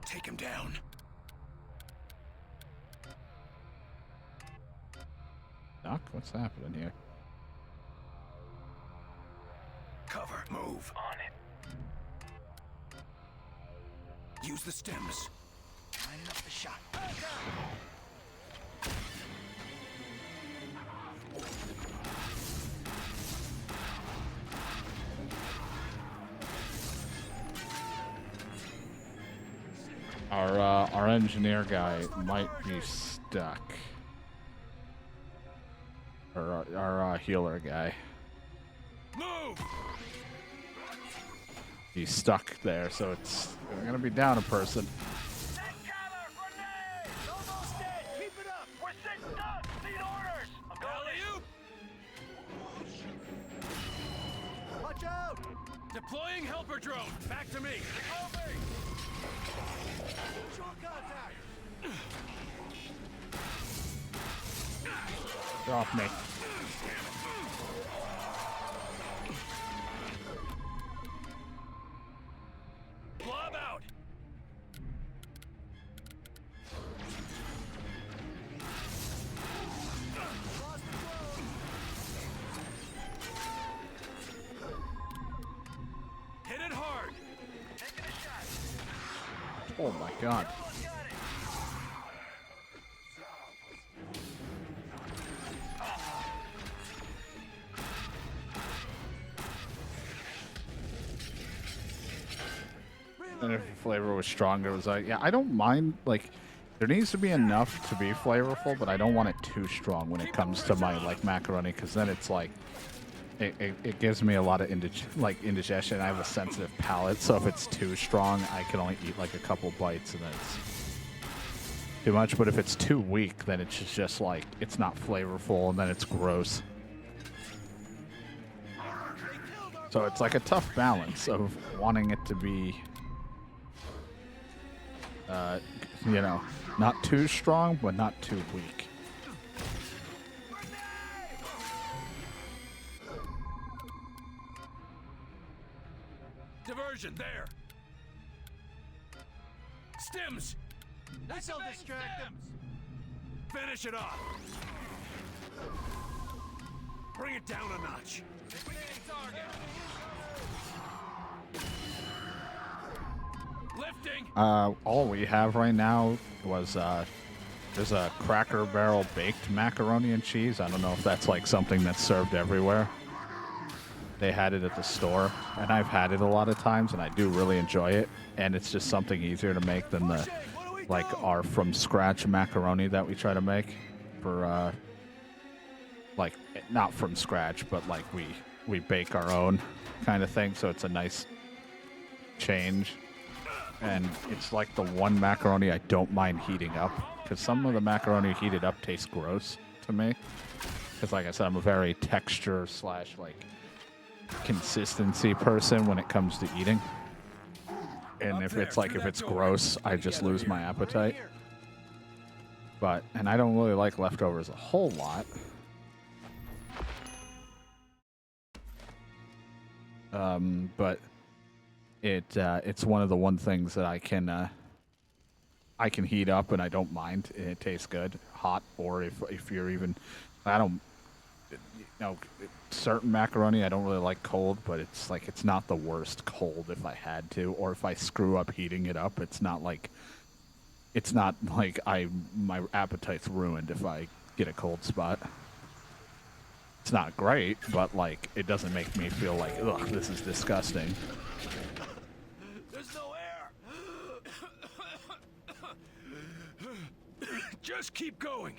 Take him down. Doc, what's happening here? Cover. Move. On it. Use the stems. Lining up the shot. Our engineer guy might be stuck. Or our healer guy. Move! He's stuck there, so it's gonna be down a person. Almost dead! Keep it up! We're sitting ducks! Need orders! I'm going in! Watch out! Deploying helper drone! Back to me! Over! Get off me. Blob out. Hit it hard. Taking a shot. Oh my god. And if the flavor was stronger, it was like, yeah, I don't mind, like, there needs to be enough to be flavorful, but I don't want it too strong when it comes to my, like, macaroni, because then it's like, it gives me a lot of indigestion. I have a sensitive palate, so if it's too strong, I can only eat, like, a couple bites, and then it's too much. But if it's too weak, then it's just like, it's not flavorful, and then it's gross. So it's like a tough balance of wanting it to be, you know, not too strong, but not too weak. Diversion there. Stims. This'll distract them. Finish it off. Bring it down a notch. Target. Lifting. All we have right now was there's a Cracker Barrel baked macaroni and cheese. I don't know if that's like something that's served everywhere. They had it at the store, and I've had it a lot of times, and I do really enjoy it. And it's just something easier to make than the like our from scratch macaroni that we try to make for like not from scratch, but like we bake our own kind of thing. So it's a nice change. And it's like the one macaroni I don't mind heating up, because some of the macaroni heated up tastes gross to me. Because like I said, I'm a very texture / like consistency person when it comes to eating. And if it's gross, I just lose my appetite. And I don't really like leftovers a whole lot. But it's one of the things that I can heat up and I don't mind. It tastes good, hot, or if you're even, I don't, certain macaroni I don't really like cold, but it's like it's not the worst cold if I had to, or if I screw up heating it up, it's not like my appetite's ruined if I get a cold spot. It's not great, but like it doesn't make me feel like, ugh, this is disgusting. There's no air. Just keep going.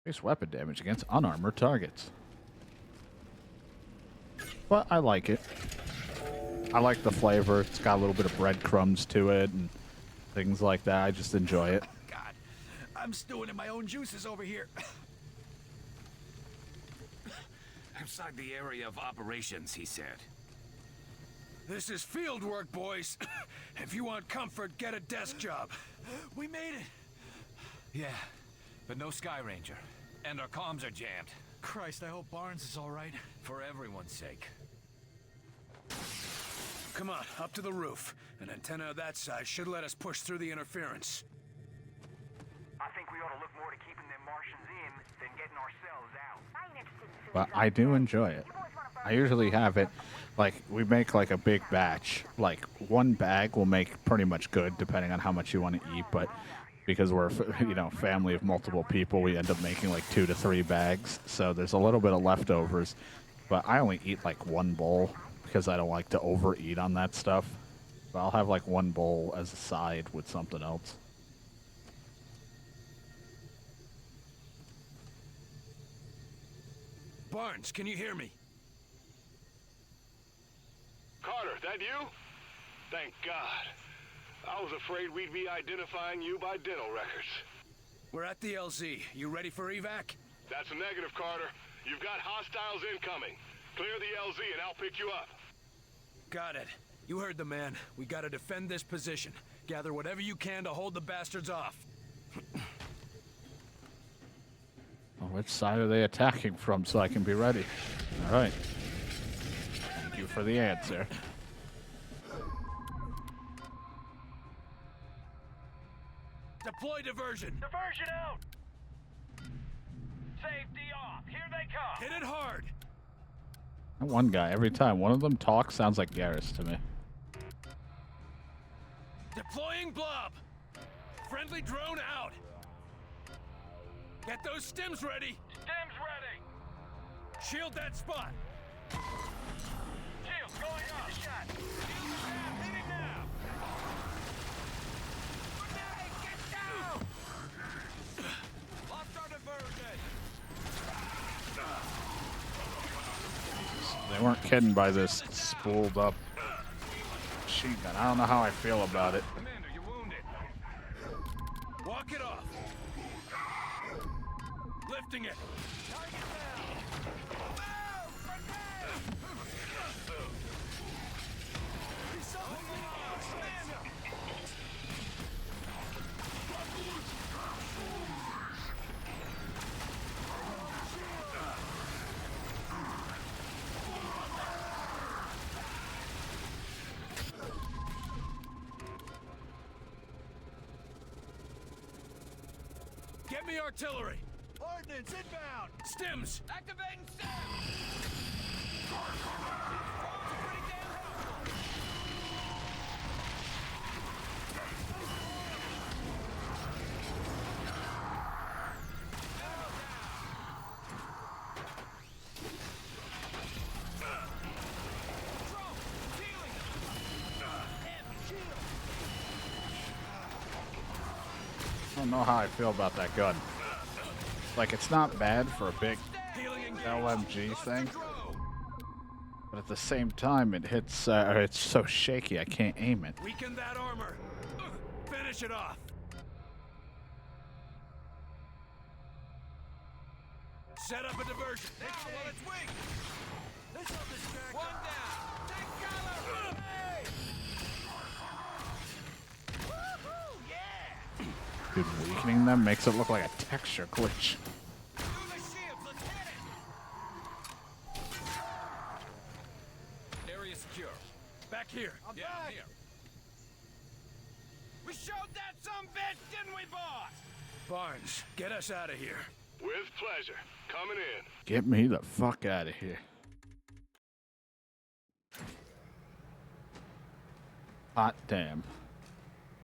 Increase weapon damage against unarmored targets. But I like it. I like the flavor. It's got a little bit of breadcrumbs to it and things like that. I just enjoy it. God, I'm stewing in my own juices over here. Outside the area of operations, he said. This is field work, boys. If you want comfort, get a desk job. We made it. Yeah, but no Sky Ranger. And our comms are jammed. Christ, I hope Barnes is all right. For everyone's sake. Come on, up to the roof. An antenna of that size should let us push through the interference. I think we ought to look more to keeping them Martians in than getting ourselves out. But I do enjoy it. I usually have it, like, we make like a big batch. Like, one bag will make pretty much good, depending on how much you want to eat, but because we're, family of multiple people, we end up making like 2 to 3 bags. So there's a little bit of leftovers, but I only eat like one bowl because I don't like to overeat on that stuff. But I'll have like one bowl as a side with something else. Barnes, can you hear me? Carter, that you? Thank God. I was afraid we'd be identifying you by dental records. We're at the LZ. You ready for evac? That's a negative, Carter. You've got hostiles incoming. Clear the LZ and I'll pick you up. Got it. You heard the man. We gotta defend this position. Gather whatever you can to hold the bastards off. Well, which side are they attacking from so I can be ready? All right. Thank you for the answer. Deploy diversion. Diversion out! Safety off. Here they come. Hit it hard. That one guy, every time one of them talks, sounds like Garrus to me. Deploying blob. Friendly drone out. Get those stims ready. Stims ready. Shield that spot. Shields going up. Shot. Shields are down. Hitting now. Grenade, get down! Lost our diversion. They weren't kidding by this spooled up machine gun. I don't know how I feel about it. Commander, you're wounded. Walk it off. Lifting it. Target down. Get me artillery. Ordnance inbound! Stims. Activating stims! I don't know how I feel about that gun. Like, it's not bad for a big LMG thing, but at the same time, it hits. It's so shaky, I can't aim it. Weaken that armor. Finish it off. Set up a diversion. Now while it's weak! This'll distract one down! Take cover! Hey! Woohoo! Yeah! Dude, weakening them makes it look like a texture glitch. Through the shields, let's hit it! Area secure. Back here. I'm back! Here. We showed that some bitch, didn't we, boss? Barnes, get us out of here. With pleasure. Coming in. Get me the fuck out of here. Hot damn.